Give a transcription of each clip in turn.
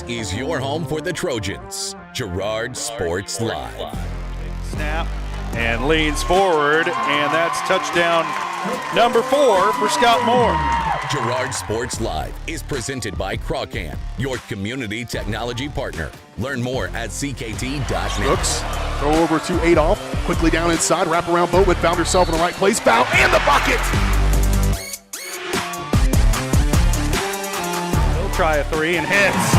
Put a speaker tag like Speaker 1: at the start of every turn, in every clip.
Speaker 1: is your home for the Trojans. Girard Sports Live.
Speaker 2: Snap and leans forward, and that's touchdown number 4 for Scott Moore.
Speaker 1: Girard Sports Live is presented by Pregame, your community technology partner. Learn more at ckt.net.
Speaker 3: Looks, throw over to Adolph, quickly down inside, wraparound Boatman, found herself in the right place, foul, and the bucket!
Speaker 2: He'll try a 3 and hits.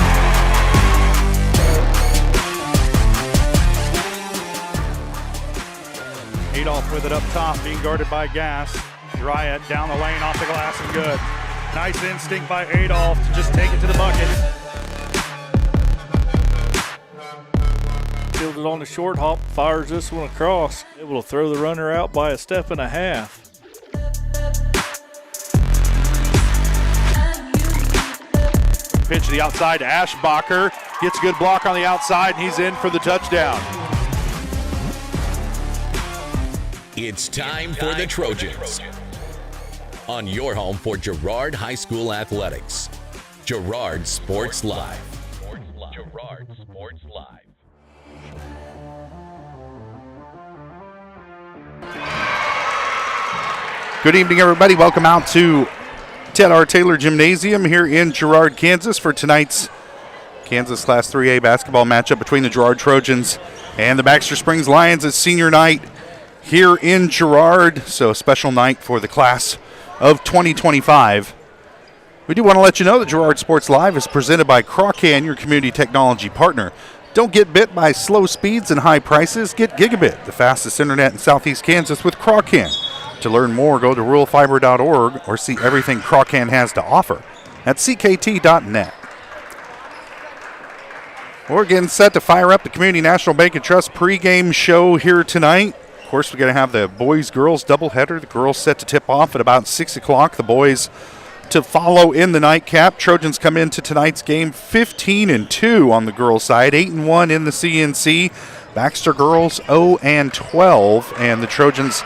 Speaker 2: Adolph with it up top, being guarded by Gass. Girard down the lane, off the glass, and good. Nice instinct by Adolph to just take it to the bucket.
Speaker 4: Fielded on the short hop, fires this one across. Able to throw the runner out by a step and a half.
Speaker 2: Pitch to the outside to Ashbacher. Gets a good block on the outside, and he's in for the touchdown.
Speaker 1: It's time for the Trojans. On your home for Girard High School Athletics. Girard Sports Live. Girard Sports Live.
Speaker 5: Good evening, everybody. Welcome out to Ted R. Taylor Gymnasium here in Girard, Kansas for tonight's Kansas Class 3A basketball matchup between the Girard Trojans and the Baxter Springs Lions. It's senior night here in Girard, so a special night for the class of 2025. We do want to let you know that Girard Sports Live is presented by Crawcan, your community technology partner. Don't get bit by slow speeds and high prices. Get Gigabit, the fastest internet in Southeast Kansas with Crawcan. To learn more, go to ruralfiber.org or see everything Crawcan has to offer at ckt.net. We're getting set to fire up the Community National Bank and Trust pregame show here tonight. Of course, we're going to have the boys-girls doubleheader. The girls set to tip off at about 6 o'clock. The boys to follow in the nightcap. Trojans come into tonight's game 15-2 on the girls' side, 8-1 in the CNC. Baxter girls 0-12, and the Trojans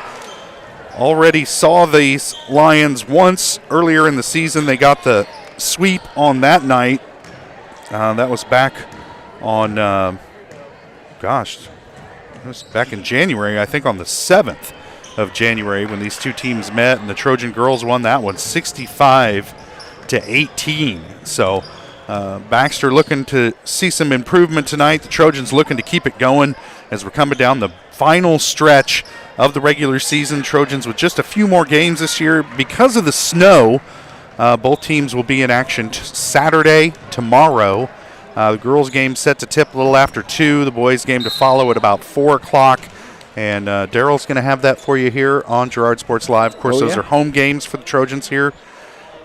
Speaker 5: already saw these Lions once earlier in the season. They got the sweep on that night. That was back on, it was back in January, I think on the 7th of January when these two teams met, and the Trojan girls won that one 65-18. So Baxter looking to see some improvement tonight. The Trojans looking to keep it going as we're coming down the final stretch of the regular season. Trojans with just a few more games this year because of the snow. Both teams will be in action Saturday, tomorrow. The girls' game set to tip a little after 2. The boys' game to follow at about 4 o'clock. And Daryl's going to have that for you here on Girard Sports Live. Of course, those are home games for the Trojans here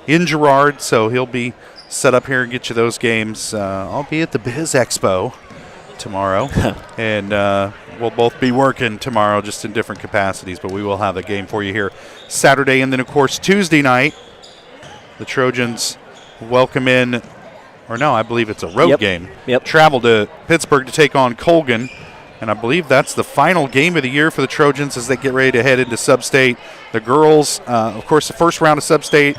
Speaker 5: in Girard, so he'll be set up here and get you those games. I'll be at the Biz Expo tomorrow, and we'll both be working tomorrow just in different capacities, but we will have a game for you here Saturday. And then, of course, Tuesday night, the Trojans welcome in, or no, I believe it's a road game. Travel to Pittsburgh to take on Colgan. And I believe that's the final game of the year for the Trojans as they get ready to head into Sub-State. The girls, of course, the first round of Sub-State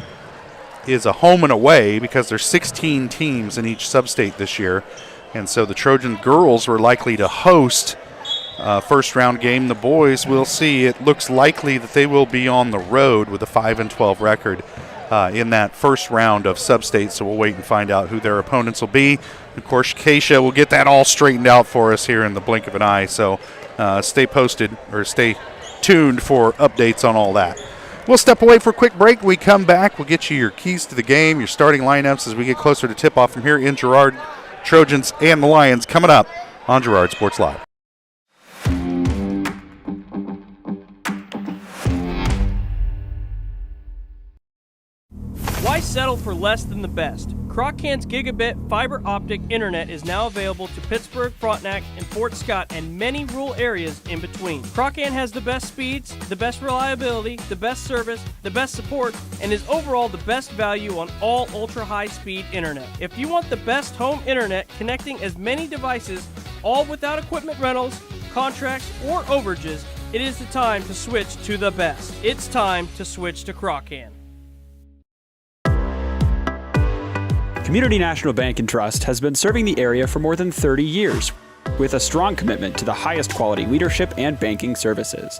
Speaker 5: is a home and away because there's 16 teams in each Sub-State this year. And so the Trojan girls were likely to host first round game. The boys, we'll see. It looks likely that they will be on the road with a 5-12 record in that first round of Sub-State. So we'll wait and find out who their opponents will be. Of course, Keisha will get that all straightened out for us here in the blink of an eye. So stay posted or stay tuned for updates on all that. We'll step away for a quick break. When we come back, we'll get you your keys to the game, your starting lineups as we get closer to tip-off from here in Girard. Trojans and the Lions coming up on Girard Sports Live.
Speaker 6: Why settle for less than the best? Crawcan's Gigabit fiber optic internet is now available to Pittsburgh, Frontenac, and Fort Scott, and many rural areas in between. Crawcan has the best speeds, the best reliability, the best service, the best support, and is overall the best value on all ultra-high-speed internet. If you want the best home internet connecting as many devices, all without equipment rentals, contracts, or overages, it is the time to switch to the best. It's time to switch to Crawcan.
Speaker 7: Community National Bank & Trust has been serving the area for more than 30 years with a strong commitment to the highest quality leadership and banking services.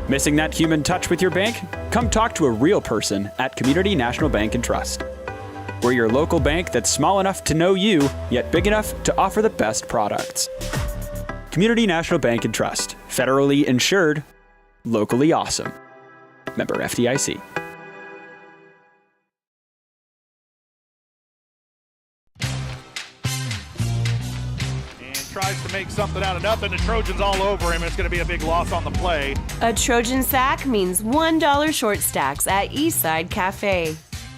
Speaker 7: Missing that human touch with your bank? Come talk to a real person at Community National Bank & Trust. We're your local bank that's small enough to know you, yet big enough to offer the best products. Community National Bank & Trust. Federally insured, locally awesome. Member FDIC.
Speaker 2: Tries to make something out of nothing. The Trojans all over him. It's going to be a big loss on the play.
Speaker 8: A Trojan sack means $1 short stacks at Eastside Cafe.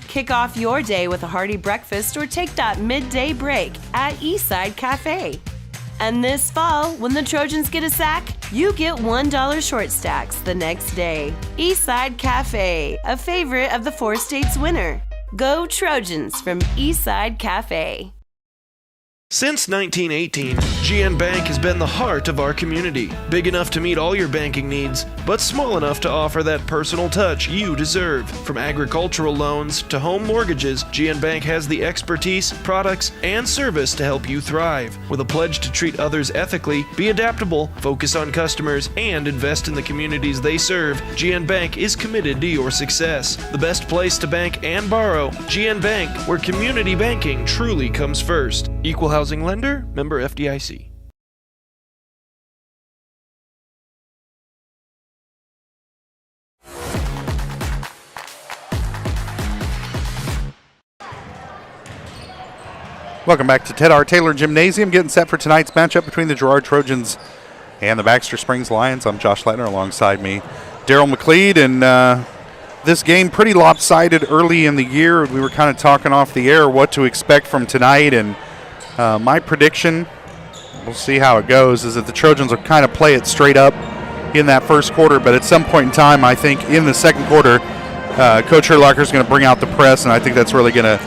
Speaker 8: Kick off your day with a hearty breakfast or take that midday break at Eastside Cafe. And this fall, when the Trojans get a sack, you get $1 short stacks the next day. Eastside Cafe, a favorite of the 4 states winner. Go Trojans from Eastside Cafe.
Speaker 9: Since 1918, GN Bank has been the heart of our community. Big enough to meet all your banking needs, but small enough to offer that personal touch you deserve. From agricultural loans to home mortgages, GN Bank has the expertise, products, and service to help you thrive. With a pledge to treat others ethically, be adaptable, focus on customers, and invest in the communities they serve, GN Bank is committed to your success. The best place to bank and borrow, GN Bank, where community banking truly comes first. Equal housing lender, member FDIC.
Speaker 5: Welcome back to Ted R. Taylor Gymnasium, getting set for tonight's matchup between the Girard Trojans and the Baxter Springs Lions. I'm Josh Leitner, alongside me, Daryl McLeod, and this game pretty lopsided early in the year. We were kind of talking off the air what to expect from tonight, and my prediction, we'll see how it goes, is that the Trojans will kind of play it straight up in that first quarter, but at some point in time, I think in the second quarter, Coach Herlocker is going to bring out the press, and I think that's really going to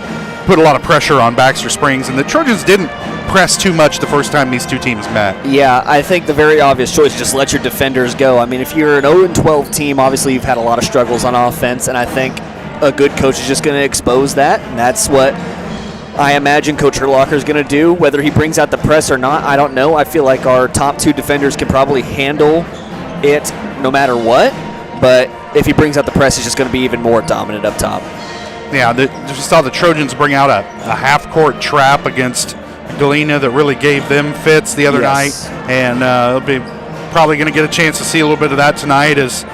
Speaker 5: put a lot of pressure on Baxter Springs. And the Trojans didn't press too much the first time these two teams met.
Speaker 10: Yeah, I think the very obvious choice is just let your defenders go. I mean, if you're an 0-12 team, obviously you've had a lot of struggles on offense, and I think a good coach is just going to expose that, and that's what I imagine Coach Herlocker is going to do. Whether he brings out the press or not, I don't know. I feel like our top 2 defenders can probably handle it no matter what, but if he brings out the press, he's just going to be even more dominant up top.
Speaker 5: Yeah, just saw the Trojans bring out a half-court trap against Galena that really gave them fits the other night, and they'll be probably going to get a chance to see a little bit of that tonight. As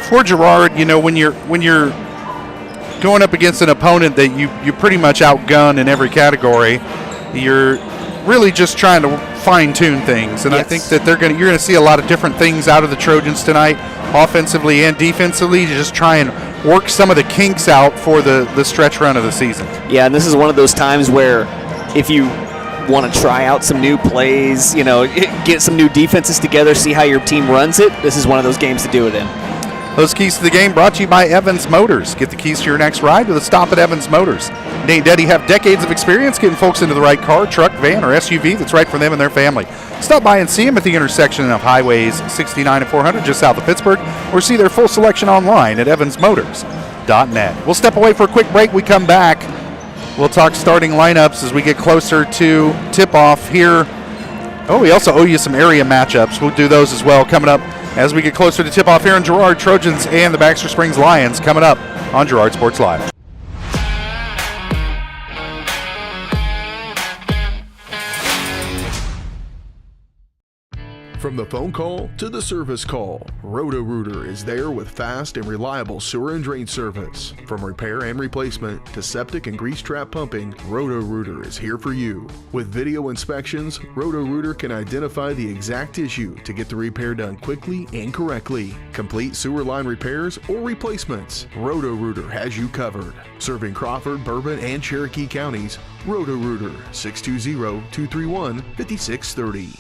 Speaker 5: for Girard, you know, when you're going up against an opponent that you pretty much outgun in every category, you're really just trying to fine-tune things, and I think that you're going to see a lot of different things out of the Trojans tonight, offensively and defensively, to just try and work some of the kinks out for the stretch run of the season.
Speaker 10: Yeah, and this is one of those times where if you want to try out some new plays, you know, get some new defenses together, see how your team runs it, this is one of those games to do it in.
Speaker 5: Those keys to the game brought to you by Evans Motors. Get the keys to your next ride with a stop at Evans Motors. Nate and Eddie have decades of experience getting folks into the right car, truck, van, or SUV that's right for them and their family. Stop by and see them at the intersection of Highways 69 and 400 just south of Pittsburgh, or see their full selection online at evansmotors.net. We'll step away for a quick break. We come back. We'll talk starting lineups as we get closer to tip-off here. Oh, we also owe you some area matchups. We'll do those as well coming up as we get closer to tip-off here in Girard. Trojans and the Baxter Springs Lions coming up on Girard Sports Live.
Speaker 11: From the phone call to the service call, Roto-Rooter is there with fast and reliable sewer and drain service. From repair and replacement to septic and grease trap pumping, Roto-Rooter is here for you. With video inspections, Roto-Rooter can identify the exact issue to get the repair done quickly and correctly. Complete sewer line repairs or replacements, Roto-Rooter has you covered. Serving Crawford, Bourbon, and Cherokee counties, Roto-Rooter, 620-231-5630.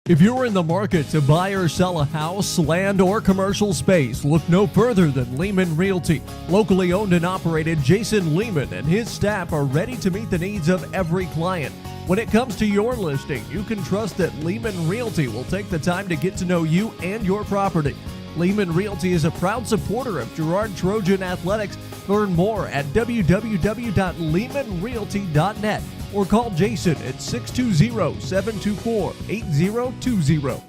Speaker 12: If you're in the market to buy or sell a house, land, or commercial space, look no further than Lehman Realty. Locally owned and operated, Jason Lehman and his staff are ready to meet the needs of every client. When it comes to your listing, you can trust that Lehman Realty will take the time to get to know you and your property. Lehman Realty is a proud supporter of Girard Trojan Athletics Learn more at www.lehmanrealty.net or call Jason at 620-724-8020.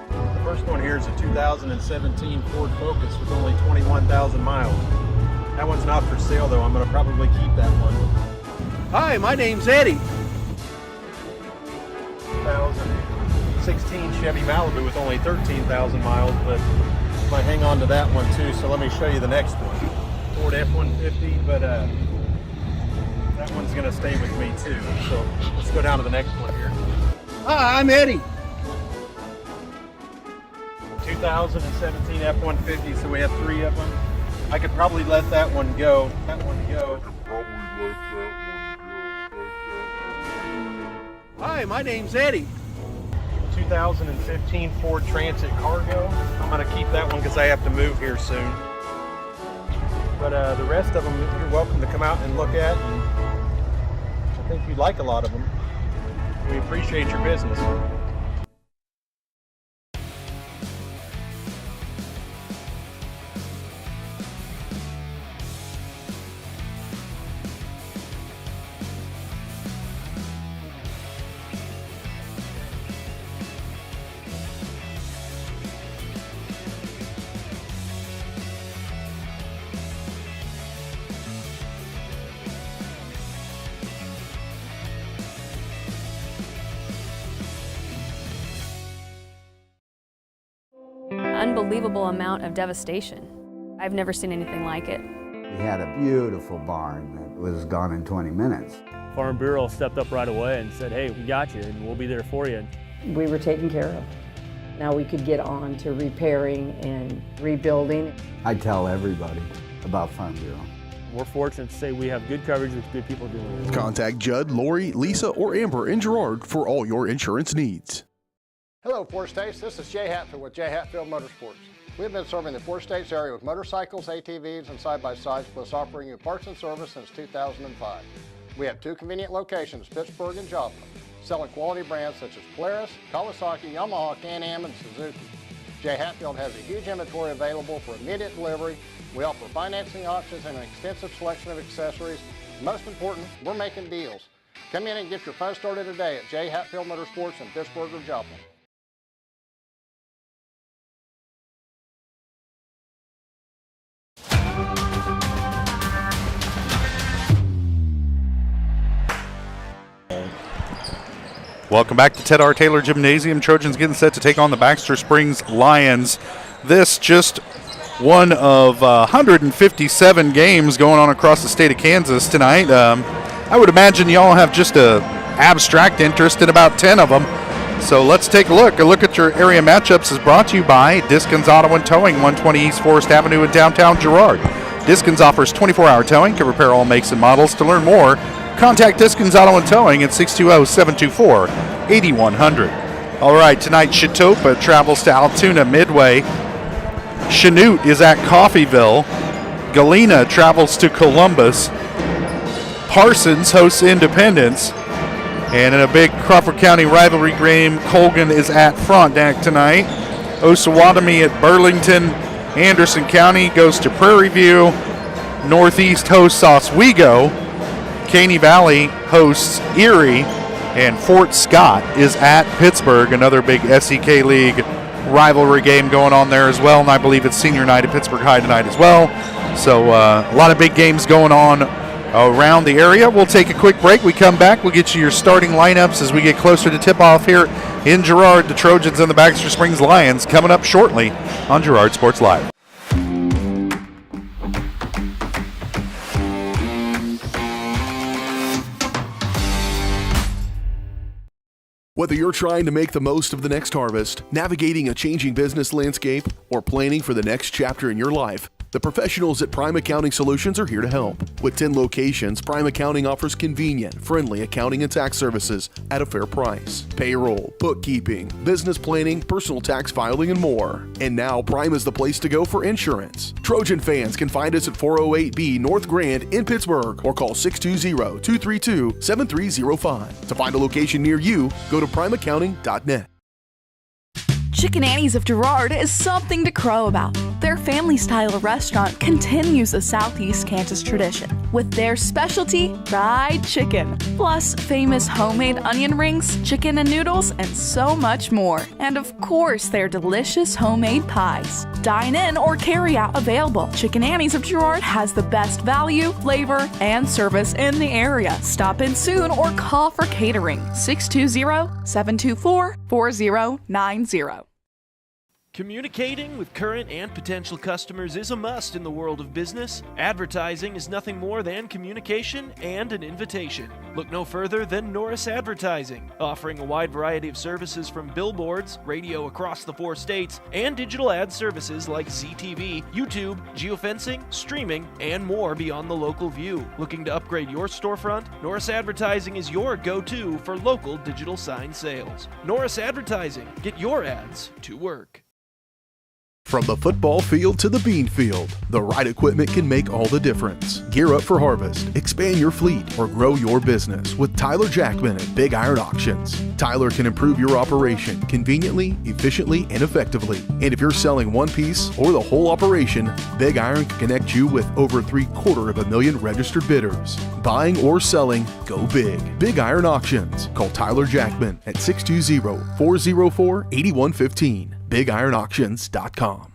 Speaker 13: The first one here is a 2017 Ford Focus with only 21,000 miles. That one's not for sale though. I'm going to probably keep that one.
Speaker 14: Hi, my name's Eddie.
Speaker 13: 2016 Chevy Malibu with only 13,000 miles, but I might hang on to that one too. So let me show you the next one. Ford F-150, but that one's going to stay with me too. So let's go down to the next one here.
Speaker 14: Hi, I'm Eddie.
Speaker 13: 2017 F-150, so we have 3 of them. I could probably let that one go.
Speaker 14: Hi, my name's Eddie.
Speaker 13: 2015 Ford Transit Cargo. I'm going to keep that one because I have to move here soon. But the rest of them, you're welcome to come out and look at. And I think you'd like a lot of them. We appreciate your business.
Speaker 15: Unbelievable amount of devastation. I've never seen anything like it.
Speaker 16: We had a beautiful barn that was gone in 20 minutes.
Speaker 17: Farm Bureau stepped up right away and said, hey, we got you and we'll be there for you.
Speaker 18: We were taken care of. Now we could get on to repairing and rebuilding.
Speaker 16: I tell everybody about Farm Bureau.
Speaker 17: We're fortunate to say we have good coverage with good people doing it.
Speaker 11: Contact Judd, Lori, Lisa, or Amber in Girard for all your insurance needs.
Speaker 19: Hello, Four States. This is Jay Hatfield with Jay Hatfield Motorsports. We've been serving the Four States area with motorcycles, ATVs, and side-by-sides, plus offering you parts and service since 2005. We have 2 convenient locations, Pittsburgh and Joplin, selling quality brands such as Polaris, Kawasaki, Yamaha, Can-Am, and Suzuki. Jay Hatfield has a huge inventory available for immediate delivery. We offer financing options and an extensive selection of accessories. Most important, we're making deals. Come in and get your fun started today at Jay Hatfield Motorsports in Pittsburgh or Joplin.
Speaker 5: Welcome back to Ted R. Taylor Gymnasium. Trojans getting set to take on the Baxter Springs Lions. This just one of 157 games going on across the state of Kansas tonight. I would imagine y'all have just a abstract interest in about 10 of them. So let's take a look. A look at your area matchups is brought to you by Diskins Auto and Towing, 120 East Forest Avenue in downtown Girard. Diskins offers 24-hour towing, can repair all makes and models. To learn more, contact Diskins Auto and Towing at 620-724-8100. All right, tonight Chetopa travels to Altoona Midway. Chanute is at Coffeyville. Galena travels to Columbus. Parsons hosts Independence. And in a big Crawford County rivalry game, Colgan is at Frontenac tonight. Osawatomie at Burlington. Anderson County goes to Prairie View. Northeast hosts Oswego. Caney Valley hosts Erie. And Fort Scott is at Pittsburgh, another big SEK League rivalry game going on there as well. And I believe it's senior night at Pittsburgh High tonight as well. So a lot of big games going on around the area. We'll take a quick break. We come back, we'll get you your starting lineups as we get closer to tip-off here in Girard. The Trojans and the Baxter Springs Lions coming up shortly on Girard Sports Live.
Speaker 11: Whether you're trying to make the most of the next harvest, navigating a changing business landscape, or planning for the next chapter in your life, the professionals at Prime Accounting Solutions are here to help. With 10 locations, Prime Accounting offers convenient, friendly accounting and tax services at a fair price. Payroll, bookkeeping, business planning, personal tax filing, and more. And now Prime is the place to go for insurance. Trojan fans can find us at 408B North Grand in Pittsburgh or call 620-232-7305. To find a location near you, go to primeaccounting.net.
Speaker 20: Chicken Annie's of Girard is something to crow about. Their family-style restaurant continues a Southeast Kansas tradition with their specialty fried chicken, plus famous homemade onion rings, chicken and noodles, and so much more. And of course, their delicious homemade pies. Dine in or carry out available. Chicken Annie's of Girard has the best value, flavor, and service in the area. Stop in soon or call for catering. 620-724-4090.
Speaker 9: Communicating with current and potential customers is a must in the world of business. Advertising is nothing more than communication and an invitation. Look no further than Norris Advertising, offering a wide variety of services from billboards, radio across the 4 states, and digital ad services like ZTV, YouTube, geofencing, streaming, and more beyond the local view. Looking to upgrade your storefront? Norris Advertising is your go-to for local digital sign sales. Norris Advertising. Get your ads to work.
Speaker 11: From the football field to the bean field, the right equipment can make all the difference. Gear up for harvest, expand your fleet, or grow your business with Tyler Jackman at Big Iron Auctions. Tyler can improve your operation conveniently, efficiently, and effectively. And if you're selling one piece or the whole operation, Big Iron can connect you with over 750,000 registered bidders. Buying or selling, go big. Big Iron Auctions. Call Tyler Jackman at 620-404-8115. BigIronAuctions.com.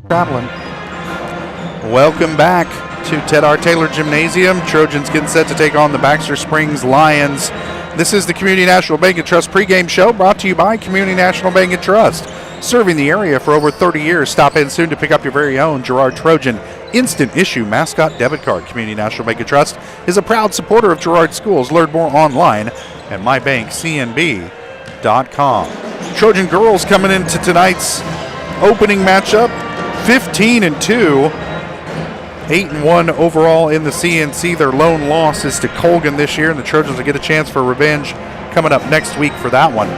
Speaker 5: Traveling. Welcome back to Ted R. Taylor Gymnasium. Trojans getting set to take on the Baxter Springs Lions. This is the Community National Bank and Trust pregame show brought to you by Community National Bank and Trust. Serving the area for over 30 years. Stop in soon to pick up your very own Girard Trojan Instant Issue Mascot Debit Card. Community National Bank and Trust is a proud supporter of Girard Schools. Learn more online at mybankcnb.com. Trojan girls coming into tonight's opening matchup, 15-2, 8-1 overall in the CNC. Their lone loss is to Colgan this year, and the Trojans will get a chance for revenge coming up next week for that one.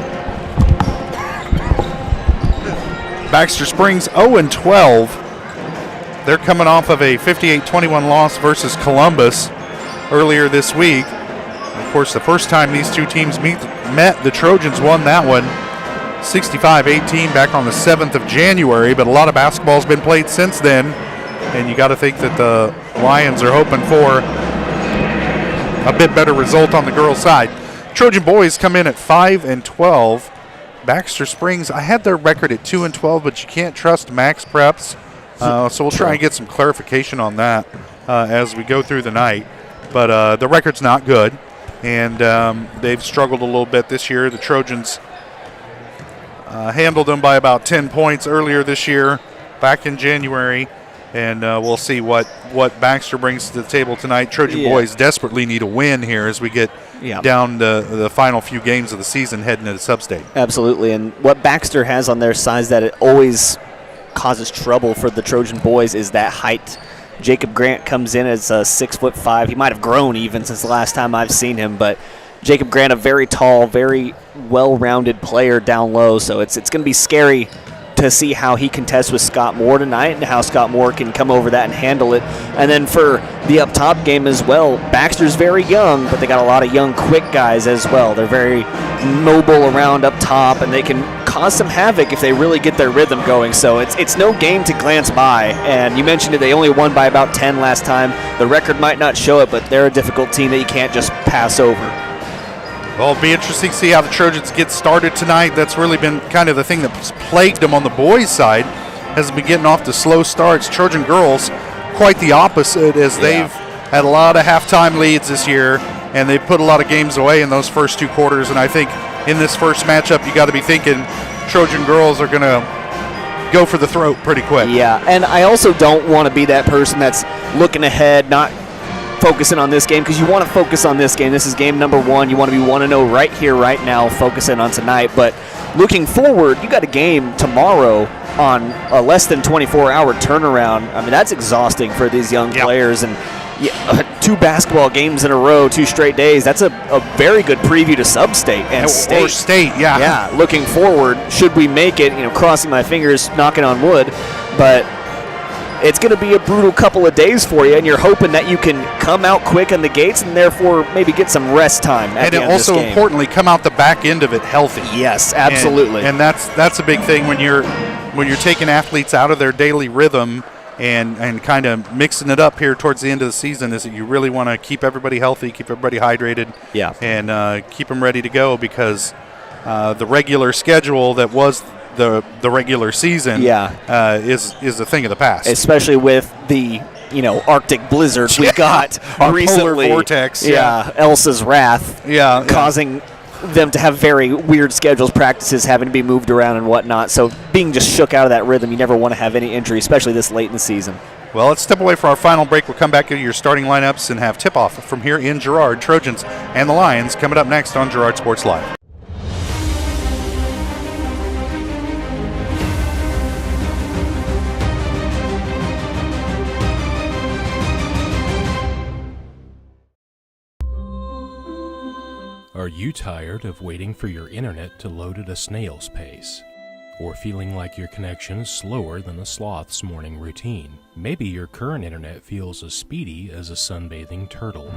Speaker 5: Baxter Springs 0-12. They're coming off of a 58-21 loss versus Columbus earlier this week. Of course, the first time these two teams met, the Trojans won that one 65-18 back on the 7th of January, but a lot of basketball has been played since then, and you got to think that the Lions are hoping for a bit better result on the girls' side. Trojan boys come in at 5-12. Baxter Springs, I had their record at 2-12, but you can't trust Max Preps. So we'll try and get some clarification on that as we go through the night. But the record's not good, and they've struggled a little bit this year. The Trojans handled them by about 10 points earlier this year, back in January, and we'll see what Baxter brings to the table tonight. Trojan boys desperately need a win here as we get down the final few games of the season heading into sub-state.
Speaker 10: Absolutely, and what Baxter has on their side is that it always causes trouble for the Trojan boys is that height. Jacob Grant comes in as 6'5". He might have grown even since the last time I've seen him, but Jacob Grant, a very tall, very well-rounded player down low, so it's going to be scary to see how he contests with Scott Moore tonight and how Scott Moore can come over that and handle it. And then for the up-top game as well, Baxter's very young, but they got a lot of young, quick guys as well. They're very mobile around up top, and they can cause some havoc if they really get their rhythm going. So it's no game to glance by. And you mentioned it, they only won by about 10 last time. The record might not show it, but they're a difficult team that you can't just pass over.
Speaker 5: Well, it'll be interesting to see how the Trojans get started tonight. That's really been kind of the thing that's plagued them on the boys' side, has been getting off to slow starts. Trojan girls, quite the opposite, as they've had a lot of halftime leads this year, and they put a lot of games away in those first 2 quarters. And I think in this first matchup, you got to be thinking Trojan girls are going to go for the throat pretty quick.
Speaker 10: Yeah, and I also don't want to be that person that's looking ahead, not focusing on this game, because you want to focus on this game. This is game number 1. You want to be 1-0 right here, right now, focusing on tonight. But looking forward, you got a game tomorrow on a less than 24-hour turnaround. I mean, that's exhausting for these young players. And 2 basketball games in a row, 2 straight days. That's a very good preview to sub-state and state.
Speaker 5: Or state,
Speaker 10: Yeah, looking forward, should we make it, crossing my fingers, knocking on wood. But it's going to be a brutal couple of days for you, and you're hoping that you can come out quick in the gates and therefore maybe get some rest time at the end of this game.
Speaker 5: And also, importantly, come out the back end of it healthy.
Speaker 10: Yes, absolutely.
Speaker 5: And that's a big thing when you're taking athletes out of their daily rhythm and kind of mixing it up here towards the end of the season, is that you really want to keep everybody healthy, keep everybody hydrated, and keep them ready to go, because the regular schedule that was the regular season is a thing of the past.
Speaker 10: Especially with the Arctic blizzard we got recently.
Speaker 5: Polar vortex.
Speaker 10: Elsa's wrath. Causing them to have very weird schedules, practices having to be moved around and whatnot. So being just shook out of that rhythm, you never want to have any injury, especially this late in the season.
Speaker 5: Well, let's step away for our final break. We'll come back to your starting lineups and have tip-off from here in Girard. Trojans and the Lions coming up next on Girard Sports Live.
Speaker 21: Are you tired of waiting for your internet to load at a snail's pace? Or feeling like your connection is slower than a sloth's morning routine? Maybe your current internet feels as speedy as a sunbathing turtle.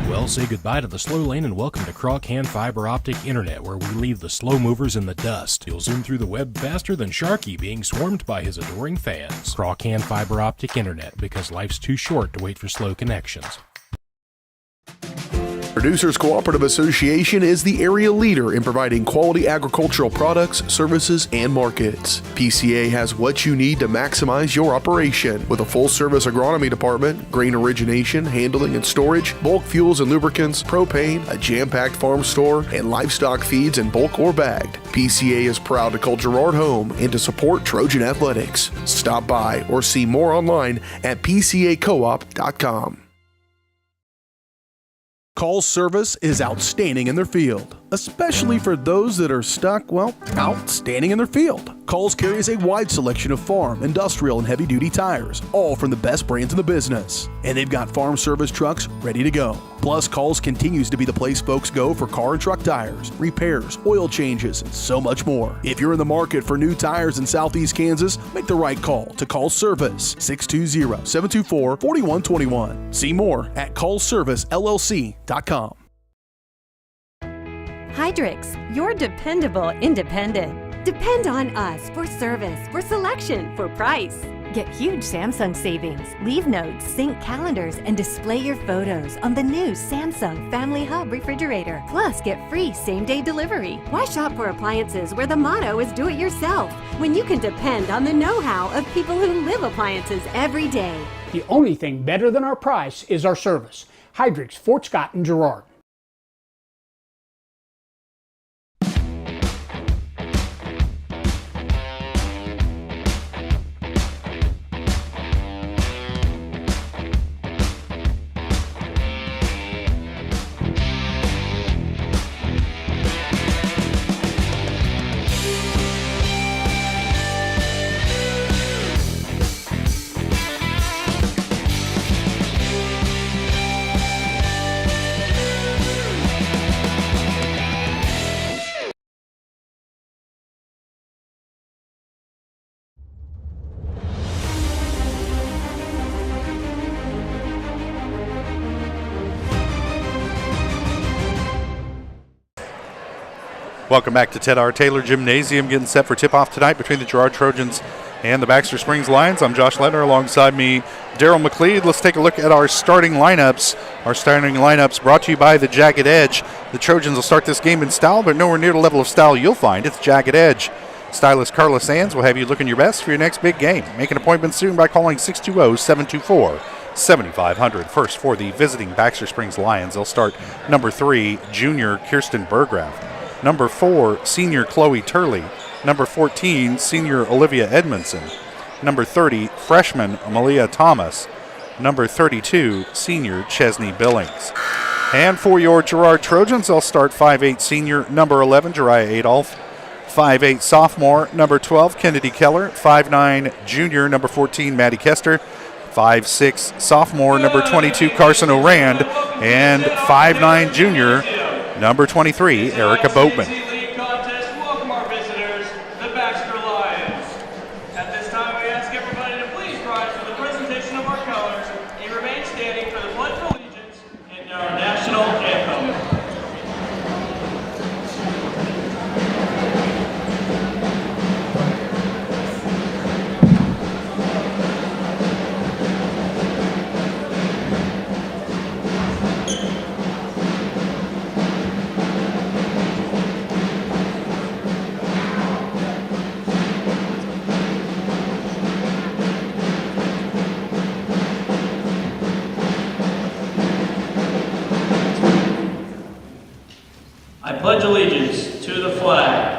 Speaker 21: Well, say goodbye to the slow lane and welcome to Crawcan Fiber Optic Internet, where we leave the slow movers in the dust. You'll zoom through the web faster than Sharky being swarmed by his adoring fans. Crawcan Fiber Optic Internet, because life's too short to wait for slow connections.
Speaker 11: Producers Cooperative Association is the area leader in providing quality agricultural products, services, and markets. PCA has what you need to maximize your operation with a full-service agronomy department, grain origination, handling and storage, bulk fuels and lubricants, propane, a jam-packed farm store, and livestock feeds in bulk or bagged. PCA is proud to call Girard home and to support Trojan athletics. Stop by or see more online at pcacoop.com.
Speaker 22: Call's service is outstanding in their field, especially for those that are stuck, outstanding in their field. Call's carries a wide selection of farm, industrial, and heavy-duty tires, all from the best brands in the business. And they've got farm service trucks ready to go. Plus, Call's continues to be the place folks go for car and truck tires, repairs, oil changes, and so much more. If you're in the market for new tires in Southeast Kansas, make the right call to Call's Service, 620-724-4121. See more at callservicellc.com.
Speaker 23: Hydrix, your dependable independent. Depend on us for service, for selection, for price. Get huge Samsung savings. Leave notes, sync calendars, and display your photos on the new Samsung Family Hub refrigerator. Plus, get free same-day delivery. Why shop for appliances where the motto is do it yourself when you can depend on the know-how of people who live appliances every day?
Speaker 24: The only thing better than our price is our service. Hydrix, Fort Scott, and Girard.
Speaker 5: Welcome back to Ted R. Taylor Gymnasium, getting set for tip-off tonight between the Girard Trojans and the Baxter Springs Lions. I'm Josh Lettner, alongside me, Daryl McLeod. Let's take a look at our starting lineups. Our starting lineups brought to you by the Jagged Edge. The Trojans will start this game in style, but nowhere near the level of style you'll find. It's Jagged Edge. Stylist Carla Sands will have you looking your best for your next big game. Make an appointment soon by calling 620-724-7500. First, for the visiting Baxter Springs Lions, they'll start number 3, junior Kirsten Bergraff. Number 4, senior Chloe Turley. Number 14, senior Olivia Edmondson. Number 30, freshman Malia Thomas. Number 32, senior Chesney Billings. And for your Girard Trojans, they'll start 5'8", senior number 11, Jariah Adolph. 5'8", sophomore number 12, Kennedy Keller. 5'9", junior number 14, Maddie Kester. 5'6", sophomore number 22, Carson O'Rand. And 5'9", junior number 23, Erica Boatman.
Speaker 25: Welcome our visitors, the Baxter Lions. At this time, we ask everybody
Speaker 1: pledge allegiance to the flag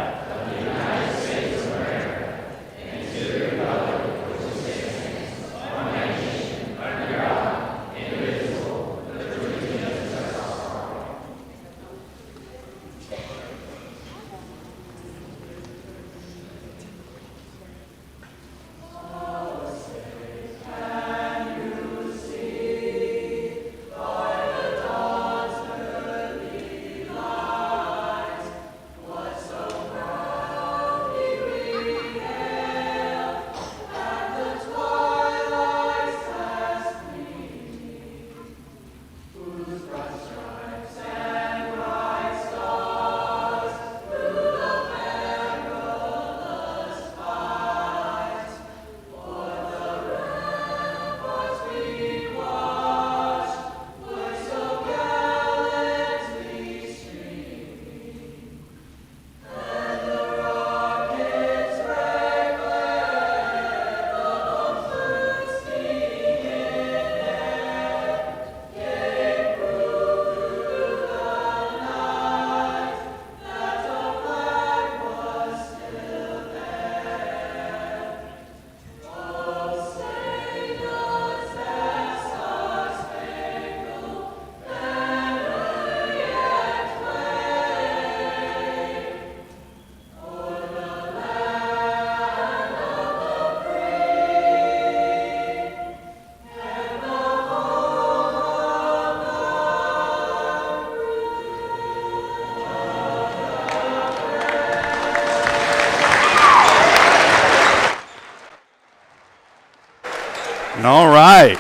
Speaker 5: All right.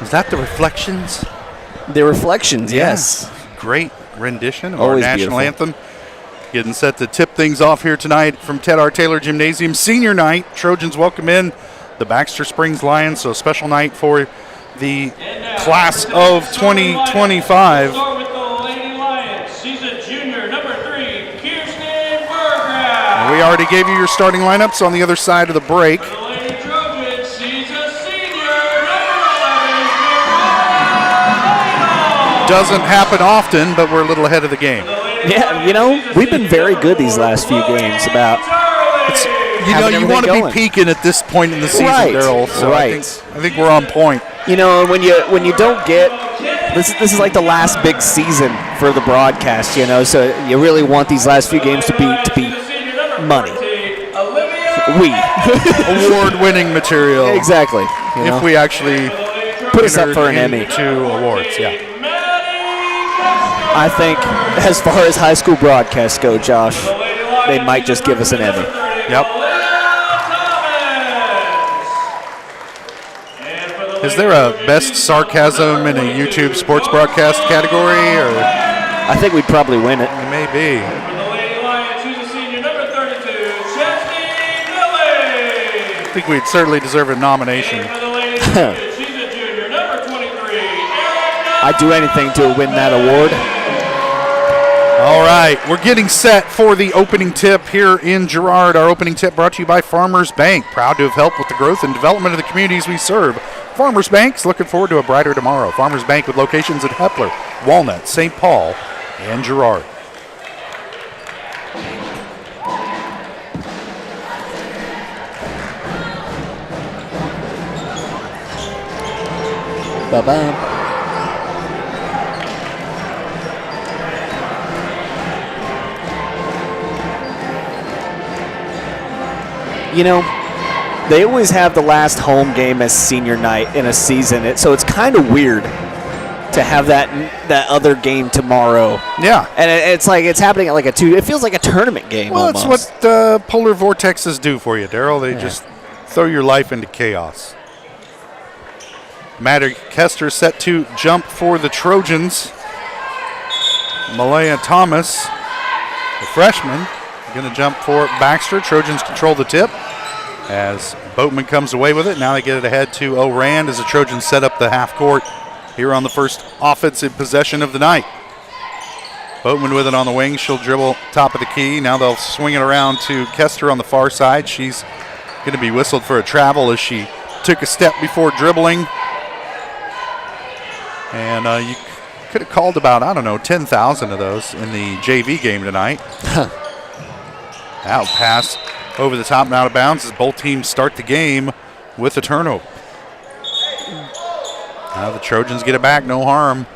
Speaker 5: Was that the Reflections?
Speaker 10: The Reflections, yes.
Speaker 5: Great rendition of
Speaker 10: Always
Speaker 5: our national
Speaker 10: beautiful.
Speaker 5: anthem. Getting set to tip things off here tonight from Ted R. Taylor Gymnasium. Senior night. Trojans welcome in the Baxter Springs Lions. So a special night for the class of 2025.
Speaker 1: Start with the Lady Lions. She's a junior, number 3, Kirsten Berggraf.
Speaker 5: We already gave you your starting lineups on the other side of the break.
Speaker 1: For the Lady Trojans, she's a senior, number 11, Girard.
Speaker 5: Doesn't happen often, but we're a little ahead of the game.
Speaker 10: Yeah, you know, we've been very good these last few games about
Speaker 5: you want to be peaking at this point in the season,
Speaker 10: Right,
Speaker 5: Daryl. So
Speaker 10: right.
Speaker 5: I think we're on point.
Speaker 10: You know, when you don't get this is like the last big season for the broadcast, you know, so you really want these last few games to be money.
Speaker 5: Award-winning material.
Speaker 10: Exactly. You know?
Speaker 5: If we actually
Speaker 10: put us up for an Emmy.
Speaker 5: 2 awards, yeah.
Speaker 10: I think as far as high school broadcasts go, Josh, they might just give us an Emmy.
Speaker 5: Yep. Is there a best sarcasm in a YouTube sports broadcast category, or?
Speaker 10: I think we'd probably win it.
Speaker 5: It may be.
Speaker 1: For the Lady Lions, who's a senior, number 32, Chesney Lilly.
Speaker 5: I think we'd certainly deserve a nomination.
Speaker 1: For the Lady Trojans, she's a junior, number 23, Erica.
Speaker 10: I'd do anything to win that award.
Speaker 5: All right, we're getting set for the opening tip here in Girard. Our opening tip brought to you by Farmers Bank, proud to have helped with the growth and development of the communities we serve. Farmers Bank's looking forward to a brighter tomorrow. Farmers Bank with locations in Hepler, Walnut, St. Paul, and Girard.
Speaker 10: Bye-bye. You know, they always have the last home game as senior night in a season, so it's kind of weird to have that other game tomorrow.
Speaker 5: Yeah.
Speaker 10: And it's like it's happening at like it feels like a tournament game
Speaker 5: Well,
Speaker 10: almost.
Speaker 5: it's what polar vortexes do for you, Daryl. They just throw your life into chaos. Maddie Kester set to jump for the Trojans. Malaya Thomas, the freshman, going to jump for Baxter. Trojans control the tip as Boatman comes away with it. Now they get it ahead to O'Rand as the Trojans set up the half court here on the first offensive possession of the night. Boatman with it on the wing. She'll dribble top of the key. Now they'll swing it around to Kester on the far side. She's going to be whistled for a travel as she took a step before dribbling. And you Could have called about, 10,000 of those in the JV game tonight. Out pass over the top and out of bounds as both teams start the game with a turnover. Now the Trojans get it back, no harm.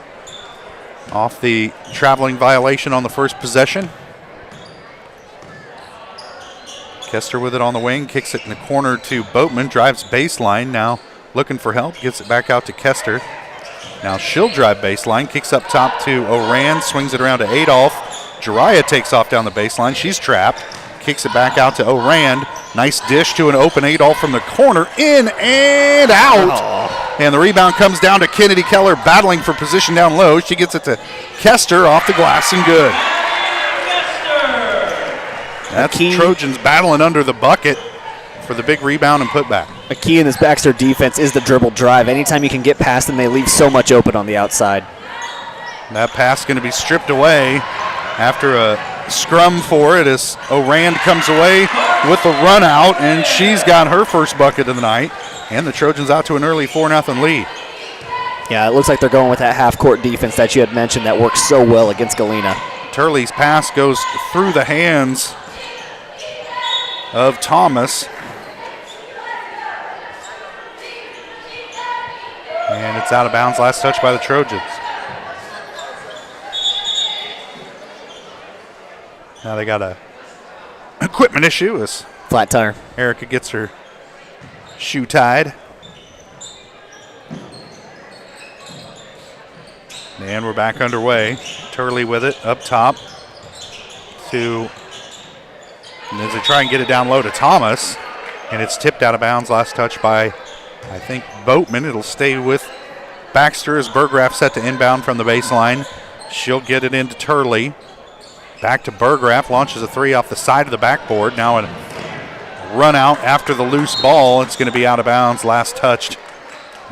Speaker 5: Off the traveling violation on the first possession. Kester with it on the wing, kicks it in the corner to Boatman, drives baseline, now looking for help, gets it back out to Kester. Now she'll drive baseline, kicks up top to Oran, swings it around to Adolph. Jiraiya takes off down the baseline, she's trapped, kicks it back out to Oran. Nice dish to an open Adolph from the corner, in and out. And the rebound comes down to Kennedy Keller, battling for position down low. She gets it to Kester, off the glass and good. That's the Trojans battling under the bucket for the big rebound and putback.
Speaker 10: A key in this Baxter defense is the dribble drive. Anytime you can get past them, they leave so much open on the outside.
Speaker 5: That pass going to be stripped away after a scrum for it as Oran comes away with the run out, and she's got her first bucket of the night, and the Trojans out to an early 4-0 lead.
Speaker 10: Yeah, it looks like they're going with that half-court defense that you had mentioned that works so well against Galena.
Speaker 5: Turley's pass goes through the hands of Thomas. And it's out of bounds, last touch by the Trojans. Now they got a equipment issue as
Speaker 10: flat tire.
Speaker 5: Erica gets her shoe tied. And we're back underway. Turley with it up top to, and as they try and get it down low to Thomas, and it's tipped out of bounds, last touch by, I think, Boatman. It'll stay with Baxter as Burgraff set to inbound from the baseline. She'll get it into Turley. Back to Burgraff, launches a three off the side of the backboard. Now a run out after the loose ball. It's going to be out of bounds, last touched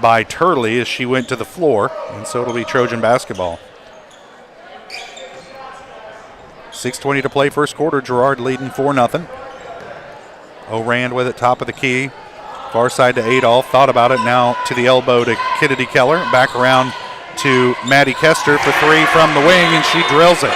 Speaker 5: by Turley as she went to the floor, and so it'll be Trojan basketball. 6:20 to play first quarter. Girard leading 4-0. Oran with it, top of the key. Far side to Adolph, thought about it, now to the elbow to Kennedy Keller. Back around to Maddie Kester for three from the wing, and she drills it.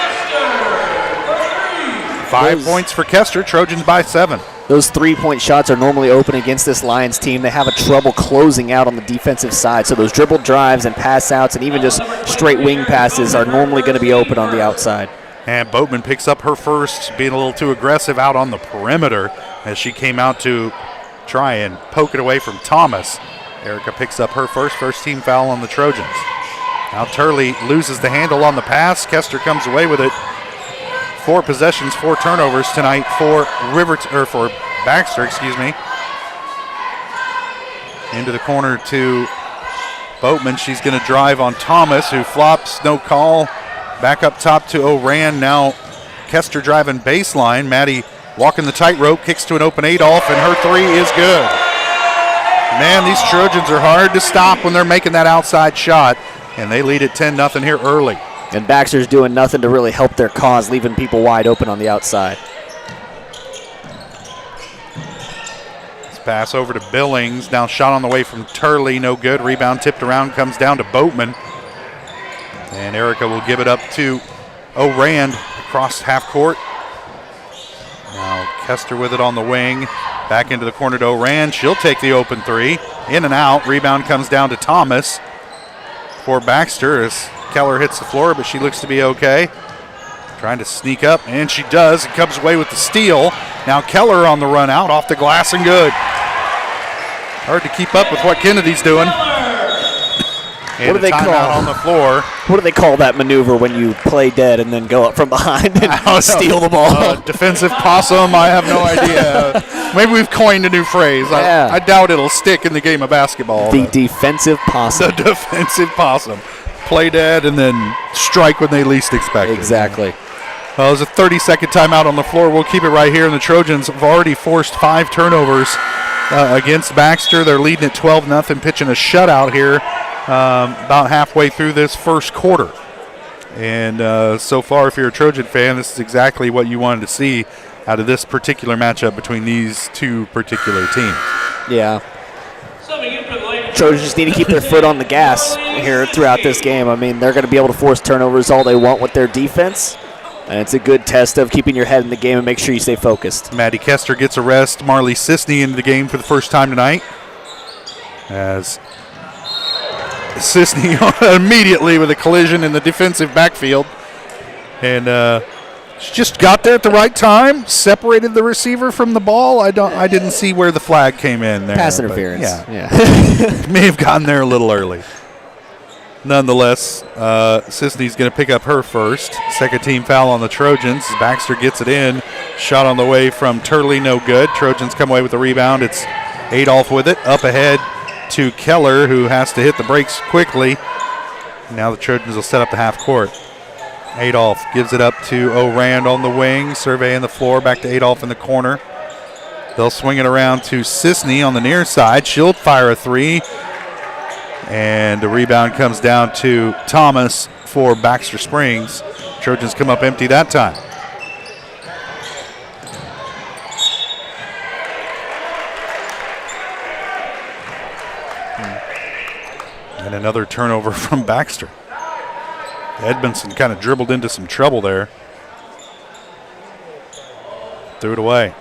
Speaker 5: 5 points for Kester, Trojans by 7.
Speaker 10: Those three-point shots are normally open against this Lions team. They have a trouble closing out on the defensive side. So those dribble drives and pass outs and even just straight wing passes are normally going to be open on the outside.
Speaker 5: And Boatman picks up her first, being a little too aggressive out on the perimeter as she came out to try and poke it away from Thomas. Erica picks up her first team foul on the Trojans. Now Turley loses the handle on the pass. Kester comes away with it. 4 possessions, 4 turnovers tonight for Baxter, Into the corner to Boatman. She's going to drive on Thomas, who flops, no call. Back up top to Oran. Now Kester driving baseline. Maddie walking the tightrope, kicks to an open Adolph, and her three is good. Man, these Trojans are hard to stop when they're making that outside shot, and they lead at 10-0 here early.
Speaker 10: And Baxter's doing nothing to really help their cause, leaving people wide open on the outside.
Speaker 5: This pass over to Billings. Now shot on the way from Turley, no good. Rebound tipped around, comes down to Boatman. And Erica will give it up to Oran across half court. Now Kester with it on the wing. Back into the corner to Oran. She'll take the open three. In and out. Rebound comes down to Thomas for Baxter as Keller hits the floor, but she looks to be okay. Trying to sneak up, and she does. And comes away with the steal. Now Keller on the run out, off the glass and good. Hard to keep up with what Kennedy's doing. And
Speaker 10: what do they call
Speaker 5: on the floor?
Speaker 10: What do they call that maneuver when you play dead and then go up from behind and steal the ball?
Speaker 5: Defensive possum, I have no idea. Maybe we've coined a new phrase.
Speaker 10: Yeah.
Speaker 5: I doubt it'll stick in the game of basketball.
Speaker 10: The defensive possum.
Speaker 5: The defensive possum. Play dead and then strike when they least expect it.
Speaker 10: Exactly.
Speaker 5: Well, there's a 30-second timeout on the floor. We'll keep it right here. And the Trojans have already forced 5 turnovers against Baxter. They're leading at 12-0, pitching a shutout here about halfway through this first quarter. And so far, if you're a Trojan fan, this is exactly what you wanted to see out of this particular matchup between these two particular teams.
Speaker 10: Yeah.
Speaker 1: Subbing in for the Lakers,
Speaker 10: Trojans just need to keep their foot on the gas here throughout this game. I mean, they're going to be able to force turnovers all they want with their defense, and it's a good test of keeping your head in the game and make sure you stay focused.
Speaker 5: Maddie Kester gets a rest. Marley Sisney into the game for the first time tonight, as Sisney immediately with a collision in the defensive backfield. And she just got there at the right time, separated the receiver from the ball. I didn't see where the flag came in there.
Speaker 10: Pass interference.
Speaker 5: Yeah. May have gotten there a little early. Nonetheless, Sisney's going to pick up her first. Second team foul on the Trojans. Baxter gets it in. Shot on the way from Turley, no good. Trojans come away with the rebound. It's Adolph with it. Up ahead to Keller, who has to hit the brakes quickly. Now the Trojans will set up the half court. Adolph gives it up to O'Rand on the wing, surveying the floor, back to Adolph in the corner. They'll swing it around to Sisney on the near side. She'll fire a three, and the rebound comes down to Thomas for Baxter Springs. Trojans come up empty that time. And another turnover from Baxter. Edmondson kind of dribbled into some trouble there. Threw it away.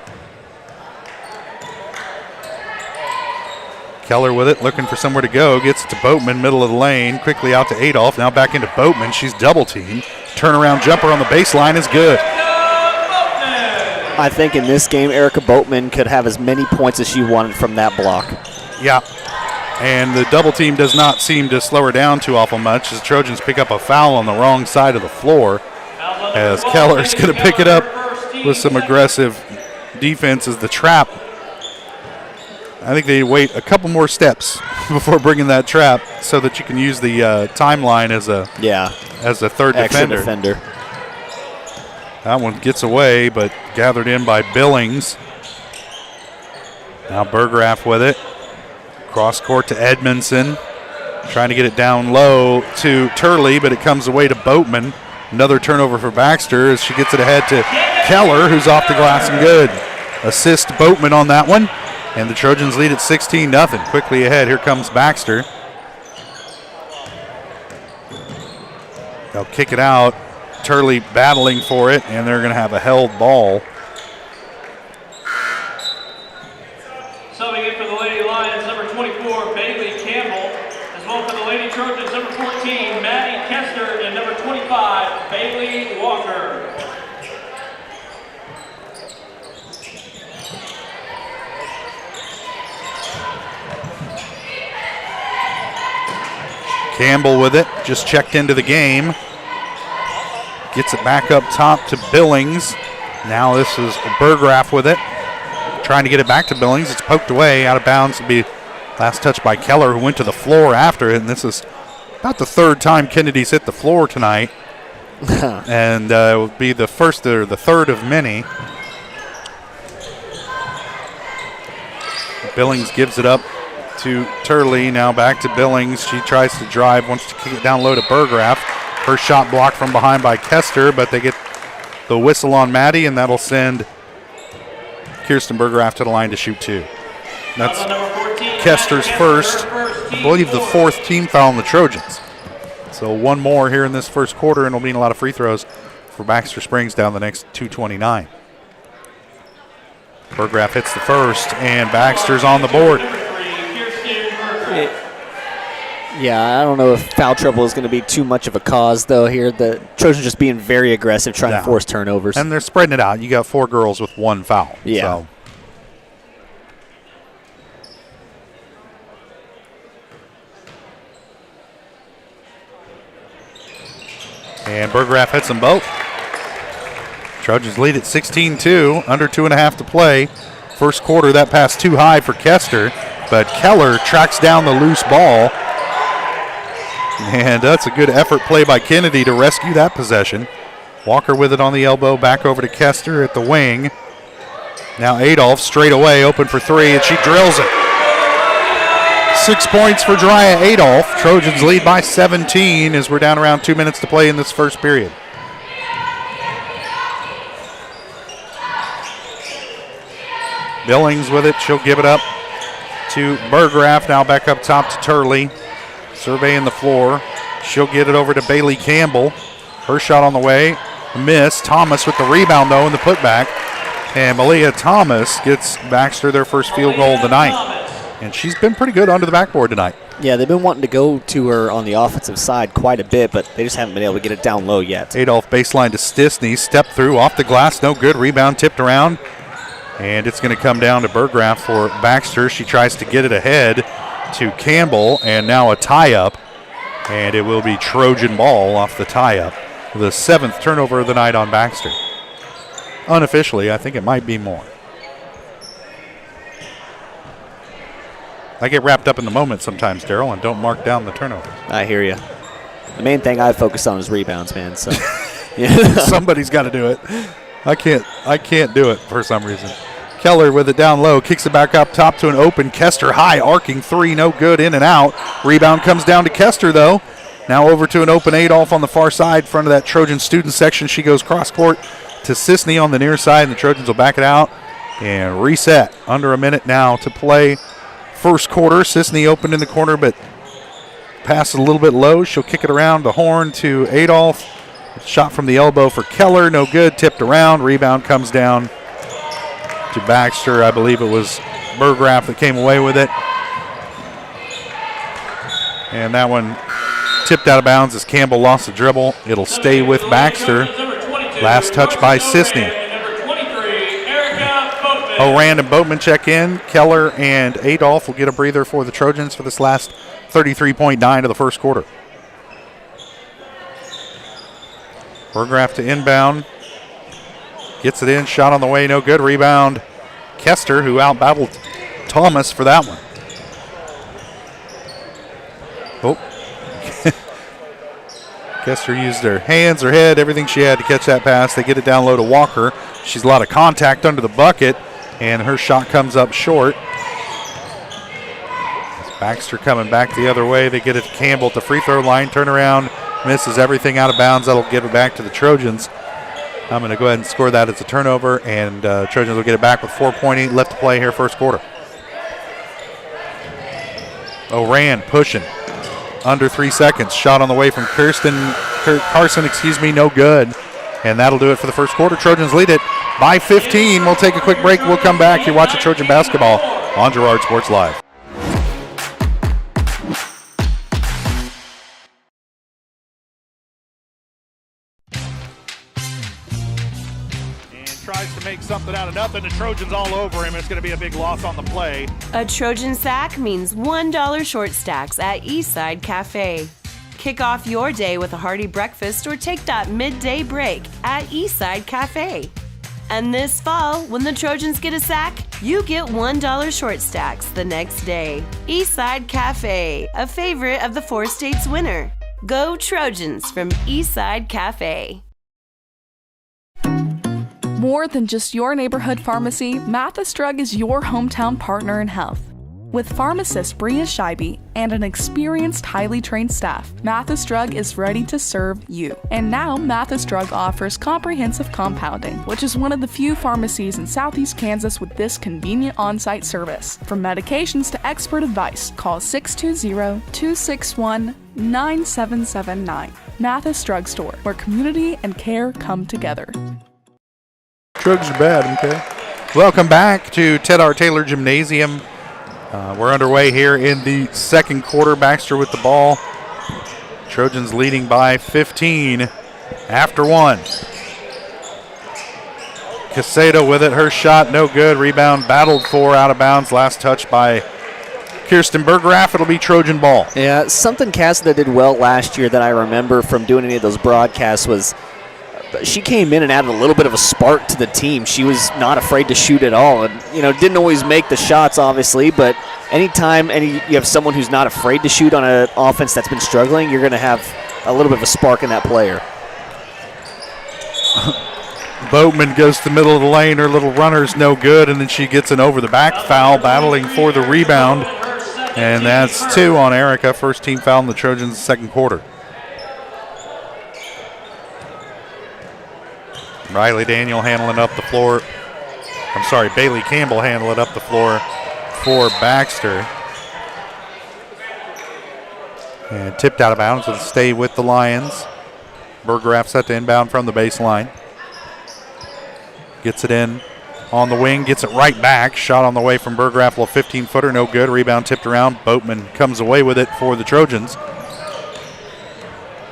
Speaker 5: Keller with it, looking for somewhere to go. Gets it to Boatman, middle of the lane. Quickly out to Adolph. Now back into Boatman. She's double teamed. Turnaround jumper on the baseline is good.
Speaker 10: I think in this game, Erica Boatman could have as many points as she wanted from that block.
Speaker 5: Yeah. And the double team does not seem to slow her down too awful much as the Trojans pick up a foul on the wrong side of the floor, as Keller's going to pick it up with some aggressive defense as the trap. I think they wait a couple more steps before bringing that trap so that you can use the timeline as a third defender. That one gets away, but gathered in by Billings. Now Berggraf with it. Cross court to Edmondson. Trying to get it down low to Turley, but it comes away to Boatman. Another turnover for Baxter as she gets it ahead to Keller, who's off the glass and good. Assist Boatman on that one. And the Trojans lead at 16-0. Quickly ahead, here comes Baxter. They'll kick it out. Turley battling for it, and they're going to have a held ball.
Speaker 1: Subbing in for the Lady Lions, number 24, Bailey Campbell. As well for the Lady Trojans, number 14, Maddie Kester, and number 25, Bailey Walker.
Speaker 5: Campbell with it, just checked into the game. Gets it back up top to Billings. Now this is Berggraf with it. Trying to get it back to Billings. It's poked away, out of bounds. It'll be last touch by Keller, who went to the floor after it. And this is about the third time Kennedy's hit the floor tonight. And it will be the first or the third of many. Billings gives it up to Turley. Now back to Billings. She tries to drive, wants to kick it down low to Berggraf. First shot blocked from behind by Kester, but they get the whistle on Maddie, and that'll send Kirsten Berggraf to the line to shoot two. That's Kester's first, I believe the fourth team foul on the Trojans. So one more here in this first quarter, and it'll mean a lot of free throws for Baxter Springs down the next 2:29. Berggraf hits the first, and Baxter's on the board.
Speaker 10: Yeah, I don't know if foul trouble is going to be too much of a cause, though, here. The Trojans just being very aggressive, trying to force turnovers.
Speaker 5: And they're spreading it out. You got four girls with one foul.
Speaker 10: Yeah.
Speaker 5: So. And Berggraf hits them both. Trojans lead at 16-2, under 2.5 to play. First quarter, that pass too high for Kester, but Keller tracks down the loose ball. And that's a good effort play by Kennedy to rescue that possession. Walker with it on the elbow, back over to Kester at the wing. Now Adolph straight away, open for three, and she drills it. 6 points for Drya Adolph. Trojans lead by 17 as we're down around 2 minutes to play in this first period. Billings with it, she'll give it up to Burgraff. Now back up top to Turley. Surveying the floor. She'll get it over to Bailey Campbell. Her shot on the way. Miss. Thomas with the rebound, though, in the putback. And Malia Thomas gets Baxter their first field goal of the night. And she's been pretty good under the backboard tonight.
Speaker 10: Yeah, they've been wanting to go to her on the offensive side quite a bit, but they just haven't been able to get it down low yet.
Speaker 5: Adolph baseline to Stisney. Step through, off the glass, no good. Rebound tipped around. And it's going to come down to Burgraff for Baxter. She tries to get it ahead to Campbell, and now a tie-up. And it will be Trojan ball off the tie-up. The 7th turnover of the night on Baxter. Unofficially, I think it might be more. I get wrapped up in the moment sometimes, Daryl, and don't mark down the turnovers.
Speaker 10: I hear you. The main thing I focus on is rebounds, man. So yeah.
Speaker 5: Somebody's got to do it. I can't do it for some reason. Keller with it down low, kicks it back up top to an open Kester. High arcing three, no good, in and out. Rebound comes down to Kester, though. Now over to an open Adolph on the far side, front of that Trojan student section. She goes cross court to Sisney on the near side, and the Trojans will back it out and reset. Under a minute now to play. First quarter, Sisney opened in the corner, but passed a little bit low. She'll kick it around the horn to Adolph. Shot from the elbow for Keller, no good. Tipped around. Rebound comes down to Baxter. I believe it was Burgraff that came away with it. And that one tipped out of bounds as Campbell lost the dribble. It'll stay with Baxter. Last touch by Sisney. Oran and Boatman check in. Keller and Adolph will get a breather for the Trojans for this last 33.9 of the first quarter. Burgraff to inbound. Gets it in. Shot on the way. No good. Rebound. Kester, who out-battled Thomas for that one. Oh. Kester used her hands, her head, everything she had to catch that pass. They get it down low to Walker. She's a lot of contact under the bucket, and her shot comes up short. Baxter coming back the other way. They get it to Campbell at the free throw line. Turn around, misses everything out of bounds. That'll get it back to the Trojans. I'm going to go ahead and score that as a turnover, and Trojans will get it back with 4.8 left to play here first quarter. Oran pushing. Under 3 seconds. Shot on the way from Carson, no good. And that'll do it for the first quarter. Trojans lead it by 15. We'll take a quick break. We'll come back. You're watching Trojan basketball on Girard Sports Live. Tries to make something out of nothing. The Trojans all over him. It's going to be a big loss on the play.
Speaker 8: A Trojan sack means $1 short stacks at Eastside Cafe. Kick off your day with a hearty breakfast or take that midday break at Eastside Cafe. And this fall, when the Trojans get a sack, you get $1 short stacks the next day. Eastside Cafe, a favorite of the Four States winner. Go Trojans from Eastside Cafe.
Speaker 20: More than just your neighborhood pharmacy, Mathis Drug is your hometown partner in health. With pharmacist Bria Scheibe and an experienced, highly trained staff, Mathis Drug is ready to serve you. And now, Mathis Drug offers comprehensive compounding, which is one of the few pharmacies in Southeast Kansas with this convenient on-site service. From medications to expert advice, call 620-261-9779. Mathis Drug Store, where community and care come together.
Speaker 5: Drugs are bad, okay? Welcome back to Ted R. Taylor Gymnasium. We're underway here in the second quarter. Baxter with the ball. Trojans leading by 15 after one. Casado with it. Her shot, no good. Rebound battled for, out of bounds. Last touch by Kirsten Burgraff. It'll be Trojan ball.
Speaker 10: Yeah, something Casada did well last year that I remember from doing any of those broadcasts was she came in and added a little bit of a spark to the team. She was not afraid to shoot at all, and didn't always make the shots, obviously. But anytime you have someone who's not afraid to shoot on an offense that's been struggling, you're going to have a little bit of a spark in that player.
Speaker 5: Boatman goes to the middle of the lane. Her little runner's no good, and then she gets an over-the-back foul, battling for the rebound, and that's 2 on Erica. First team foul in the Trojans' second quarter. Riley Daniel handling up the floor. Bailey Campbell handling up the floor for Baxter. And tipped out of bounds. It'll stay with the Lions. Burgraff set to inbound from the baseline. Gets it in on the wing, gets it right back. Shot on the way from Burgraff, a 15-footer, no good. Rebound tipped around. Boatman comes away with it for the Trojans.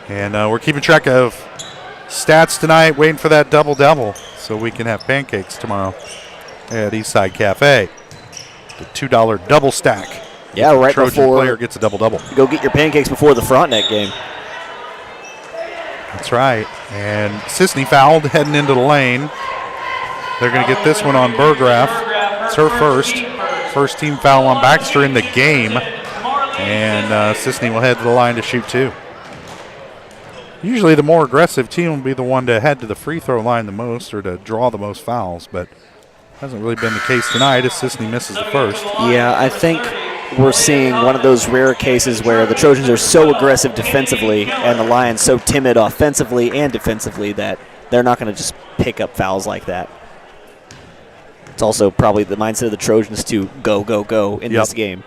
Speaker 5: And we're keeping track of stats tonight, waiting for that double-double so we can have pancakes tomorrow at Eastside Cafe. The $2 double stack.
Speaker 10: Yeah, right
Speaker 5: Trojan
Speaker 10: before
Speaker 5: player gets a double-double.
Speaker 10: Go get your pancakes before the Frontenac game.
Speaker 5: That's right. And Sisney fouled heading into the lane. They're going to get this one on Burgraff. It's her first team foul on Baxter in the game. And Sisney will head to the line to shoot two. Usually the more aggressive team will be the one to head to the free throw line the most or to draw the most fouls, but hasn't really been the case tonight as Sisney misses the first.
Speaker 10: Yeah, I think we're seeing one of those rare cases where the Trojans are so aggressive defensively and the Lions so timid offensively and defensively that they're not going to just pick up fouls like that. It's also probably the mindset of the Trojans to go, go, go in this game.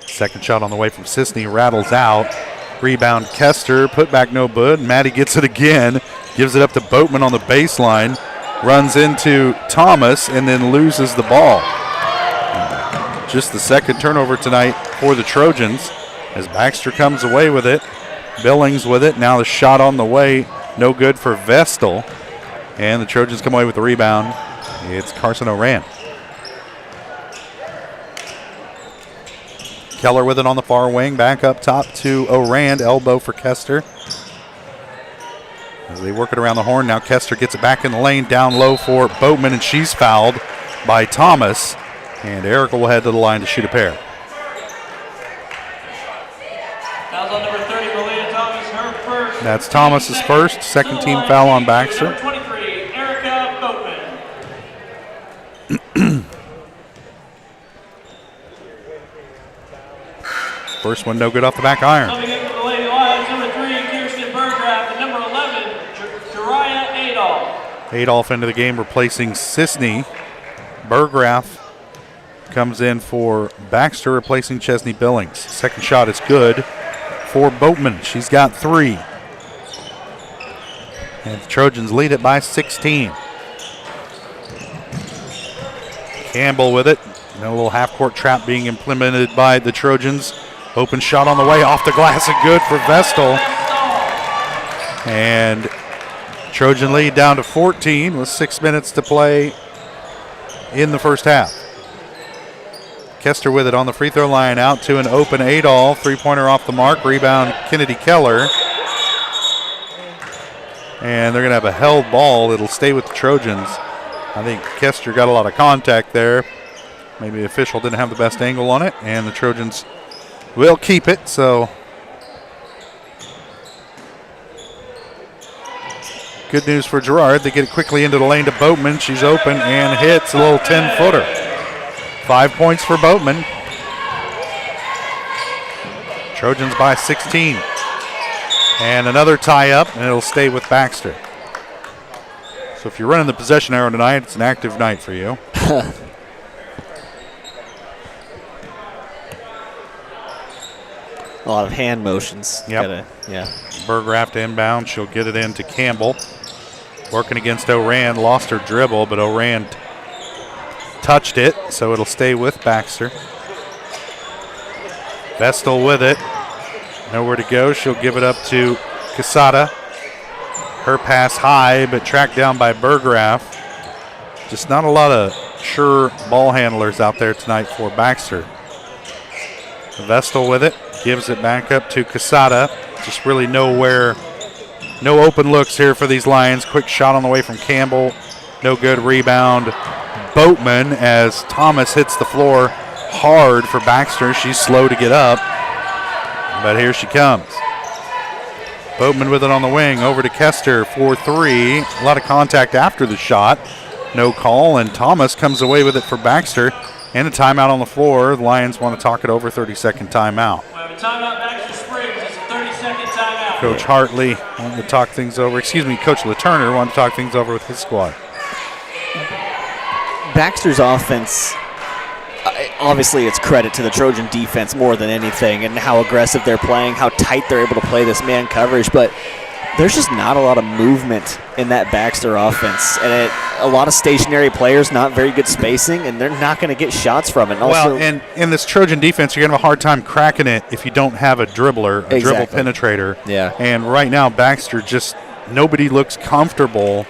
Speaker 5: Second shot on the way from Sisney rattles out. Rebound Kester, put back no good. Maddie gets it again, gives it up to Boatman on the baseline, runs into Thomas and then loses the ball. Just the second turnover tonight for the Trojans as Baxter comes away with it. Billings with it. Now the shot on the way, no good for Vestal. And the Trojans come away with the rebound. It's Carson Oran. Keller with it on the far wing, back up top to Oran, elbow for Kester. As they work it around the horn, now Kester gets it back in the lane, down low for Boatman, and she's fouled by Thomas. And Erica will head to the line to shoot a pair.
Speaker 1: Fouls on number 30, Malia Thomas, her first.
Speaker 5: That's Thomas's first, second team foul on Baxter.
Speaker 1: Number 23, Erica Boatman.
Speaker 5: First one no good off the back iron.
Speaker 1: Coming in for the Lady Lions, number 3, Kirsten Burgraff, and number 11, Jariah Adolph.
Speaker 5: Adolph into the game replacing Sisney. Burgraff comes in for Baxter replacing Chesney Billings. Second shot is good for Boatman. She's got 3. And the Trojans lead it by 16. Campbell with it. And a little half-court trap being implemented by the Trojans. Open shot on the way, off the glass and good for Vestal. And Trojan lead down to 14 with 6 minutes to play in the first half. Kester with it on the free throw line, out to an open Adolph. Three-pointer off the mark, rebound Kennedy Keller. And they're going to have a held ball. It'll stay with the Trojans. I think Kester got a lot of contact there. Maybe the official didn't have the best angle on it, and the Trojans will keep it. So good news for Girard. They get it quickly into the lane to Boatman. She's open and hits a little 10-footer. 5 points for Boatman. Trojans by 16. And another tie-up, and it'll stay with Baxter. So if you're running the possession arrow tonight, it's an active night for you.
Speaker 10: A lot of hand motions.
Speaker 5: Yep. Burgraff to inbound. She'll get it in to Campbell. Working against Oran. Lost her dribble, but Oran touched it, so it'll stay with Baxter. Vestal with it. Nowhere to go. She'll give it up to Quesada. Her pass high, but tracked down by Burgraff. Just not a lot of sure ball handlers out there tonight for Baxter. Vestal with it. Gives it back up to Quesada. Just really nowhere. No open looks here for these Lions. Quick shot on the way from Campbell. No good. Rebound. Boatman as Thomas hits the floor hard for Baxter. She's slow to get up, but here she comes. Boatman with it on the wing. Over to Kester for 3. A lot of contact after the shot. No call, and Thomas comes away with it for Baxter. And a timeout on the floor. The Lions want to talk it over. 30-second timeout.
Speaker 1: We have a timeout, Baxter Springs. It's a 30-second timeout.
Speaker 5: Coach Hartley wanted to talk things over. Excuse me, Coach LeTurner wanted to talk things over with his squad.
Speaker 10: Baxter's offense, obviously it's credit to the Trojan defense more than anything and how aggressive they're playing, how tight they're able to play this man coverage, but there's just not a lot of movement in that Baxter offense. And a lot of stationary players, not very good spacing, and they're not going to get shots from it. And also,
Speaker 5: and in this Trojan defense, you're going to have a hard time cracking it if you don't have a dribbler, a dribble penetrator.
Speaker 10: Yeah.
Speaker 5: And right now, Baxter nobody looks comfortable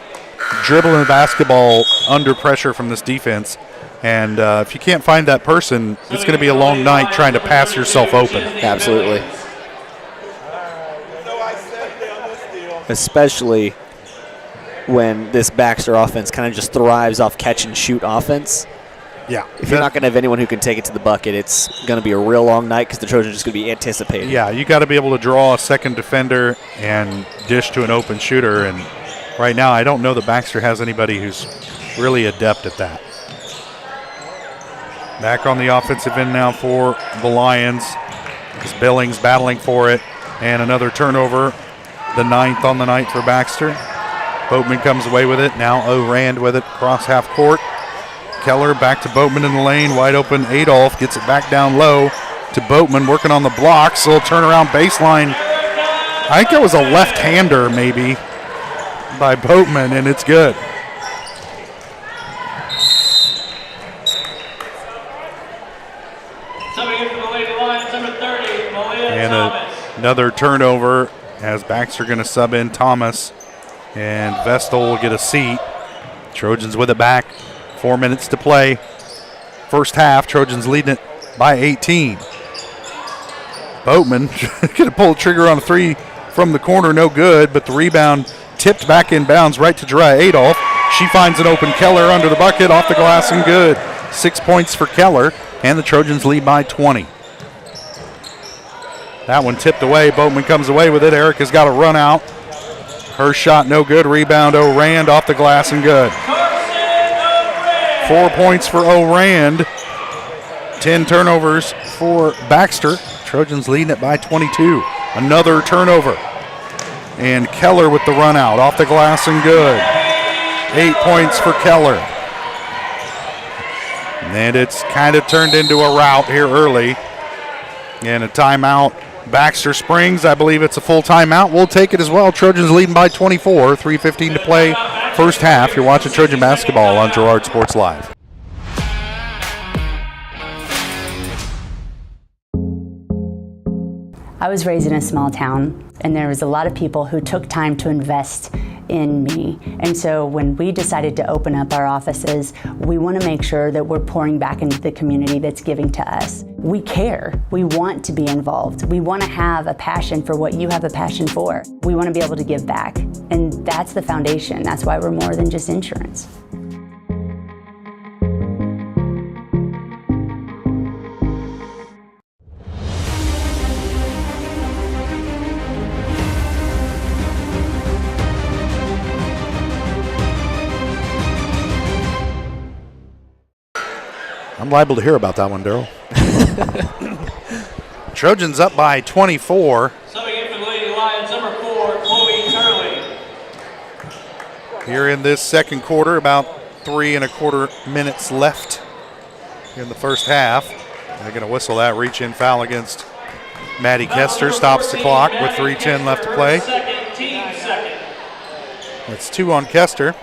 Speaker 5: dribbling the basketball under pressure from this defense. And if you can't find that person, it's going to be a long night trying to pass yourself open.
Speaker 10: Absolutely. Especially when this Baxter offense kind of just thrives off catch-and-shoot offense.
Speaker 5: Yeah.
Speaker 10: If you're not going to have anyone who can take it to the bucket, it's going to be a real long night because the Trojans are just going to be anticipating.
Speaker 5: Yeah, you got to be able to draw a second defender and dish to an open shooter. And right now, I don't know that Baxter has anybody who's really adept at that. Back on the offensive end now for the Lions. It's Billings battling for it. And another turnover. The 9th on the night for Baxter. Boatman comes away with it. Now O'Rand with it across half court. Keller back to Boatman in the lane. Wide open. Adolph gets it back down low to Boatman working on the blocks. So turnaround baseline. I think that was a left-hander maybe by Boatman, and it's good. And another turnover as Baxter going to sub in Thomas, and Vestal will get a seat. Trojans with it back. 4 minutes to play. First half, Trojans leading it by 18. Boatman going to pull the trigger on a three from the corner, no good, but the rebound tipped back in bounds right to Dry Adolph. She finds an open Keller under the bucket, off the glass and good. 6 points for Keller, and the Trojans lead by 20. That one tipped away. Boatman comes away with it. Erica's got a run out. Her shot no good. Rebound O'Rand off the glass and good. 4 points for O'Rand. 10 turnovers for Baxter. Trojans leading it by 22. Another turnover. And Keller with the run out off the glass and good. 8 points for Keller. And it's kind of turned into a rout here early. And a timeout. Baxter Springs, I believe it's a full timeout. We'll take it as well. Trojans leading by 24, 3:15 to play, first half. You're watching Trojan basketball on Girard Sports Live.
Speaker 3: I was raised in a small town, and there was a lot of people who took time to invest in me. And so when we decided to open up our offices, we want to make sure that we're pouring back into the community that's giving to us. We care. We want to be involved. We want to have a passion for what you have a passion for. We want to be able to give back. And that's the foundation. That's why we're more than just insurance.
Speaker 5: I'm liable to hear about that one, Daryl. Trojans up by 24.
Speaker 1: Subbing in for the Lady Lions, number 4, Chloe Turley.
Speaker 5: Here in this second quarter, about 3 1/4 minutes left in the first half. They're going to whistle that reach-in foul against Maddie Kester. Stops the clock with 3:10 left to play. That's 2 on Kester.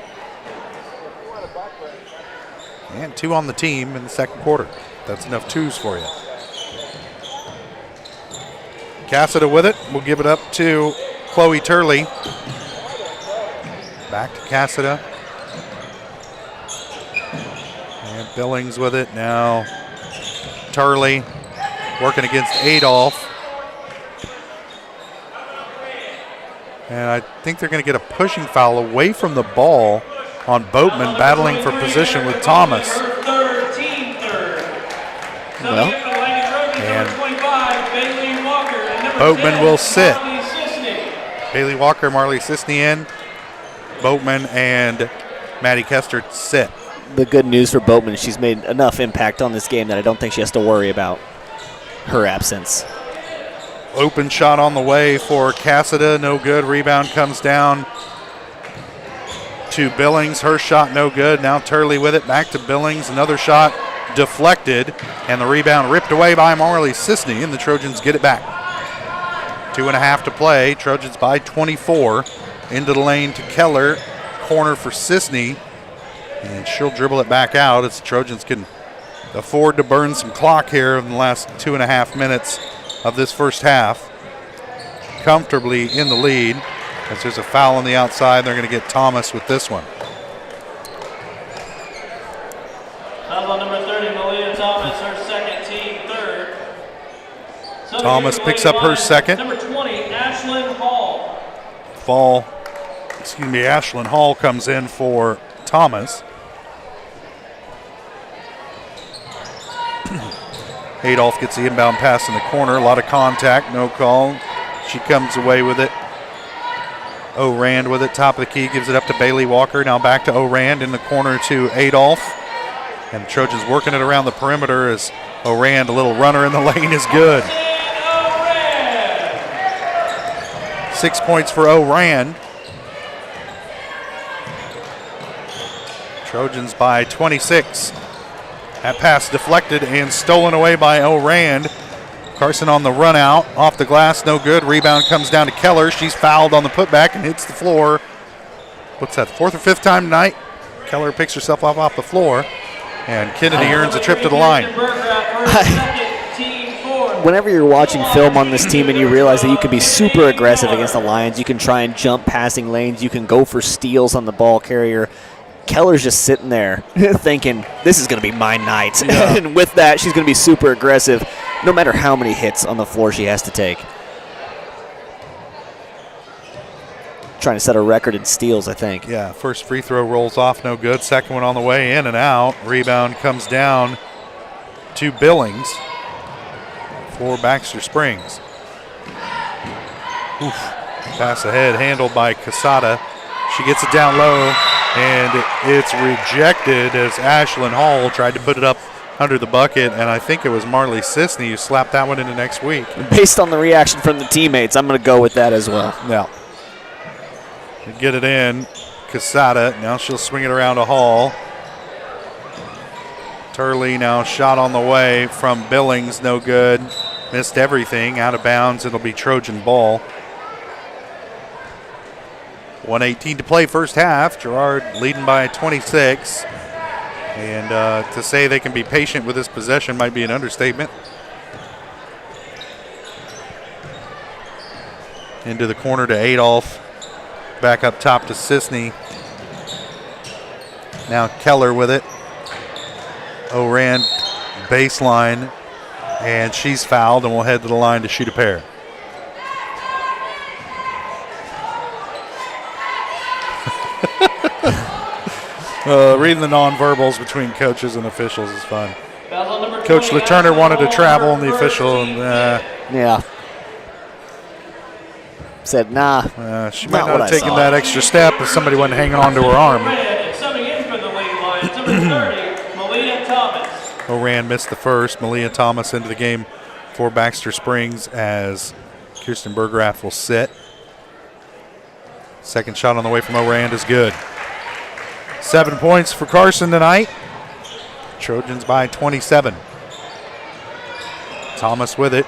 Speaker 5: And 2 on the team in the second quarter. That's enough 2s for you. Cassida with it. We'll give it up to Chloe Turley. Back to Cassida. And Billings with it. Now Turley working against Adolph. And I think they're going to get a pushing foul away from the ball on Boatman, battling for position with Thomas.
Speaker 10: Well,
Speaker 5: and Boatman will sit. Bailey Walker, Marley Sisney in. Boatman and Maddie Kester sit.
Speaker 10: The good news for Boatman, she's made enough impact on this game that I don't think she has to worry about her absence.
Speaker 5: Open shot on the way for Cassida, no good. Rebound comes down to Billings. Her shot no good. Now Turley with it. Back to Billings. Another shot deflected, and the rebound ripped away by Marley Sisney, and the Trojans get it back. 2.5 to play. Trojans by 24. Into the lane to Keller. Corner for Sisney, and she'll dribble it back out as the Trojans can afford to burn some clock here in the last 2.5 minutes of this first half. Comfortably in the lead as there's a foul on the outside. They're going to get Thomas with this one.
Speaker 1: Foul on number 30, Malia Thomas, her second, team third.
Speaker 5: Thomas picks up her second.
Speaker 1: Number 20, Ashlyn Hall.
Speaker 5: Ashlyn Hall comes in for Thomas. Adolph gets the inbound pass in the corner. A lot of contact, no call. She comes away with it. O'Rand with it, top of the key, gives it up to Bailey Walker. Now back to O'Rand in the corner to Adolph. And the Trojans working it around the perimeter as O'Rand, a little runner in the lane, is good. 6 points for O'Rand. Trojans by 26. That pass deflected and stolen away by O'Rand. Carson on the run out, off the glass, no good. Rebound comes down to Keller. She's fouled on the putback and hits the floor. What's that, fourth or fifth time tonight? Keller picks herself up off the floor, and Kennedy earns a trip to the line.
Speaker 10: Whenever you're watching film on this team and you realize that you can be super aggressive against the Lions, you can try and jump passing lanes, you can go for steals on the ball carrier. Keller's just sitting there thinking, this is going to be my night. Yeah. And with that, she's going to be super aggressive no matter how many hits on the floor she has to take. Trying to set a record in steals, I think.
Speaker 5: Yeah, first free throw rolls off, no good. Second one on the way, in and out. Rebound comes down to Billings for Baxter Springs. Oof. Pass ahead, handled by Casada. She gets it down low, and it's rejected as Ashlyn Hall tried to put it up under the bucket, and I think it was Marley Sisney who slapped that one into next week.
Speaker 10: Based on the reaction from the teammates, I'm going to go with that as well.
Speaker 5: Yeah. Get it in. Casada, now she'll swing it around to Hall. Turley now shot on the way from Billings, no good. Missed everything, out of bounds. It'll be Trojan ball. 1:18 to play first half. Girard leading by 26. And to say they can be patient with this possession might be an understatement. Into the corner to Adolph. Back up top to Sisney. Now Keller with it. O'Rand baseline. And she's fouled and will head to the line to shoot a pair. Reading the nonverbals between coaches and officials is fun. Coach LeTurner wanted to travel, and the official,
Speaker 10: yeah, said nah.
Speaker 5: She might not have taken that extra step if somebody wasn't hanging on to her arm. O'Rand missed the first. Malia Thomas into the game for Baxter Springs as Kirsten Bergrath will sit. Second shot on the way from O'Rand is good. 7 points for Carson tonight. Trojans by 27. Thomas with it.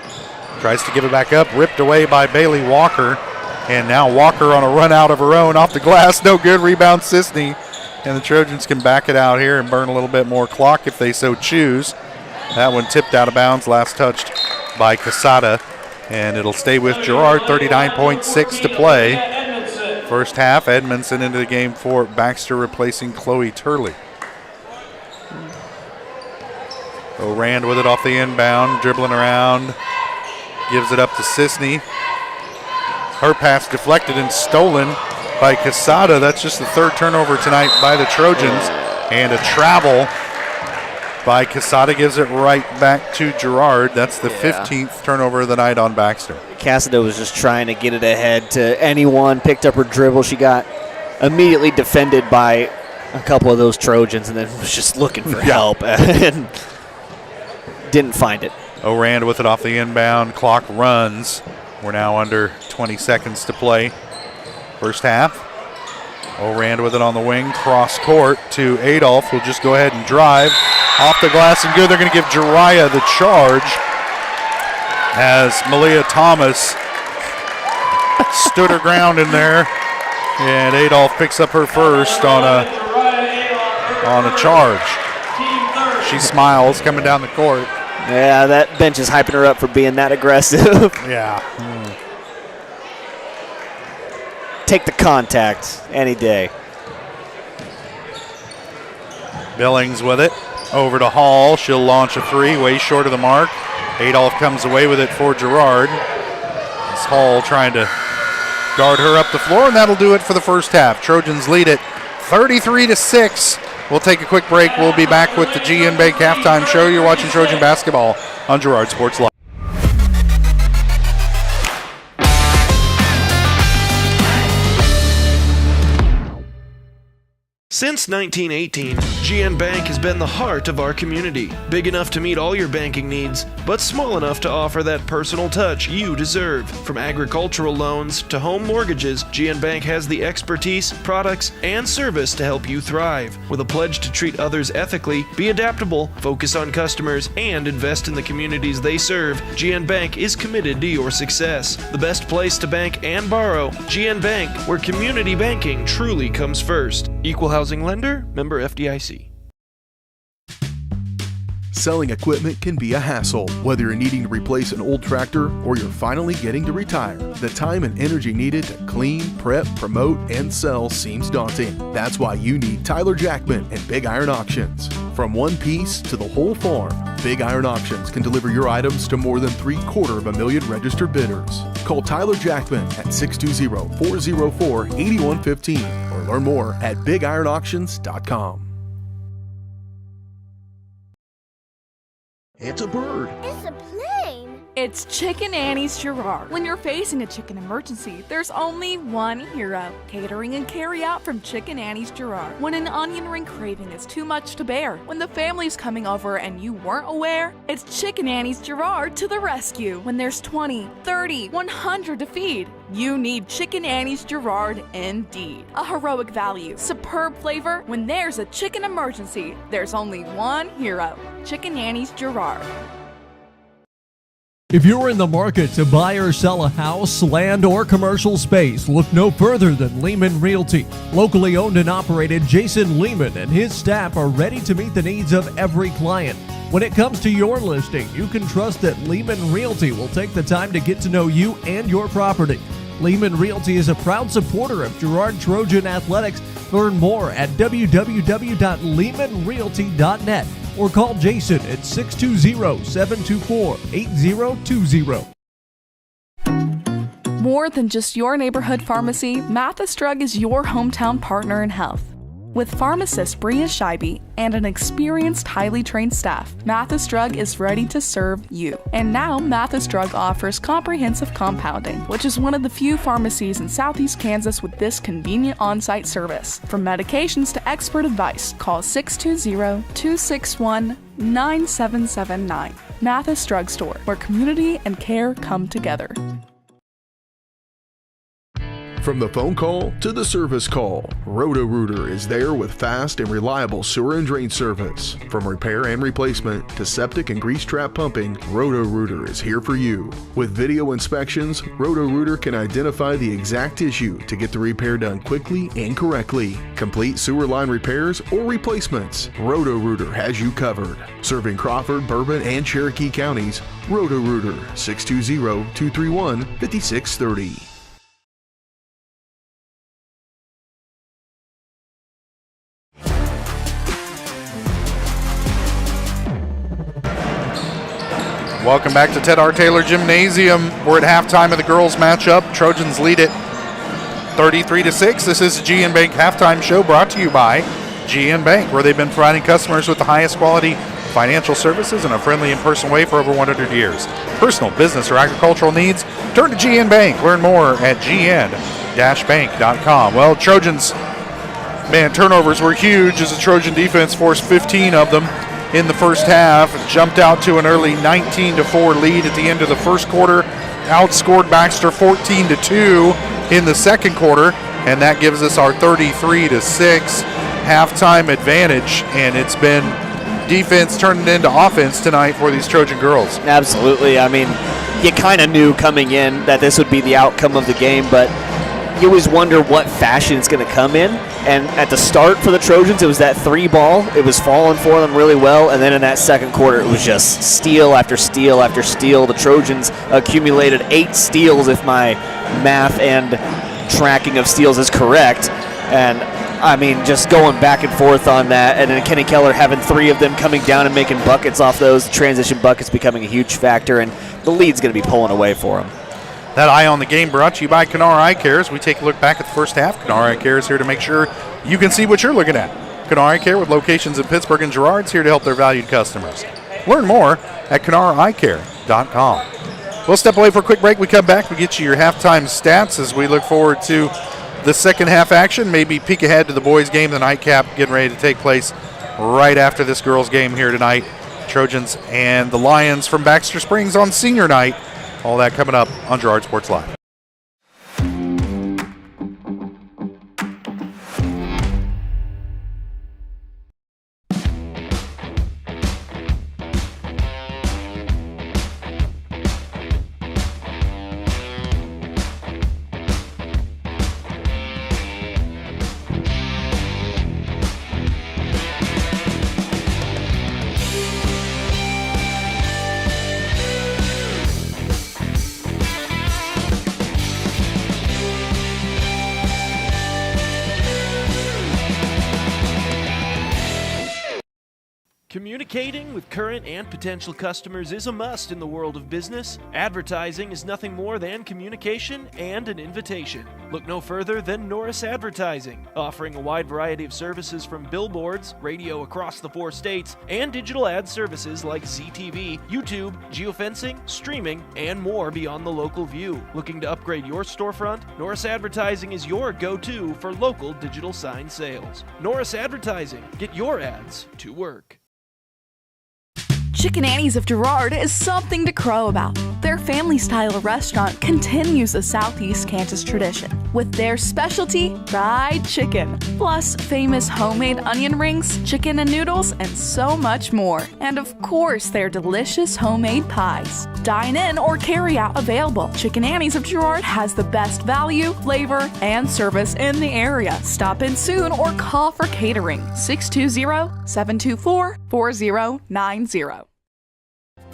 Speaker 5: Tries to give it back up. Ripped away by Bailey Walker. And now Walker on a run out of her own off the glass. No good. Rebound Sisney. And the Trojans can back it out here and burn a little bit more clock if they so choose. That one tipped out of bounds. Last touched by Casada. And it'll stay with Girard. 39.6 to play. First half, Edmondson into the game for Baxter, replacing Chloe Turley. O'Rand with it off the inbound, dribbling around, gives it up to Sisney. Her pass deflected and stolen by Casada. That's just the third turnover tonight by the Trojans. And a travel by Casada gives it right back to Girard. That's the 15th turnover of the night on Baxter.
Speaker 10: Casada was just trying to get it ahead to anyone, picked up her dribble. She got immediately defended by a couple of those Trojans and then was just looking for help and didn't find it.
Speaker 5: O'Rand with it off the inbound. Clock runs. We're now under 20 seconds to play. First half. O'Rand with it on the wing. Cross court to Adolph. Who'll just go ahead and drive. Off the glass and good. They're going to give Jiraiya the charge as Malia Thomas stood her ground in there. And Adolph picks up her first on a charge. She smiles coming down the court.
Speaker 10: Yeah, that bench is hyping her up for being that aggressive.
Speaker 5: Yeah.
Speaker 10: Take the contact any day.
Speaker 5: Billings with it. Over to Hall. She'll launch a three, way short of the mark. Adolph comes away with it for Girard. It's Hall trying to guard her up the floor, and that'll do it for the first half. Trojans lead it 33-6. We'll take a quick break. We'll be back with the GN Bank halftime show. You're watching Trojan basketball on Girard Sports Live.
Speaker 9: Since 1918, GN Bank has been the heart of our community. Big enough to meet all your banking needs, but small enough to offer that personal touch you deserve. From agricultural loans to home mortgages, GN Bank has the expertise, products, and service to help you thrive. With a pledge to treat others ethically, be adaptable, focus on customers, and invest in the communities they serve, GN Bank is committed to your success. The best place to bank and borrow, GN Bank, where community banking truly comes first. Equal housing lender, member FDIC.
Speaker 22: Selling equipment can be a hassle. Whether you're needing to replace an old tractor or you're finally getting to retire, the time and energy needed to clean, prep, promote, and sell seems daunting. That's why you need Tyler Jackman and Big Iron Auctions. From one piece to the whole farm, Big Iron Auctions can deliver your items to more than 750,000 registered bidders. Call Tyler Jackman at 620-404-8115 or learn more at BigIronAuctions.com.
Speaker 11: It's a bird.
Speaker 2: It's a plane.
Speaker 20: It's Chicken Annie's Girard. When you're facing a chicken emergency, there's only one hero. Catering and carry out from Chicken Annie's Girard. When an onion ring craving is too much to bear, when the family's coming over and you weren't aware, it's Chicken Annie's Girard to the rescue. When there's 20, 30, 100 to feed, you need Chicken Annie's Girard indeed. A heroic value, superb flavor. When there's a chicken emergency, there's only one hero. Chicken Annie's Girard.
Speaker 12: If you're in the market to buy or sell a house, land, or commercial space, look no further than Lehman Realty. Locally owned and operated, Jason Lehman and his staff are ready to meet the needs of every client. When it comes to your listing, you can trust that Lehman Realty will take the time to get to know you and your property. Lehman Realty is a proud supporter of Girard Trojan Athletics. Learn more at www.lehmanrealty.net or call Jason at 620-724-8020.
Speaker 20: More than just your neighborhood pharmacy, Mathis Drug is your hometown partner in health. With pharmacist Bria Scheibe and an experienced, highly trained staff, Mathis Drug is ready to serve you. And now, Mathis Drug offers comprehensive compounding, which is one of the few pharmacies in Southeast Kansas with this convenient on-site service. From medications to expert advice, call 620-261-9779. Mathis Drug Store, where community and care come together.
Speaker 11: From the phone call to the service call, Roto-Rooter is there with fast and reliable sewer and drain service. From repair and replacement to septic and grease trap pumping, Roto-Rooter is here for you. With video inspections, Roto-Rooter can identify the exact issue to get the repair done quickly and correctly. Complete sewer line repairs or replacements, Roto-Rooter has you covered. Serving Crawford, Bourbon, and Cherokee counties, Roto-Rooter, 620-231-5630.
Speaker 5: Welcome back to Ted R. Taylor Gymnasium. We're at halftime of the girls matchup. Trojans lead it 33-6. This is the GN Bank halftime show brought to you by GN Bank, where they've been providing customers with the highest quality financial services in a friendly and personal way for over 100 years. Personal, business, or agricultural needs, turn to GN Bank. Learn more at gn-bank.com. Well, Trojans, man, turnovers were huge as the Trojan defense forced 15 of them in the first half, jumped out to an early 19-4 lead at the end of the first quarter, outscored Baxter 14-2 in the second quarter, and that gives us our 33-6 halftime advantage. And it's been defense turning into offense tonight for these Trojan girls.
Speaker 10: Absolutely. I mean, you kind of knew coming in that this would be the outcome of the game, but you always wonder what fashion it's going to come in. And at the start for the Trojans, it was that 3-ball. It was falling for them really well. And then in that second quarter, it was just steal after steal after steal. The Trojans accumulated 8 steals, if my math and tracking of steals is correct. And I mean, just going back and forth on that. And then Kenny Keller having 3 of them coming down and making buckets off those. The transition buckets becoming a huge factor. And the lead's going to be pulling away for them.
Speaker 5: That Eye on the Game brought to you by Kennar Eye Care. As we take a look back at the first half, Kennar Eye Care is here to make sure you can see what you're looking at. Kennar Eye Care, with locations in Pittsburgh and Girard, is here to help their valued customers. Learn more at KennarEyeCare.com. We'll step away for a quick break. We come back, we get you your halftime stats as we look forward to the second half action. Maybe peek ahead to the boys' game, the nightcap getting ready to take place right after this girls' game here tonight. Trojans and the Lions from Baxter Springs on senior night. All that coming up on Girard Sports Live.
Speaker 9: Communicating with current and potential customers is a must in the world of business. Advertising is nothing more than communication and an invitation. Look no further than Norris Advertising, offering a wide variety of services from billboards, radio across the 4 states, and digital ad services like ZTV, YouTube, geofencing, streaming, and more beyond the local view. Looking to upgrade your storefront? Norris Advertising is your go-to for local digital sign sales. Norris Advertising. Get your ads to work.
Speaker 20: Chicken Annie's of Girard is something to crow about. Their family-style restaurant continues a Southeast Kansas tradition with their specialty fried chicken, plus famous homemade onion rings, chicken and noodles, and so much more. And of course, their delicious homemade pies. Dine in or carry out available. Chicken Annie's of Girard has the best value, flavor, and service in the area. Stop in soon or call for catering. 620-724-4090.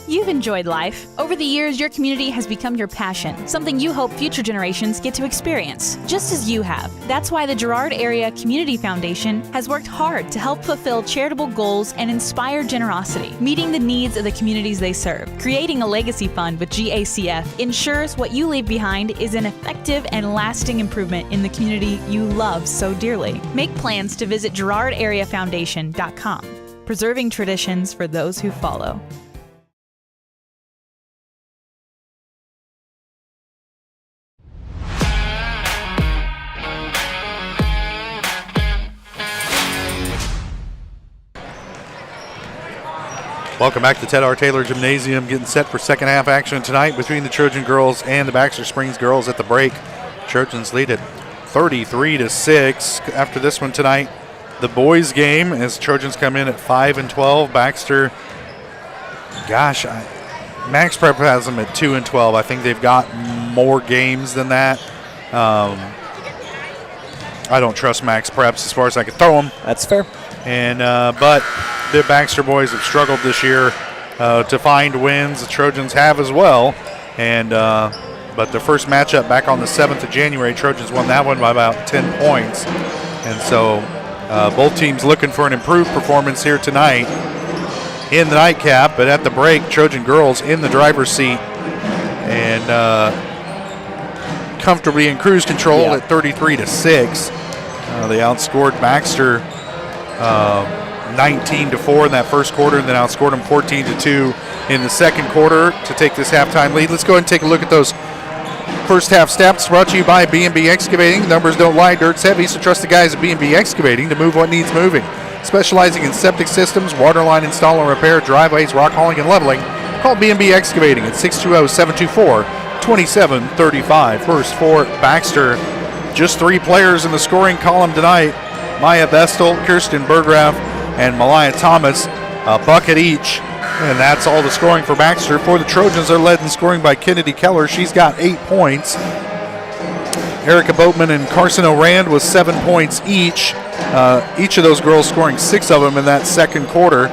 Speaker 2: You've enjoyed life. Over the years, your community has become your passion, something you hope future generations get to experience, just as you have. That's why the Girard Area Community Foundation has worked hard to help fulfill charitable goals and inspire generosity, meeting the needs of the communities they serve. Creating a legacy fund with GACF ensures what you leave behind is an effective and lasting improvement in the community you love so dearly. Make plans to visit GirardAreaFoundation.com, preserving traditions for those who follow.
Speaker 5: Welcome back to Ted R. Taylor Gymnasium, getting set for second half action tonight between the Trojan girls and the Baxter Springs girls. At the break, Trojans lead it 33-6. After this one tonight, the boys game, as Trojans come in at 5-12. Baxter, Max Prep has them at 2-12. I think they've got more games than that. I don't trust Max Preps as far as I can throw them.
Speaker 10: That's fair.
Speaker 5: And but the Baxter boys have struggled this year to find wins. The Trojans have as well. And but the first matchup back on the 7th of January, Trojans won that one by about 10 points. And so both teams looking for an improved performance here tonight in the nightcap. But at the break, Trojan girls in the driver's seat and comfortably in cruise control at 33-6. They outscored Baxter 19-4 in that first quarter, and then outscored them 14-2 in the second quarter to take this halftime lead. Let's go ahead and take a look at those first half stats brought to you by B&B Excavating. Numbers don't lie, dirt's heavy, so trust the guys at B&B Excavating to move what needs moving. Specializing in septic systems, water line install and repair, driveways, rock hauling, and leveling. Call B&B Excavating at 620-724-2735. First for Baxter, just 3 players in the scoring column tonight. Maya Bestel, Kirsten Bergraff, and Malaya Thomas. a bucket each. And that's all the scoring for Baxter. For the Trojans, they're led in scoring by Kennedy Keller. She's got 8 points. Erica Boatman and Carson O'Rand with 7 points each. Each of those girls scoring 6 of them in that second quarter.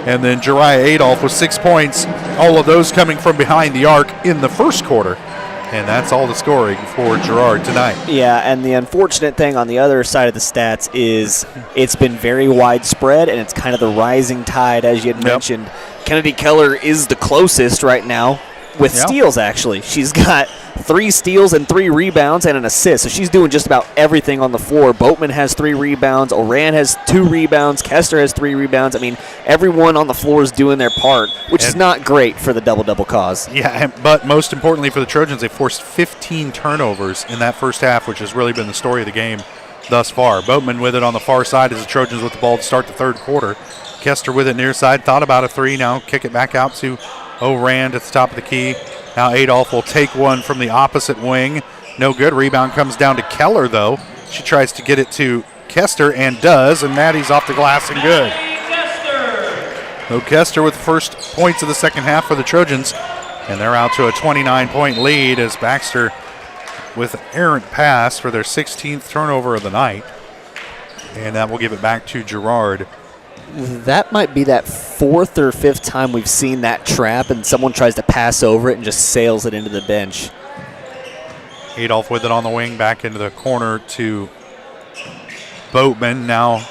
Speaker 5: And then Jariah Adolph with 6 points. All of those coming from behind the arc in the first quarter. And that's all the scoring for Girard tonight.
Speaker 10: Yeah, and the unfortunate thing on the other side of the stats is it's been very widespread, and it's kind of the rising tide, as you had mentioned. Kennedy Keller is the closest right now with steals, actually. She's got 3 steals and 3 rebounds and an assist, so she's doing just about everything on the floor. Boatman has 3 rebounds. Oran has 2 rebounds. Kester has 3 rebounds. I mean, everyone on the floor is doing their part, which is not great for the double-double cause.
Speaker 5: Yeah, but most importantly for the Trojans, they forced 15 turnovers in that first half, which has really been the story of the game thus far. Boatman with it on the far side as the Trojans with the ball to start the third quarter. Kester with it near side, thought about a 3, now kick it back out to O'Rand at the top of the key. Now Adolph will take one from the opposite wing. No good. Rebound comes down to Keller, though. She tries to get it to Kester and does, and Maddie's off the glass and good. So Kester with the first points of the second half for the Trojans, and they're out to a 29-point lead as Baxter with an errant pass for their 16th turnover of the night. And that will give it back to Girard.
Speaker 10: That might be that 4th or 5th time we've seen that trap, and someone tries to pass over it and just sails it into the bench.
Speaker 5: Adolph with it on the wing, back into the corner to Boatman. Now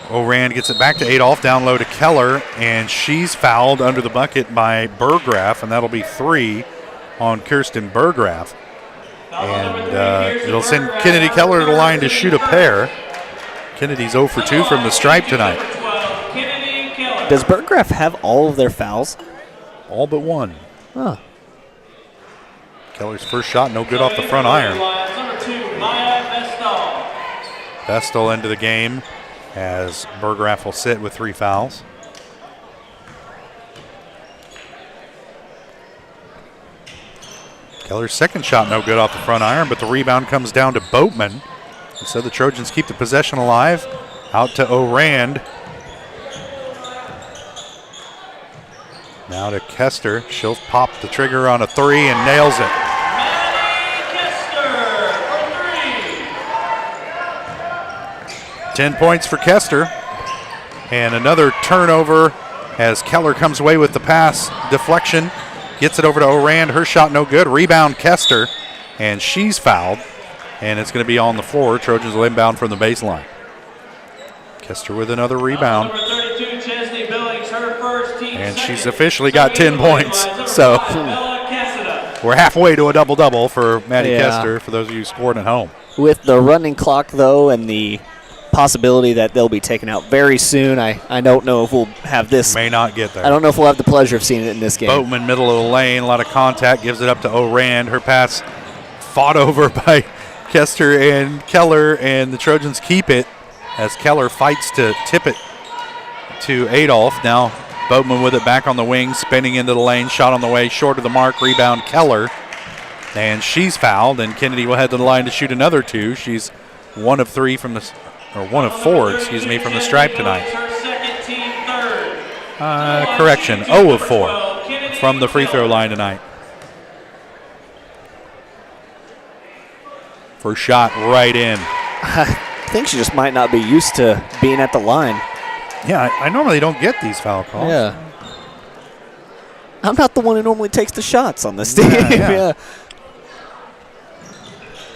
Speaker 5: O'Rand gets it back to Adolph, down low to Keller, and she's fouled under the bucket by Burgraff, and that'll be 3 on Kirsten Burgraff. And it'll send Kennedy Keller to the line to shoot a pair. Kennedy's 0 for 2 from the stripe tonight.
Speaker 10: Does Burgraff have all of their fouls?
Speaker 5: All but 1.
Speaker 10: Huh.
Speaker 5: Keller's first shot, no good off the front iron. Vestal into the game as Burgraff will sit with 3 fouls. Keller's second shot, no good off the front iron, but the rebound comes down to Boatman. And so the Trojans keep the possession alive. Out to O'Rand. Now to Kester. She'll pop the trigger on a 3 and nails it. 10 points for Kester. And another turnover as Keller comes away with the pass deflection. Gets it over to O'Rand. Her shot no good. Rebound Kester. And she's fouled. And it's going to be on the floor. Trojans will inbound from the baseline. Kester with another rebound. And she's officially got 10 points. So we're halfway to a double-double for Maddie Kester, for those of you scoring at home.
Speaker 10: With the running clock, though, and the possibility that they'll be taken out very soon, I don't know if we'll have this.
Speaker 5: May not get there.
Speaker 10: I don't know if we'll have the pleasure of seeing it in this game.
Speaker 5: Boatman, middle of the lane, a lot of contact, gives it up to O'Rand. Her pass fought over by Kester and Keller, and the Trojans keep it as Keller fights to tip it to Adolph. Now Boatman with it back on the wing, spinning into the lane, shot on the way, short of the mark, rebound Keller. And she's fouled, and Kennedy will head to the line to shoot another 2. She's 1 of 4, from the stripe tonight. Correction, 0 of 4 from the free throw line tonight. First shot right in.
Speaker 10: I think she just might not be used to being at the line.
Speaker 5: Yeah, I normally don't get these foul calls.
Speaker 10: Yeah. I'm not the one who normally takes the shots on this team.
Speaker 5: Yeah.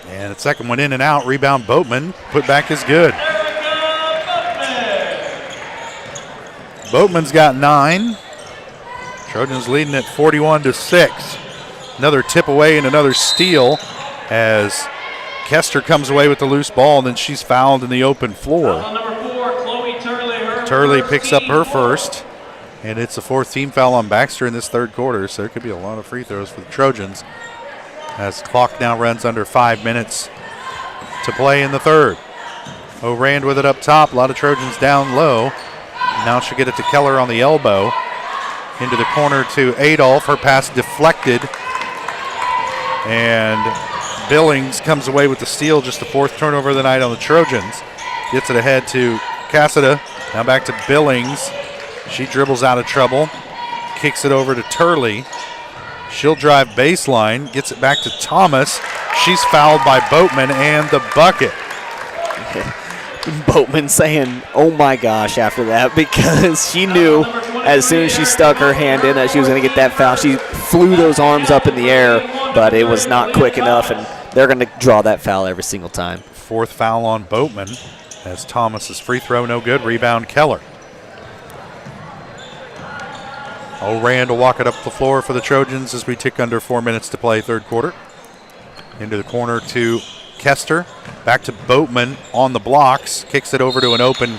Speaker 5: And the second one in and out. Rebound Boatman. Put back is good. Boatman's got 9. Trojans leading at 41-6. Another tip away and another steal as Kester comes away with the loose ball, and then she's fouled in the open floor. Turley picks up her first, and it's a 4th team foul on Baxter in this third quarter, so there could be a lot of free throws for the Trojans as the clock now runs under 5 minutes to play in the third. O'Rand with it up top, a lot of Trojans down low. Now she'll get it to Keller on the elbow. Into the corner to Adolph, her pass deflected, and Billings comes away with the steal, just the 4th turnover of the night on the Trojans. Gets it ahead to Cassida. Now back to Billings. She dribbles out of trouble, kicks it over to Turley. She'll drive baseline, gets it back to Thomas. She's fouled by Boatman and the bucket.
Speaker 10: Boatman saying, oh my gosh, after that, because she knew as soon as she stuck her hand in that she was going to get that foul. She flew those arms up in the air, but it was not quick enough, and they're going to draw that foul every single time.
Speaker 5: 4th foul on Boatman as Thomas's free throw no good. Rebound Keller. O'Rand will walk it up the floor for the Trojans as we tick under 4 minutes to play third quarter. Into the corner to Kester. Back to Boatman on the blocks. Kicks it over to an open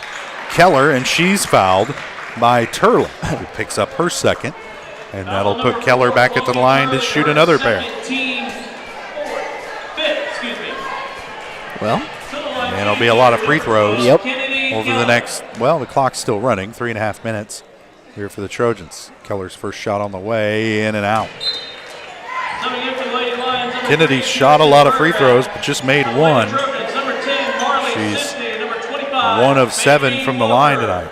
Speaker 5: Keller, and she's fouled by Turley, who picks up her second. And that'll put Keller back at the line to shoot another pair.
Speaker 10: Well,
Speaker 5: and it'll be a lot of free throws
Speaker 10: over
Speaker 5: the next, well, the clock's still running, 3.5 minutes here for the Trojans. Keller's first shot on the way, in and out. Kennedy shot a lot of free throws, but just made one. She's 1 of 7 from the line tonight.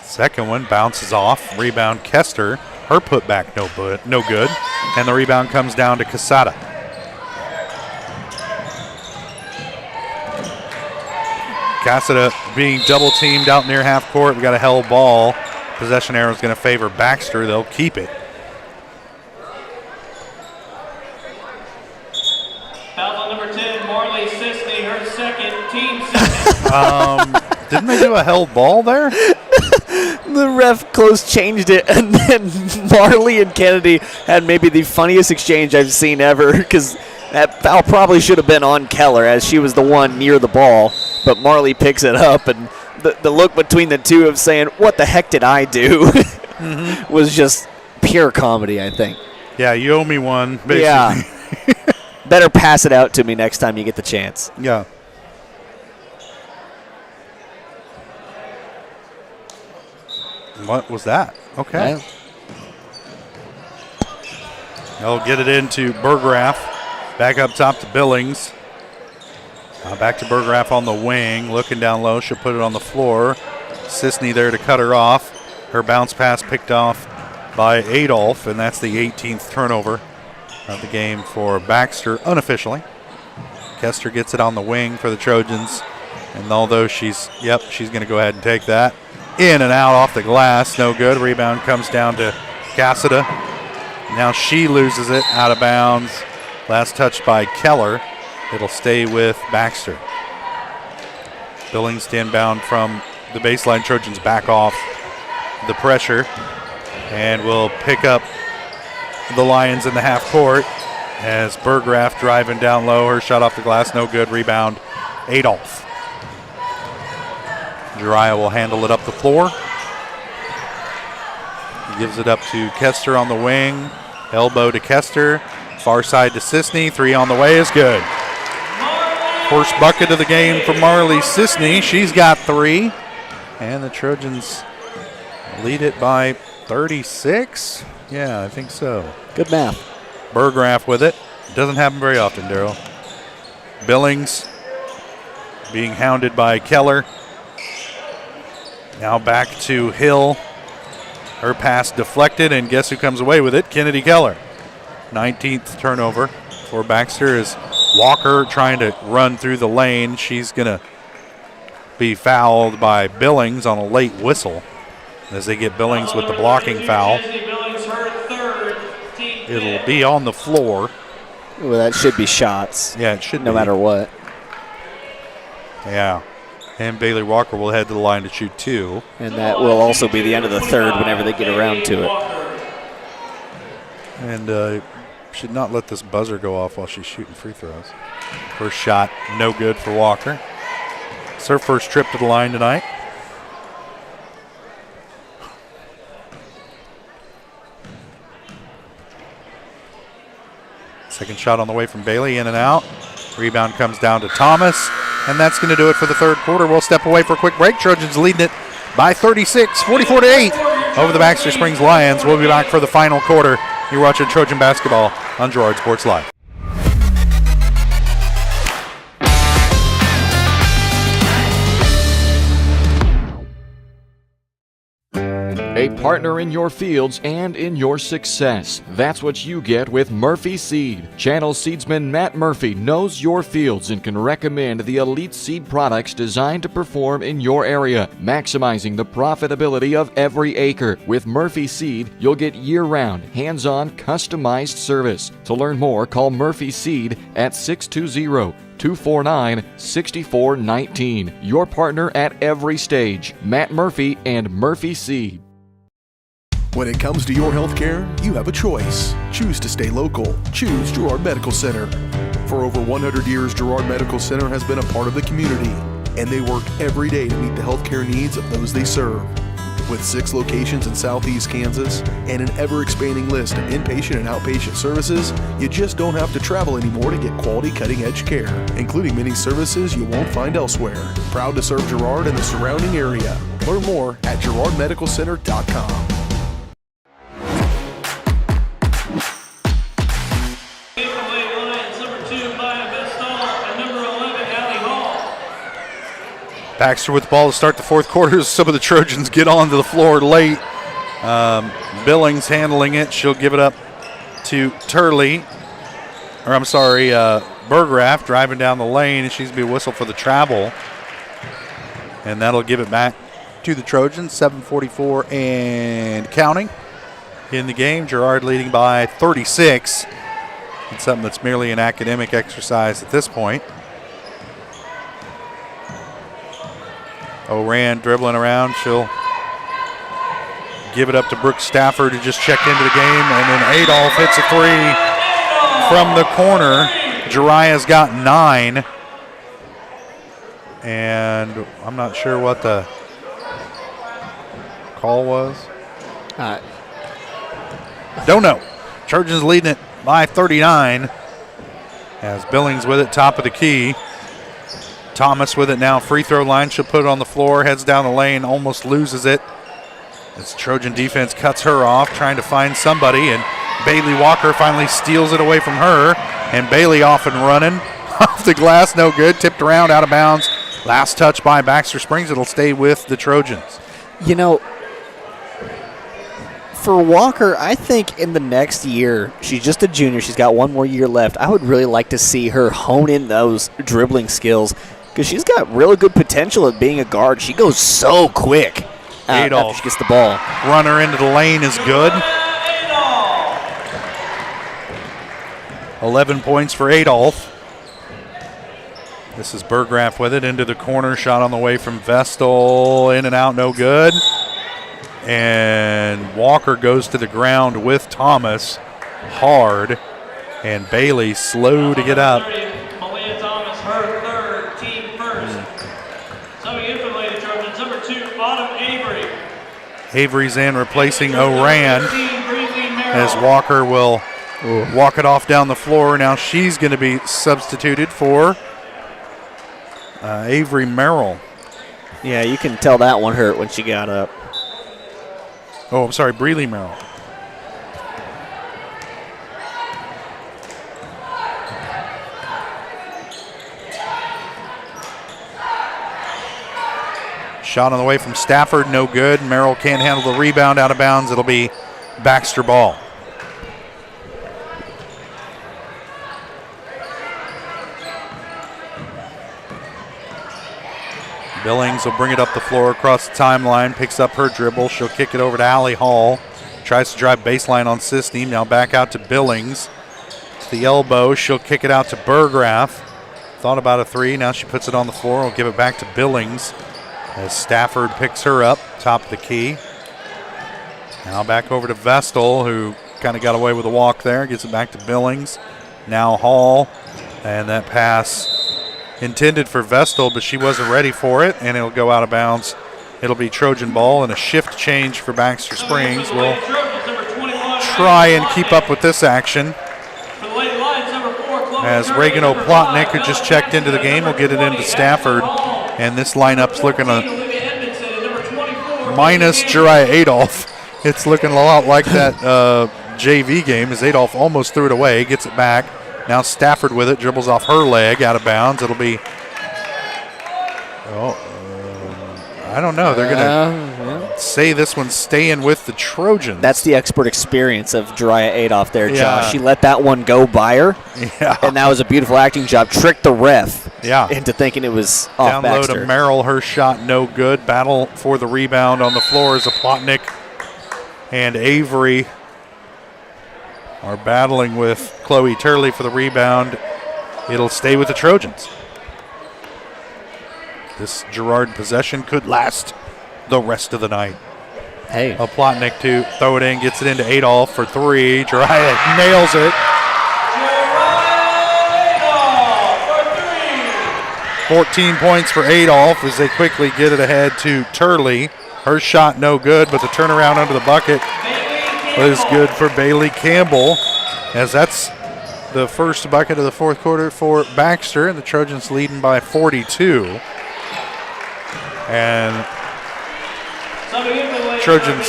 Speaker 5: Second one bounces off. Rebound Kester. Her putback no good. And the rebound comes down to Casada. Casada being double teamed out near half court. We got a held ball. Possession arrow is going to favor Baxter. They'll keep it.
Speaker 1: Foul on number 10, Marley Sisney, her second, team second.
Speaker 5: Didn't they do a held ball there?
Speaker 10: The ref close changed it, and then Marley and Kennedy had maybe the funniest exchange I've seen ever, because that foul probably should have been on Keller as she was the one near the ball, but Marley picks it up, and the look between the two of saying, what the heck did I do? was just pure comedy, I think.
Speaker 5: Yeah, you owe me one, basically.
Speaker 10: Yeah. Better pass it out to me next time you get the chance.
Speaker 5: Yeah. What was that? Okay.
Speaker 10: Yeah.
Speaker 5: They'll get it into Berggraf. Back up top to Billings. Back to Berggraf on the wing. Looking down low. She'll put it on the floor. Sisney there to cut her off. Her bounce pass picked off by Adolph, and that's the 18th turnover of the game for Baxter, unofficially. Kester gets it on the wing for the Trojans, and although she's going to go ahead and take that. In and out off the glass, no good. Rebound comes down to Casada. Now she loses it out of bounds. Last touch by Keller. It'll stay with Baxter. Billings inbound from the baseline. Trojans back off the pressure and will pick up the Lions in the half court as Berggraf driving down low. Her shot off the glass, no good. Rebound, Adolph. Girard will handle it up the floor. He gives it up to Kester on the wing. Elbow to Kester. Far side to Sisney. 3 on the way is good. First bucket of the game for Marley Sisney. She's got 3. And the Trojans lead it by 36. Yeah, I think so.
Speaker 10: Good math.
Speaker 5: Berggraf with it. Doesn't happen very often, Daryl. Billings being hounded by Keller. Now back to Hill. Her pass deflected, and guess who comes away with it? Kennedy Keller. 19th turnover for Baxter is Walker trying to run through the lane. She's going to be fouled by Billings on a late whistle as they get Billings with the blocking foul. It'll be on the floor.
Speaker 10: Well, that should be shots.
Speaker 5: Yeah, it should
Speaker 10: no matter what.
Speaker 5: Yeah. And Bailey Walker will head to the line to shoot 2.
Speaker 10: And that will also be the end of the third whenever they get around to it.
Speaker 5: And should not let this buzzer go off while she's shooting free throws. First shot, no good for Walker. It's her first trip to the line tonight. Second shot on the way from Bailey, in and out. Rebound comes down to Thomas, and that's going to do it for the third quarter. We'll step away for a quick break. Trojans leading it by 36, 44-8 over the Baxter Springs Lions. We'll be back for the final quarter. You're watching Trojan Basketball on Girard Sports Live.
Speaker 4: a partner in your fields and in your success. That's what you get with Murphy Seed. Channel seedsman Matt Murphy knows your fields and can recommend the elite seed products designed to perform in your area, maximizing the profitability of every acre. With Murphy Seed, you'll get year-round, hands-on, customized service. To learn more, call Murphy Seed at 620-249-6419. Your partner at every stage. Matt Murphy and Murphy Seed.
Speaker 22: When it comes to your health care, you have a choice. Choose to stay local. Choose Girard Medical Center. For over 100 years, Girard Medical Center has been a part of the community, and they work every day to meet the health care needs of those they serve. With 6 locations in southeast Kansas and an ever-expanding list of inpatient and outpatient services, you just don't have to travel anymore to get quality cutting-edge care, including many services you won't find elsewhere. Proud to serve Girard and the surrounding area. Learn more at girardmedicalcenter.com.
Speaker 5: Baxter with the ball to start the fourth quarter. Some of the Trojans get onto the floor late. Billings handling it. She'll give it up to Bergraff driving down the lane, and she's going to be whistled for the travel. And that'll give it back to the Trojans. 7:44 and counting in the game. Girard leading by 36. It's something that's merely an academic exercise at this point. Oran dribbling around. She'll give it up to Brooke Stafford, who just checked into the game. And then Adolph hits a 3 from the corner. Jariah's got 9. And I'm not sure what the call was. Don't know. Trojans leading it by 39. As Billings with it, top of the key. Thomas with it now, free throw line. She'll put it on the floor, heads down the lane, almost loses it. As Trojan defense cuts her off, trying to find somebody, and Bailey Walker finally steals it away from her. And Bailey off and running. Off the glass, no good. Tipped around, out of bounds. Last touch by Baxter Springs. It'll stay with the Trojans.
Speaker 10: You know, for Walker, I think in the next year, she's just a junior. She's got one more year left. I would really like to see her hone in those dribbling skills, because she's got really good potential at being a guard. She goes so quick after she gets the ball.
Speaker 5: Runner into the lane is good. 11 points for Adolph. This is Bergraff with it into the corner. Shot on the way from Vestal. In and out, no good. And Walker goes to the ground with Thomas. Hard. And Bailey slow to get up. Avery's in, replacing Oran, as Walker will walk it off down the floor. Now she's going to be substituted for Avery Merrill.
Speaker 10: Yeah, you can tell that one hurt when she got up.
Speaker 5: Oh, I'm sorry, Breeley Merrill. Shot on the way from Stafford, no good. Merrill can't handle the rebound, out of bounds. It'll be Baxter ball. Billings will bring it up the floor across the timeline, picks up her dribble. She'll kick it over to Allie Hall. Tries to drive baseline on Sisney. Now back out to Billings. To the elbow, she'll kick it out to Bergraff. Thought about a 3, now she puts it on the floor. We'll give it back to Billings as Stafford picks her up, top of the key. Now back over to Vestal, who kind of got away with a walk there. Gets it back to Billings. Now Hall, and that pass intended for Vestal, but she wasn't ready for it, and it'll go out of bounds. It'll be Trojan ball, and a shift change for Baxter Springs. We'll try and keep up with this action as Reagan Oplotnik, who just checked into the game, will get it into Stafford. And this lineup's looking minus Jariah Adolph. It's looking a lot like that JV game, as Adolph almost threw it away, gets it back. Now Stafford with it, dribbles off her leg, out of bounds. It'll be, I don't know. They're going to say this one's staying with the Trojans.
Speaker 10: That's the expert experience of Jiraiya Adolph there,
Speaker 5: Yeah.
Speaker 10: Josh. She let that one go by her, and that was a beautiful acting job. Tricked the ref into thinking it was off
Speaker 5: Down low to
Speaker 10: Baxter.
Speaker 5: Merrill, her shot no good. Battle for the rebound on the floor as Plotnik and Avery are battling with Chloe Turley for the rebound. It'll stay with the Trojans. This Girard possession could last the rest of the night.
Speaker 10: Hey.
Speaker 5: Plotnik to throw it in, gets it into Adolph for three. Jiraiya nails it. 14 points for Adolph as they quickly get it ahead to Turley. Her shot no good, but the turnaround under the bucket was good for Bailey Campbell, as that's the first bucket of the fourth quarter for Baxter, and the Trojans leading by 42. And Trojans,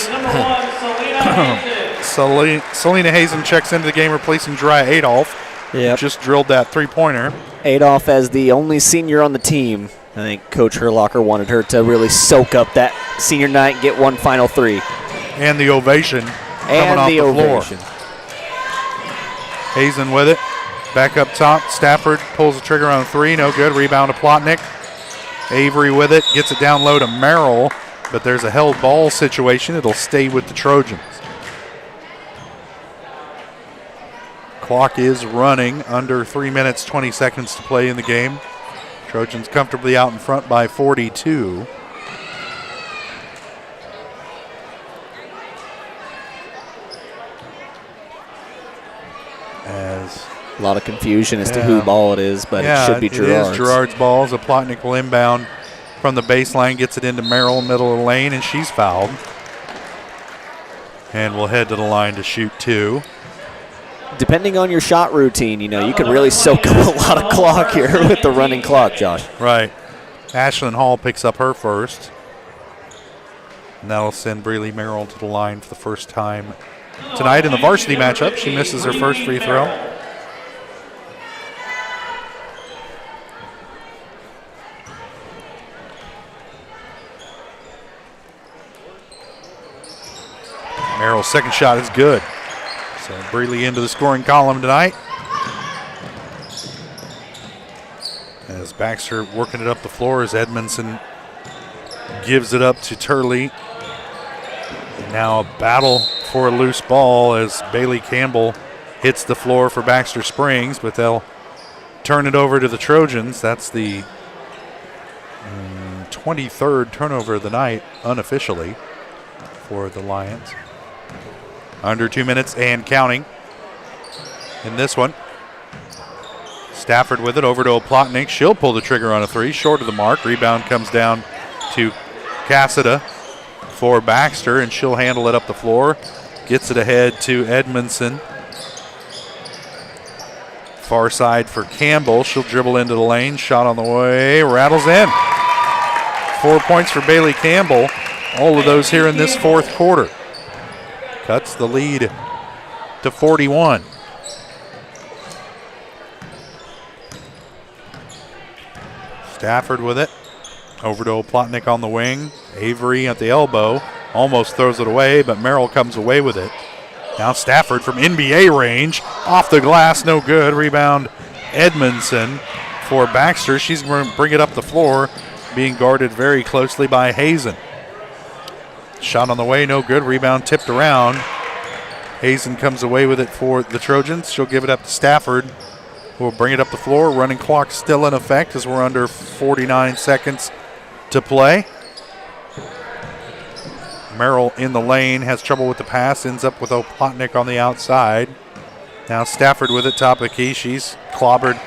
Speaker 5: Selena Hazen checks into the game, replacing Jiraiya Adolph. Just drilled that three-pointer.
Speaker 10: Adolph as the only senior on the team. I think Coach Herlocker wanted her to really soak up that senior night and get one final three.
Speaker 5: And the ovation coming off the floor. Hazen with it. Back up top. Stafford pulls the trigger on three. No good. Rebound to Plotnik. Avery with it. Gets it down low to Merrill. But there's a held ball situation. It'll stay with the Trojans. Clock is running. Under 3 minutes, 20 seconds to play in the game. Trojans comfortably out in front by 42. As
Speaker 10: a lot of confusion as to who ball it is, but it should be Girard's.
Speaker 5: It is Girard's ball. Plotnik will inbound from the baseline, gets it into Merrill, middle of the lane, and she's fouled. And we'll head to the line to shoot two.
Speaker 10: Depending on your shot routine, you can really soak up a lot of clock here with the running clock, Josh.
Speaker 5: Right. Ashlyn Hall picks up her first. And that'll send Breeley Merrill to the line for the first time tonight in the varsity matchup. She misses her first free throw. Merrill's second shot is good. So Breeley into the scoring column tonight. As Baxter working it up the floor as Edmondson gives it up to Turley. Now a battle for a loose ball as Bailey Campbell hits the floor for Baxter Springs, but they'll turn it over to the Trojans. That's the 23rd turnover of the night unofficially for the Lions. Under 2 minutes and counting in this one. Stafford with it over to Plotnik. She'll pull the trigger on a three, short of the mark. Rebound comes down to Cassida for Baxter, and she'll handle it up the floor. Gets it ahead to Edmondson. Far side for Campbell. She'll dribble into the lane. Shot on the way. Rattles in. 4 points for Bailey Campbell. All of those here in this fourth quarter. Cuts the lead to 41. Stafford with it. Over to Plotnik on the wing. Avery at the elbow. Almost throws it away, but Merrill comes away with it. Now Stafford from NBA range. Off the glass, no good. Rebound Edmondson for Baxter. She's going to bring it up the floor, being guarded very closely by Hazen. Shot on the way, no good. Rebound tipped around. Hazen comes away with it for the Trojans. She'll give it up to Stafford, who will bring it up the floor. Running clock still in effect as we're under 49 seconds to play. Merrill in the lane, has trouble with the pass, ends up with Plotnik on the outside. Now Stafford with it, top of the key. She's clobbered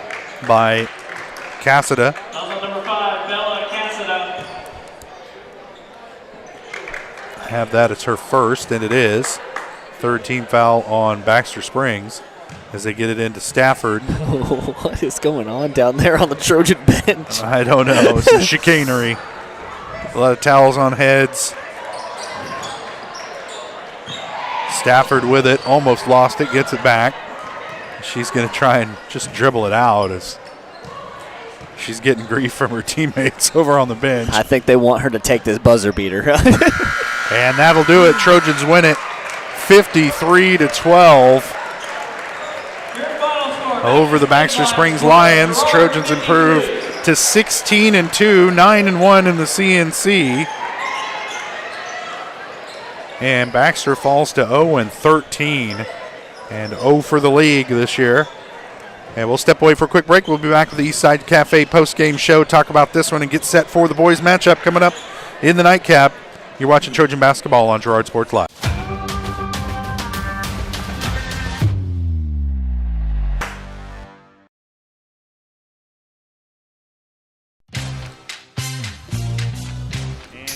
Speaker 5: by Cassida.
Speaker 1: Number 5, Bella Cassida.
Speaker 5: Have that as her first, and it is. Third team foul on Baxter Springs as they get it into Stafford.
Speaker 10: What is going on down there on the Trojan bench?
Speaker 5: I don't know. It's some chicanery. A lot of towels on heads. Stafford with it, almost lost it, gets it back. She's going to try and just dribble it out as she's getting grief from her teammates over on the bench.
Speaker 10: I think they want her to take this buzzer beater.
Speaker 5: And that'll do it. Trojans win it 53-12 over the Baxter Springs Lions. Trojans improve to 16-2, 9-1 in the CNC. And Baxter falls to 0-13 and 0 for the league this year. And we'll step away for a quick break. We'll be back with the Eastside Cafe post-game show, talk about this one, and get set for the boys' matchup coming up in the nightcap. You're watching Trojan basketball on Girard Sports Live.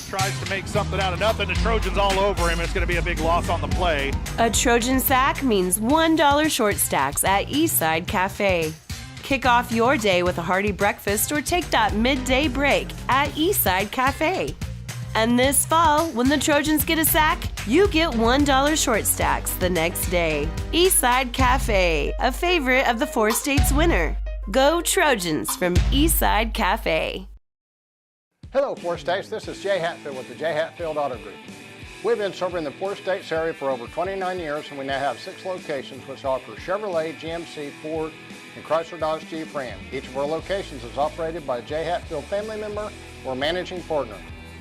Speaker 6: Tries to make something out of nothing. The Trojans all over him. It's going to be a big loss on the play.
Speaker 8: A Trojan sack means $1 short stacks at Eastside Cafe. Kick off your day with a hearty breakfast or take that midday break at Eastside Cafe. And this fall, when the Trojans get a sack, you get $1 short stacks the next day. Eastside Cafe, a favorite of the Four States winner. Go Trojans from Eastside Cafe.
Speaker 19: Hello, Four States. This is Jay Hatfield with the Jay Hatfield Auto Group. We've been serving the Four States area for over 29 years, and we now have 6 locations which offer Chevrolet, GMC, Ford, and Chrysler Dodge Jeep Ram. Each of our locations is operated by a Jay Hatfield family member or managing partner.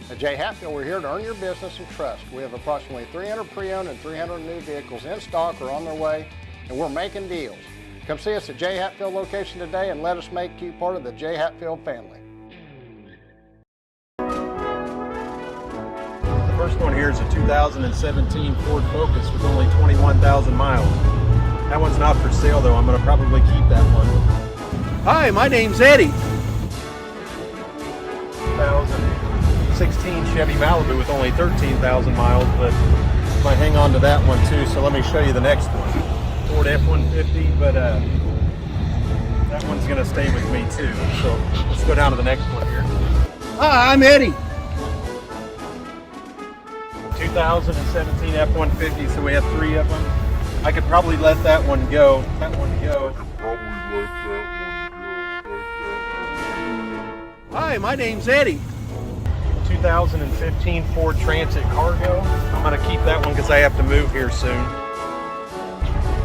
Speaker 19: At Jay Hatfield, we're here to earn your business and trust. We have approximately 300 pre-owned and 300 new vehicles in stock or on their way, and we're making deals. Come see us at Jay Hatfield location today and let us make you part of the Jay Hatfield family.
Speaker 7: The first one here is a 2017 Ford Focus with only 21,000 miles. That one's not for sale though. I'm going to probably keep that one.
Speaker 13: Hi, my name's Eddie.
Speaker 7: 2016 Chevy Malibu with only 13,000 miles, but I might hang on to that one too. So let me show you the next one. Ford F-150, but that one's going to stay with me too. So let's go down to the next one here.
Speaker 13: Hi, I'm Eddie.
Speaker 7: 2017 F-150, so we have 3 of them. I could probably let that one go.
Speaker 13: Hi, my name's Eddie.
Speaker 7: 2015 Ford Transit Cargo. I'm going to keep that one because I have to move here soon.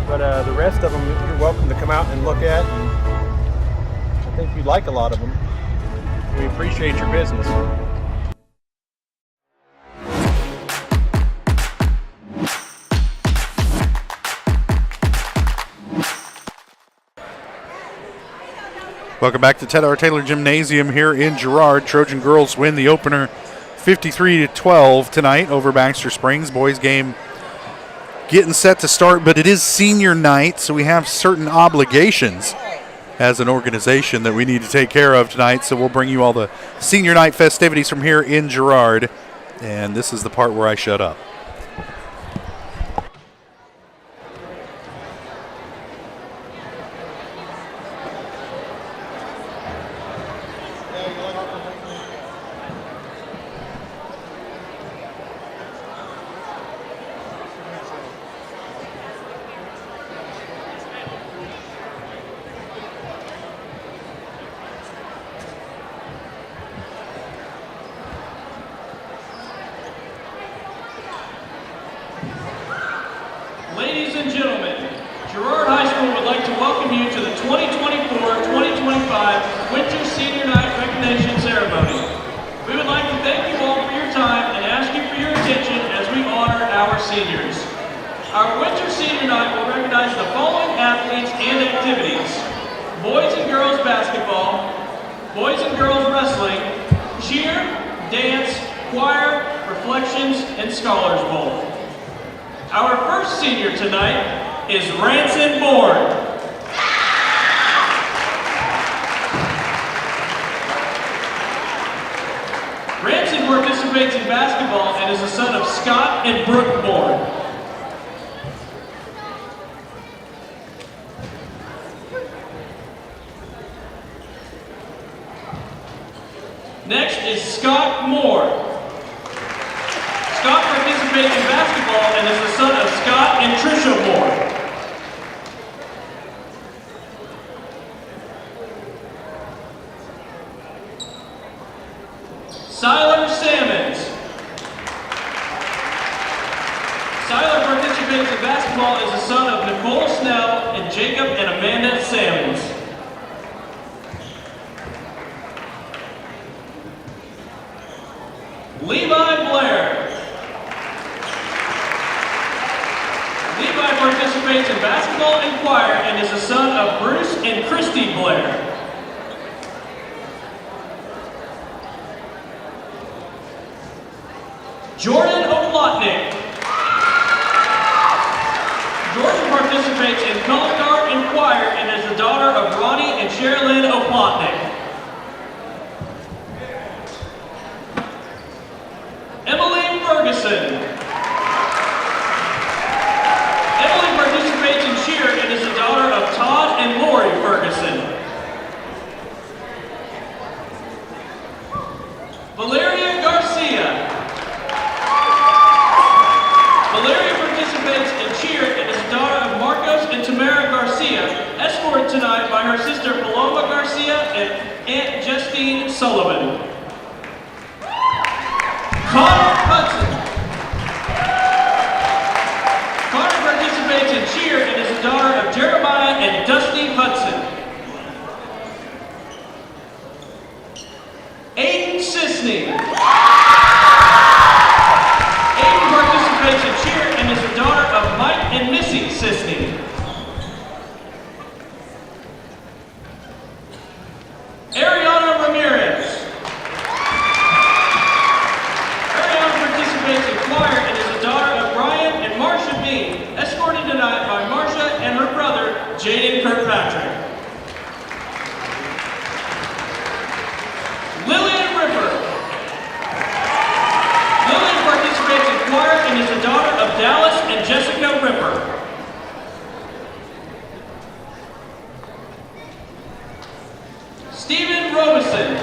Speaker 7: But the rest of them, you're welcome to come out and look at. And I think you'd like a lot of them. We appreciate your business.
Speaker 5: Welcome back to Ted R. Taylor Gymnasium here in Girard. Trojan girls win the opener 53-12 tonight over Baxter Springs. Boys game getting set to start, but it is senior night, so we have certain obligations as an organization that we need to take care of tonight. So we'll bring you all the senior night festivities from here in Girard. And this is the part where I shut up.
Speaker 1: Ladies and gentlemen, Girard High School would like to welcome you to the 2024-2025 Winter Senior Night Recognition Ceremony. We would like to thank you all for your time and ask you for your attention as we honor our seniors. Our Winter Senior Night will recognize the following athletes and activities: boys and girls basketball, boys and girls wrestling, cheer, dance, choir, reflections, and Scholars Bowl. Our first senior tonight is Ranson Bourne. Ranson participates in basketball and is the son of Scott and Brooke Bourne. Next is Scott Moore. Scott participates in basketball and is the son of Scott and Trisha Moore. Siler Sammons. basketball is the son of Nicole Snell and Jacob and Amanda Sammons. Levi Blair. Levi participates in basketball and choir and is the son of Bruce and Christy Blair. Jordan Oplotnik. Jordan participates in color guard and choir and is the daughter of Ronnie and Sherilyn Oplotnik. Emily Ferguson. Emily participates in cheer and is the daughter of Todd and Lori Ferguson. Valeria Garcia. Valeria participates in cheer and is the daughter of Marcos and Tamara Garcia, escorted tonight by her sister Paloma Garcia and Aunt Justine Sullivan. Connor Hudson. Connor participates in cheer and is the daughter of Jeremiah and Dusty Hudson. Aiden Sisney. Aiden participates in cheer and is the daughter of Mike and Missy Sisney. Ariana Ramirez. Ariana participates in choir and is the daughter of Brian and Marcia Bean, escorted tonight by Marcia and her brother, Jaden Kirkpatrick. Lillian Ripper. Lillian participates in choir and is the daughter of Dallas and Jessica Ripper. Stephen Robeson.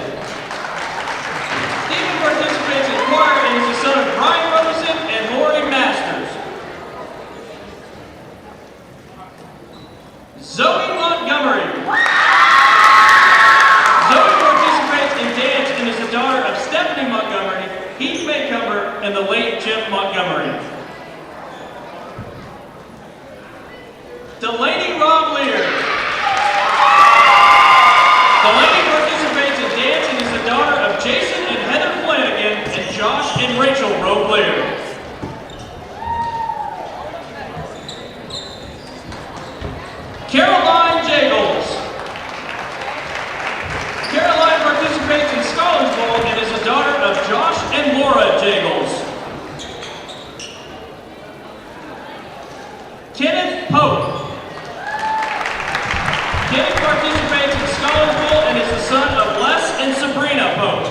Speaker 1: Stephen participates in choir and is the son of Brian Robeson and Lori Masters. Zoe Montgomery. Zoe participates in dance and is the daughter of Stephanie Montgomery, Heath Maycomer, and the late Jeff Montgomery. Delaney Rob Lear. Delaney participates in dance and is the daughter of Jason and Heather Flanagan and Josh and Rachel Roblear. Caroline Jagels. Caroline participates in Scholars Bowl and is the daughter of Josh and Laura Jagels. Kenneth Pope. Kenneth participates in Scholars Bowl and is the son of Les and Sabrina Pope.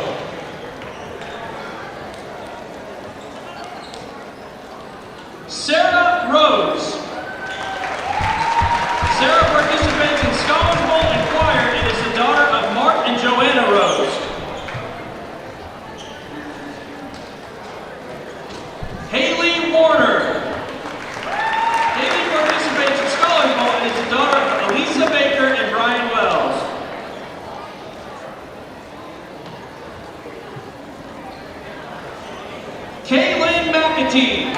Speaker 1: Sarah Rose. Sarah participates in Scholars Bowl and choir and is the daughter of Mark and Joanna Rose. Haley Warner. Haley participates in Scholars Bowl and is the daughter of Elisa Baker and Brian Wells. Kaylin McAtee.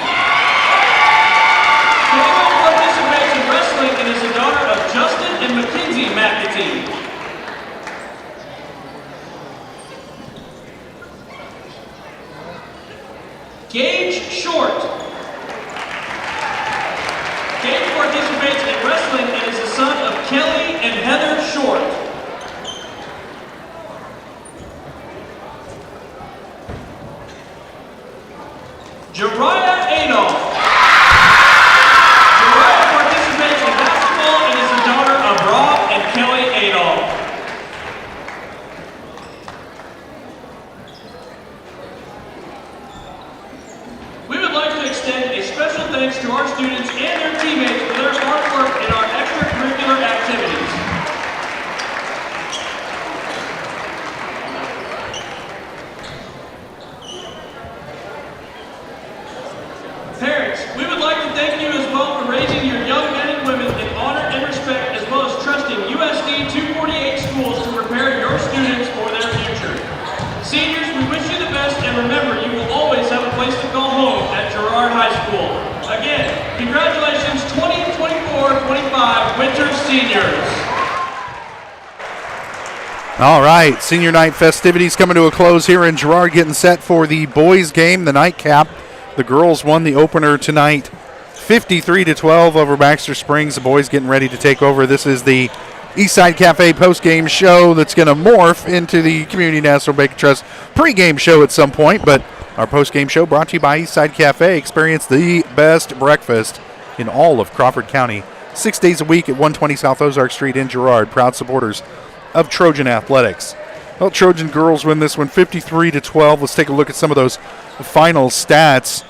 Speaker 1: Kaylin participates in wrestling and is the daughter of Justin and Mackenzie McAtee. Gage Short. Gage participates in wrestling and is the son of Kelly and Heather Short. Jariah Adolph. Jariah participates in basketball and is the daughter of Rob and Kelly Adolph. We would like to extend a special thanks to our students and their teammates for their hard work in our extracurricular activities. Parents, we would like to thank you as well for raising your young men and women in honor and respect, as well as trusting USD 248 schools to prepare your students for their future. Seniors, we wish you the best, and remember, you will always have a place to call home at Girard High School. Again, congratulations seniors.
Speaker 5: All right, senior night festivities coming to a close here in Girard, getting set for the boys game, the nightcap. The girls won the opener tonight 53-12 over Baxter Springs. The boys getting ready to take over. This is the Eastside Cafe post-game show that's going to morph into the Community National Bank Trust pre-game show at some point, but our post-game show brought to you by Eastside Cafe. Experience the best breakfast in all of Crawford County. 6 days a week at 120 South Ozark Street in Girard. Proud supporters of Trojan Athletics. Well, Trojan girls win this one 53-12. Let's take a look at some of those final stats.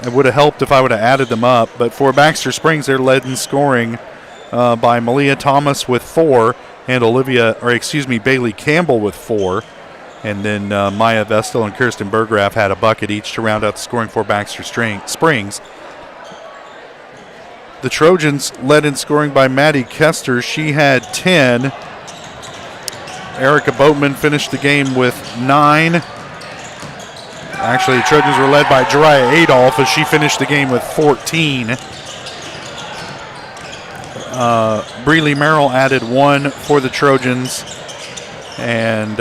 Speaker 5: It would have helped if I would have added them up, but for Baxter Springs, they're led in scoring by Malia Thomas with 4 and Bailey Campbell with 4. And then Maya Vestal and Kirsten Bergraff had a bucket each to round out the scoring for Baxter Springs. The Trojans led in scoring by Maddie Kester. She had 10. Erica Boatman finished the game with 9. Actually, the Trojans were led by Jariah Adolph as she finished the game with 14. Breeley Merrill added 1 for the Trojans. And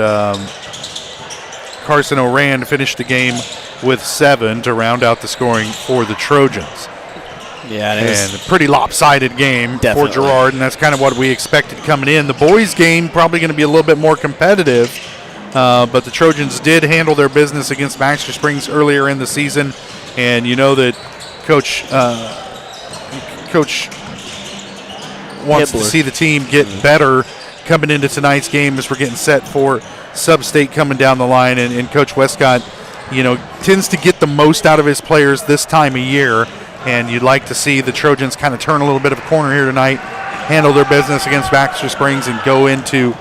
Speaker 5: Carson Oran finished the game with 7 to round out the scoring for the Trojans.
Speaker 10: Yeah,
Speaker 5: and a pretty lopsided game for Girard, and that's kind of what we expected coming in. The boys' game probably going to be a little bit more competitive, but the Trojans did handle their business against Baxter Springs earlier in the season, and you know that Coach wants to see the team get better coming into tonight's game as we're getting set for Sub-State coming down the line, and Coach Westcott, tends to get the most out of his players this time of year. And you'd like to see the Trojans kind of turn a little bit of a corner here tonight, handle their business against Baxter Springs, and go into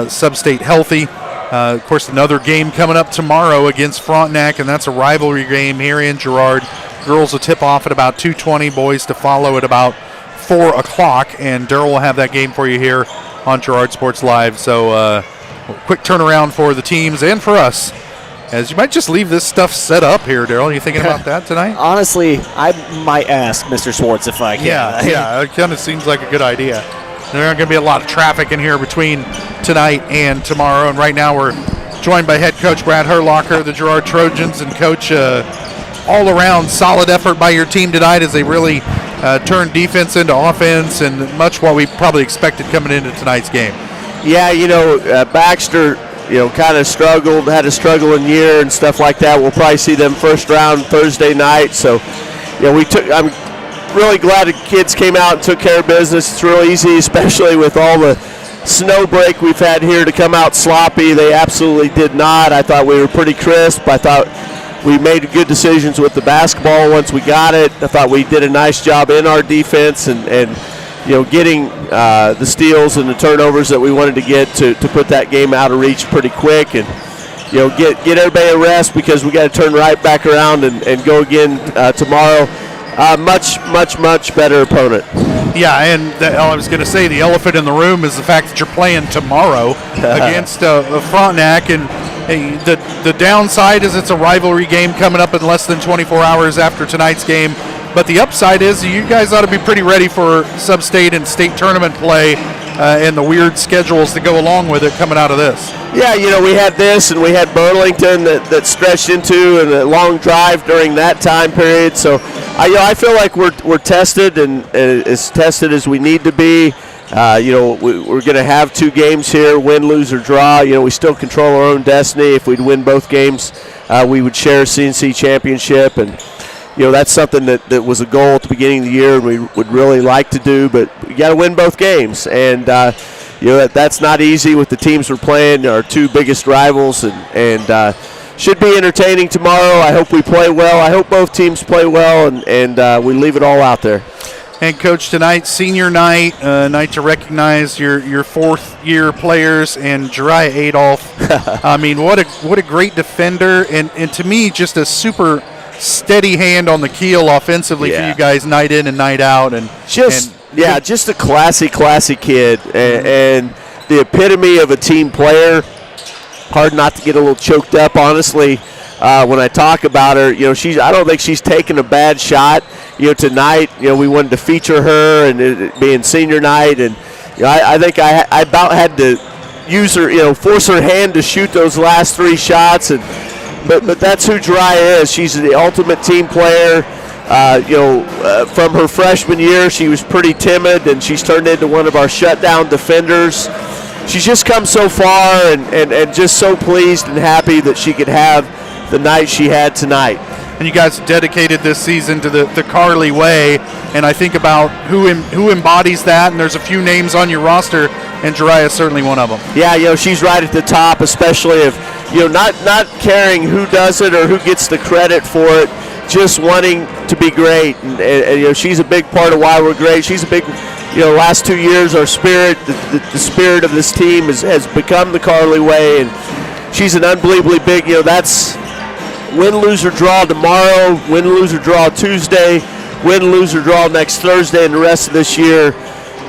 Speaker 5: Sub-State healthy. Of course, another game coming up tomorrow against Frontenac, and that's a rivalry game here in Girard. Girls will tip off at about 2:20, boys to follow at about 4 o'clock, and Daryl will have that game for you here on Girard Sports Live. So quick turnaround for the teams and for us, as you might just leave this stuff set up here, Daryl. Are you thinking about that tonight?
Speaker 10: Honestly, I might ask Mr. Swartz if I can.
Speaker 5: Yeah, it kind of seems like a good idea. There aren't going to be a lot of traffic in here between tonight and tomorrow, and right now we're joined by head coach Brad Herlocker, the Girard Trojans, and coach, all-around solid effort by your team tonight as they really turned defense into offense, and much what we probably expected coming into tonight's game.
Speaker 14: Yeah, Baxter kind of struggled, had a struggling year and stuff like that. We'll probably see them first round Thursday night. So, I'm really glad the kids came out and took care of business. It's real easy, especially with all the snow break we've had here, to come out sloppy. They absolutely did not. I thought we were pretty crisp. I thought we made good decisions with the basketball once we got it. I thought we did a nice job in our defense and getting the steals and the turnovers that we wanted to get to put that game out of reach pretty quick, and get everybody a rest, because we got to turn right back around and go again tomorrow. Much better opponent.
Speaker 5: Yeah, and I was going to say the elephant in the room is the fact that you're playing tomorrow against Frontenac, and the downside is it's a rivalry game coming up in less than 24 hours after tonight's game. But the upside is you guys ought to be pretty ready for sub-state and state tournament play and the weird schedules that go along with it coming out of this.
Speaker 14: Yeah, we had this, and we had Burlington that stretched into, and a long drive during that time period. So I feel like we're tested, and as tested as we need to be. We're going to have 2 games here, win, lose, or draw. We still control our own destiny. If we'd win both games, we would share a CNC championship, and that's something that was a goal at the beginning of the year, and we would really like to do, but we got to win both games. And, that's not easy with the teams we're playing, our 2 biggest rivals, and should be entertaining tomorrow. I hope we play well. I hope both teams play well, and we leave it all out there.
Speaker 5: And, Coach, tonight, senior night, night to recognize your fourth-year players, and Jariah Adolph. I mean, what a great defender, and to me, just a super steady hand on the keel offensively for you guys night in and night out. And just a classy kid, and the epitome of a team player. Hard not to get a little choked up, honestly,
Speaker 14: when I talk about her, I don't think she's taken a bad shot. Tonight, we wanted to feature her and it being senior night, and I think I about had to use her, force her hand to shoot those last 3 shots, but that's who Girard is. She's the ultimate team player. From her freshman year, she was pretty timid, and she's turned into one of our shutdown defenders. She's just come so far, and just so pleased and happy that she could have the night she had tonight.
Speaker 5: And you guys dedicated this season to the Carly way, and I think about who embodies that, and there's a few names on your roster, and Girard is certainly one of them.
Speaker 14: Yeah, she's right at the top, especially if, not caring who does it or who gets the credit for it, just wanting to be great, and she's a big part of why we're great. She's a big, last 2 years, our spirit, the spirit of this team has become the Carly way, and she's an unbelievably big, that's win, lose, or draw tomorrow, win, lose, or draw Tuesday, win, lose, or draw next Thursday, and the rest of this year.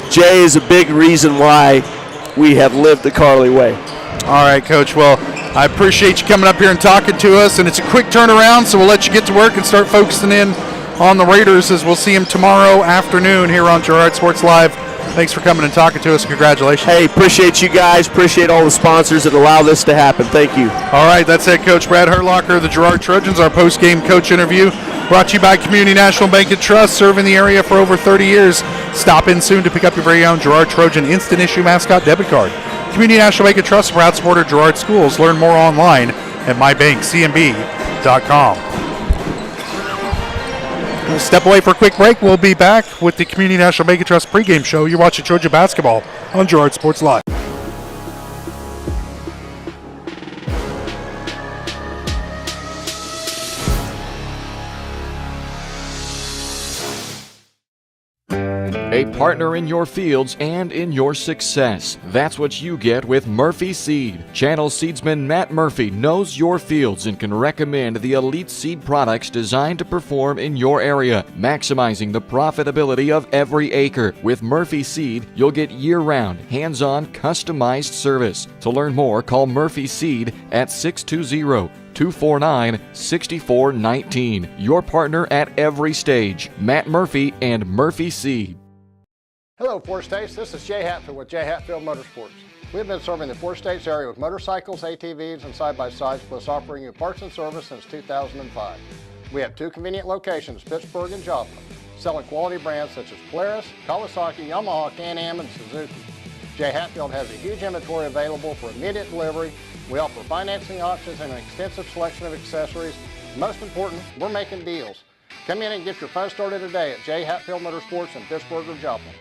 Speaker 14: Jay is a big reason why we have lived the Carly way.
Speaker 5: All right, Coach. Well, I appreciate you coming up here and talking to us, and it's a quick turnaround, so we'll let you get to work and start focusing in on the Raiders as we'll see them tomorrow afternoon here on Girard Sports Live. Thanks for coming and talking to us. Congratulations.
Speaker 14: Hey, appreciate you guys. Appreciate all the sponsors that allow this to happen. Thank you.
Speaker 5: All right, that's head coach Brad Herlocker of the Girard Trojans. Our post-game coach interview brought to you by Community National Bank and Trust, serving the area for over 30 years. Stop in soon to pick up your very own Girard Trojan instant issue mascot debit card. Community National Bank and Trust, proud supporter of Girard Schools. Learn more online at mybankcmb.com. We'll step away for a quick break. We'll be back with the Community National Bank and Trust pregame show. You're watching Trojan basketball on Girard Sports Live.
Speaker 4: A partner in your fields and in your success. That's what you get with Murphy Seed. Channel seedsman Matt Murphy knows your fields and can recommend the elite seed products designed to perform in your area, maximizing the profitability of every acre. With Murphy Seed, you'll get year-round, hands-on, customized service. To learn more, call Murphy Seed at 620-249-6419. Your partner at every stage. Matt Murphy and Murphy Seed.
Speaker 19: Hello, Four States. This is Jay Hatfield with Jay Hatfield Motorsports. We've been serving the Four States area with motorcycles, ATVs, and side-by-sides, plus offering you parts and service since 2005. We have 2 convenient locations, Pittsburgh and Joplin, selling quality brands such as Polaris, Kawasaki, Yamaha, Can-Am, and Suzuki. Jay Hatfield has a huge inventory available for immediate delivery. We offer financing options and an extensive selection of accessories. Most important, we're making deals. Come in and get your fun started today at Jay Hatfield Motorsports in Pittsburgh or Joplin.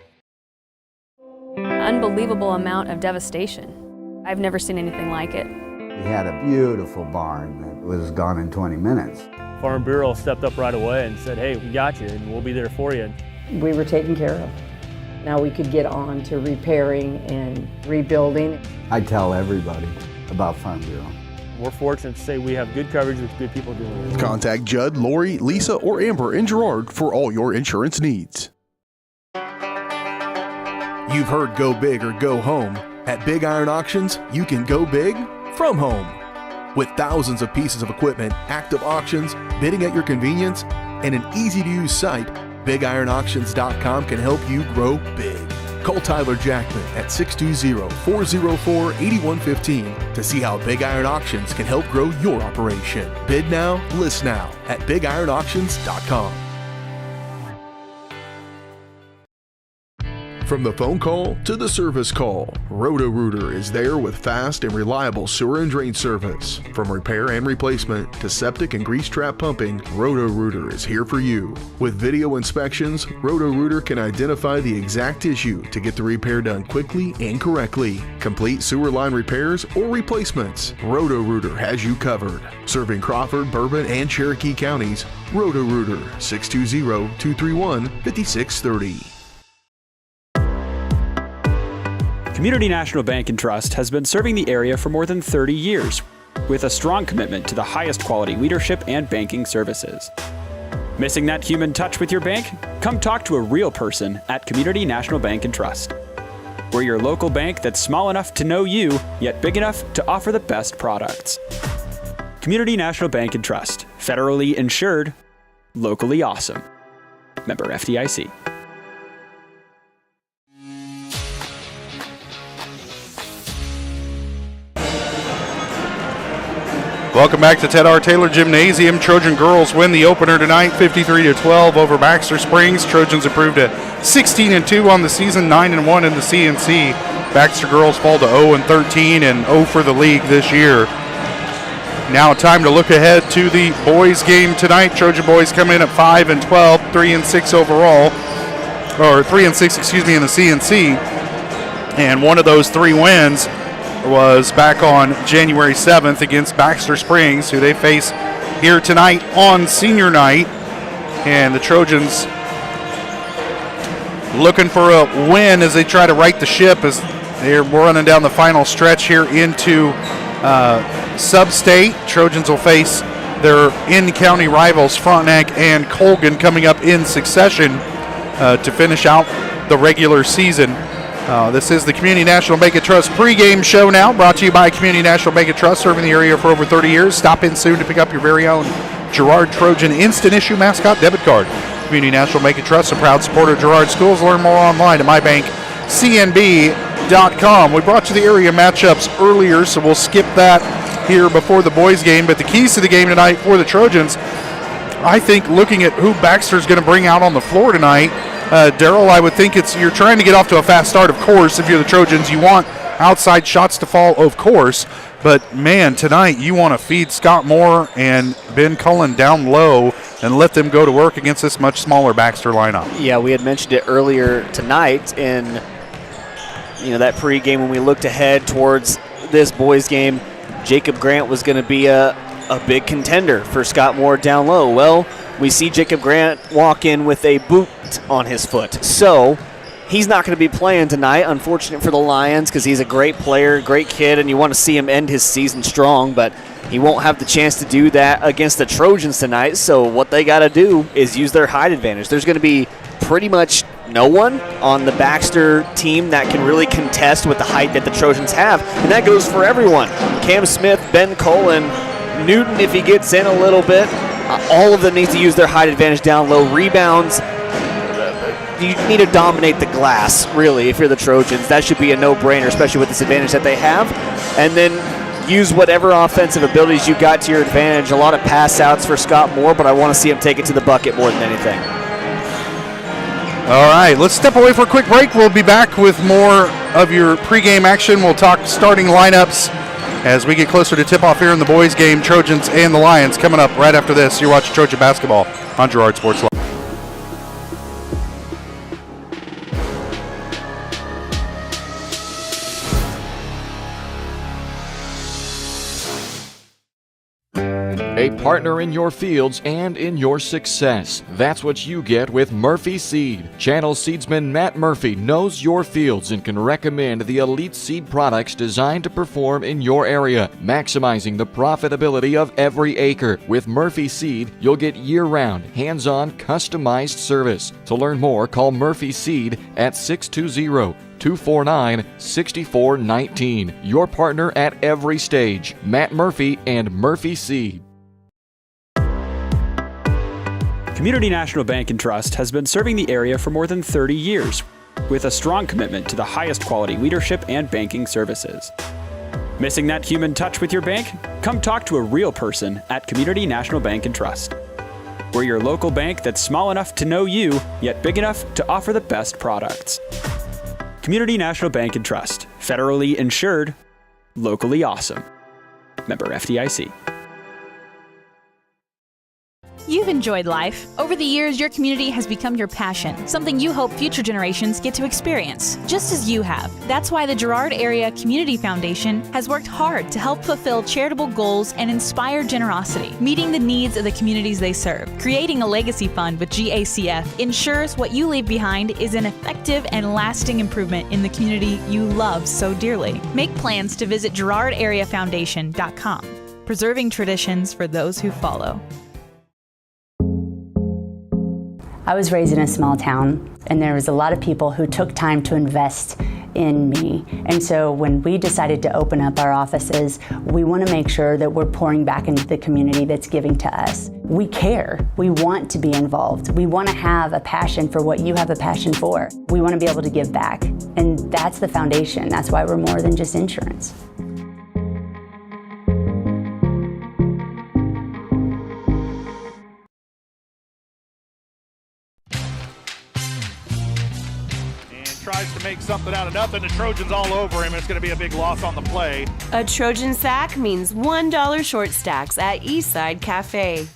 Speaker 15: Unbelievable amount of devastation. I've never seen anything like it.
Speaker 16: We had a beautiful barn that was gone in 20 minutes.
Speaker 17: Farm Bureau stepped up right away and said, hey, we got you and we'll be there for you.
Speaker 18: We were taken care of. Now we could get on to repairing and rebuilding.
Speaker 16: I tell everybody about Farm Bureau.
Speaker 17: We're fortunate to say we have good coverage with good people doing it.
Speaker 22: Contact Judd, Lori, Lisa, or Amber in Girard for all your insurance needs. You've heard go big or go home. At Big Iron Auctions, you can go big from home. With thousands of pieces of equipment, active auctions, bidding at your convenience, and an easy-to-use site, BigIronAuctions.com can help you grow big. Call Tyler Jackman at 620-404-8115 to see how Big Iron Auctions can help grow your operation. Bid now, list now at BigIronAuctions.com.
Speaker 11: From the phone call to the service call, Roto-Rooter is there with fast and reliable sewer and drain service. From repair and replacement to septic and grease trap pumping, Roto-Rooter is here for you. With video inspections, Roto-Rooter can identify the exact issue to get the repair done quickly and correctly. Complete sewer line repairs or replacements, Roto-Rooter has you covered. Serving Crawford, Bourbon, and Cherokee counties, Roto-Rooter, 620-231-5630.
Speaker 25: Community National Bank and Trust has been serving the area for more than 30 years with a strong commitment to the highest quality leadership and banking services. Missing that human touch with your bank? Come talk to a real person at Community National Bank and Trust. We're your local bank that's small enough to know you, yet big enough to offer the best products. Community National Bank and Trust. Federally insured. Locally awesome. Member FDIC.
Speaker 5: Welcome back to Ted R. Taylor Gymnasium. Trojan girls win the opener tonight, 53-12 over Baxter Springs. Trojans improved to 16-2 on the season, 9-1 in the CNC. Baxter girls fall to 0-13 and 0 for the league this year. Now time to look ahead to the boys game tonight. Trojan boys come in at 5-12, 3-6 overall, or 3-6, excuse me, in the CNC. And one of those 3 wins was back on January 7th against Baxter Springs, who they face here tonight on senior night. And the Trojans looking for a win as they try to right the ship as they're running down the final stretch here into Sub-State. Trojans will face their in-county rivals Frontenac and Colgan coming up in succession to finish out the regular season. This is the Community National Bank and Trust pregame show now, brought to you by Community National Bank and Trust, serving the area for over 30 years. Stop in soon to pick up your very own Girard Trojan Instant Issue Mascot Debit Card. Community National Bank and Trust, a proud supporter of Girard Schools. Learn more online at mybankcnb.com. We brought you the area matchups earlier, so we'll skip that here before the boys game. But the keys to the game tonight for the Trojans, I think looking at who Baxter's going to bring out on the floor tonight, Darryl, I would think you're trying to get off to a fast start, of course. If you're the Trojans, you want outside shots to fall, of course. But, man, tonight you want to feed Scott Moore and Ben Cullen down low and let them go to work against this much smaller Baxter lineup.
Speaker 10: Yeah, we had mentioned it earlier tonight in that pregame when we looked ahead towards this boys game. Jacob Grant was going to be a big contender for Scott Moore down low. Well, we see Jacob Grant walk in with a boot on his foot. So he's not going to be playing tonight. Unfortunate for the Lions because he's a great player, great kid, and you want to see him end his season strong, but he won't have the chance to do that against the Trojans tonight. So what they got to do is use their height advantage. There's going to be pretty much no one on the Baxter team that can really contest with the height that the Trojans have, and that goes for everyone. Cam Smith, Ben Cullen, Newton if he gets in a little bit. All of them need to use their height advantage down low. Rebounds, you need to dominate the glass, really, if you're the Trojans. That should be a no-brainer, especially with this advantage that they have. And then use whatever offensive abilities you got to your advantage. A lot of pass-outs for Scott Moore, but I want to see him take it to the bucket more than anything.
Speaker 5: All right, let's step away for a quick break. We'll be back with more of your pregame action. We'll talk starting lineups as we get closer to tip-off here in the boys' game. Trojans and the Lions coming up right after this. You're watching Trojan Basketball on Girard Sports Live.
Speaker 4: A partner in your fields and in your success. That's what you get with Murphy Seed. Channel seedsman Matt Murphy knows your fields and can recommend the elite seed products designed to perform in your area, maximizing the profitability of every acre. With Murphy Seed, you'll get year-round, hands-on, customized service. To learn more, call Murphy Seed at 620-249-6419. Your partner at every stage. Matt Murphy and Murphy Seed.
Speaker 25: Community National Bank and Trust has been serving the area for more than 30 years with a strong commitment to the highest quality leadership and banking services. Missing that human touch with your bank? Come talk to a real person at Community National Bank and Trust. We're your local bank that's small enough to know you, yet big enough to offer the best products. Community National Bank and Trust. Federally insured. Locally awesome. Member FDIC.
Speaker 2: You've enjoyed life. Over the years, your community has become your passion, something you hope future generations get to experience, just as you have. That's why the Girard Area Community Foundation has worked hard to help fulfill charitable goals and inspire generosity, meeting the needs of the communities they serve. Creating a legacy fund with GACF ensures what you leave behind is an effective and lasting improvement in the community you love so dearly. Make plans to visit GirardAreaFoundation.com, preserving traditions for those who follow.
Speaker 3: I was raised in a small town, and there was a lot of people who took time to invest in me. And so when we decided to open up our offices, we want to make sure that we're pouring back into the community that's giving to us. We care. We want to be involved. We want to have a passion for what you have a passion for. We want to be able to give back. And that's the foundation. That's why we're more than just insurance.
Speaker 6: Tries to make something out of nothing. The Trojans all over him. It's going to be a big loss on the play.
Speaker 8: A Trojan sack means $1 short stacks at Eastside Cafe.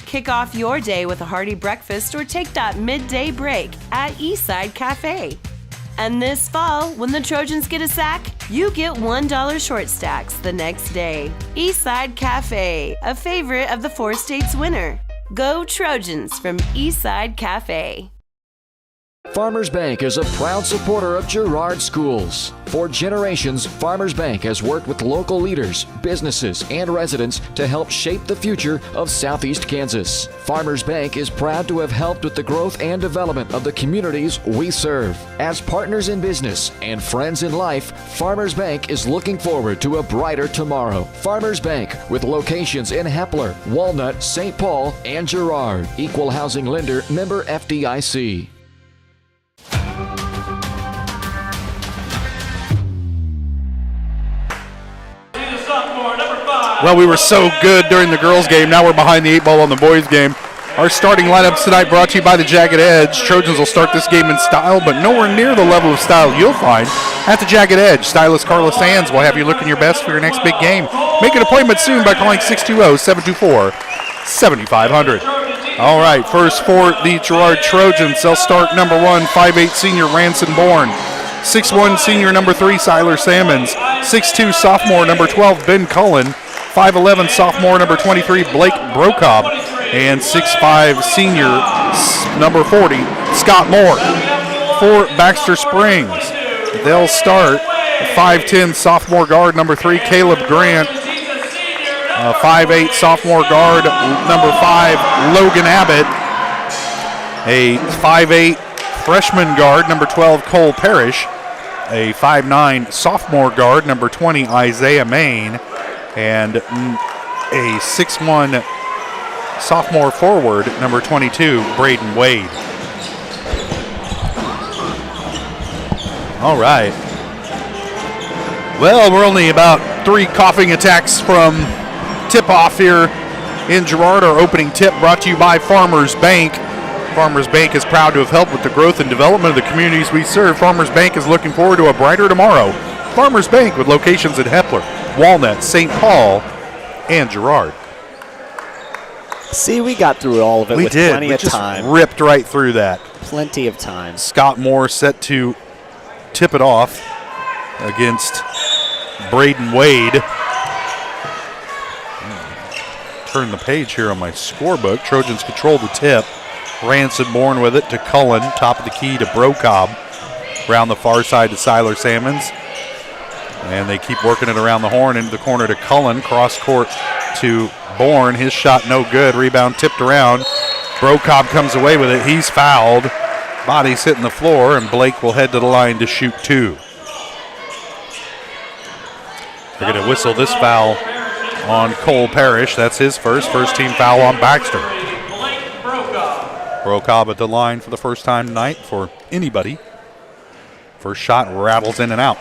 Speaker 8: Kick off your day with a hearty breakfast or take that midday break at Eastside Cafe. And this fall, when the Trojans get a sack, you get $1 short stacks the next day. Eastside Cafe, a favorite of the 4 states winner. Go Trojans from Eastside Cafe.
Speaker 4: Farmers Bank is a proud supporter of Girard schools. For generations, Farmers Bank has worked with local leaders, businesses, and residents to help shape the future of Southeast Kansas. Farmers Bank is proud to have helped with the growth and development of the communities we serve. As partners in business and friends in life, Farmers Bank is looking forward to a brighter tomorrow. Farmers Bank, with locations in Hepler, Walnut, St. Paul, and Girard. Equal housing lender, member FDIC.
Speaker 5: Well, we were so good during the girls' game. Now we're behind the 8 ball on the boys' game. Our starting lineups tonight brought to you by the Jagged Edge. Trojans will start this game in style, but nowhere near the level of style you'll find at the Jagged Edge. Stylist Carla Sands will have you looking your best for your next big game. Make an appointment soon by calling 620-724-7500. All right, first for the Girard Trojans. They'll start number 1, 5'8" senior Ranson Bourne. 6'1" senior number 3, Siler Salmons. 6'2" sophomore number 12, Ben Cullen. 5'11" sophomore number 23, Blake Brocob. And 6'5" senior number 40, Scott Moore. For Baxter Springs, they'll start 5'10" sophomore guard number 3, Caleb Grant. 5'8" sophomore guard number 5, Logan Abbott. A 5'8" freshman guard number 12, Cole Parrish. A 5'9" sophomore guard number 20, Isaiah Main. And a 6'1" sophomore forward number 22, Braden Wade. All right. Well, we're only about 3 coughing attacks from tip-off here in Girard. Our opening tip brought to you by Farmers Bank. Farmers Bank is proud to have helped with the growth and development of the communities we serve. Farmers Bank is looking forward to a brighter tomorrow. Farmers Bank, with locations in Hepler, Walnut, St. Paul, and Girard.
Speaker 10: See, we got through all of it with plenty of time.
Speaker 5: We ripped right through that.
Speaker 10: Plenty of time.
Speaker 5: Scott Moore set to tip it off against Braden Wade. Turn the page here on my scorebook. Trojans control the tip. Ranson Bourne with it to Cullen. Top of the key to Brocob. Around the far side to Siler Salmons. And they keep working it around the horn into the corner to Cullen. Cross court to Bourne. His shot no good. Rebound tipped around. Brocob comes away with it. He's fouled. Body's hitting the floor, and Blake will head to the line to shoot 2. They're going to whistle this foul on Cole Parrish. That's his first team foul on Baxter. Brocob at the line for the first time tonight for anybody. First shot rattles in and out.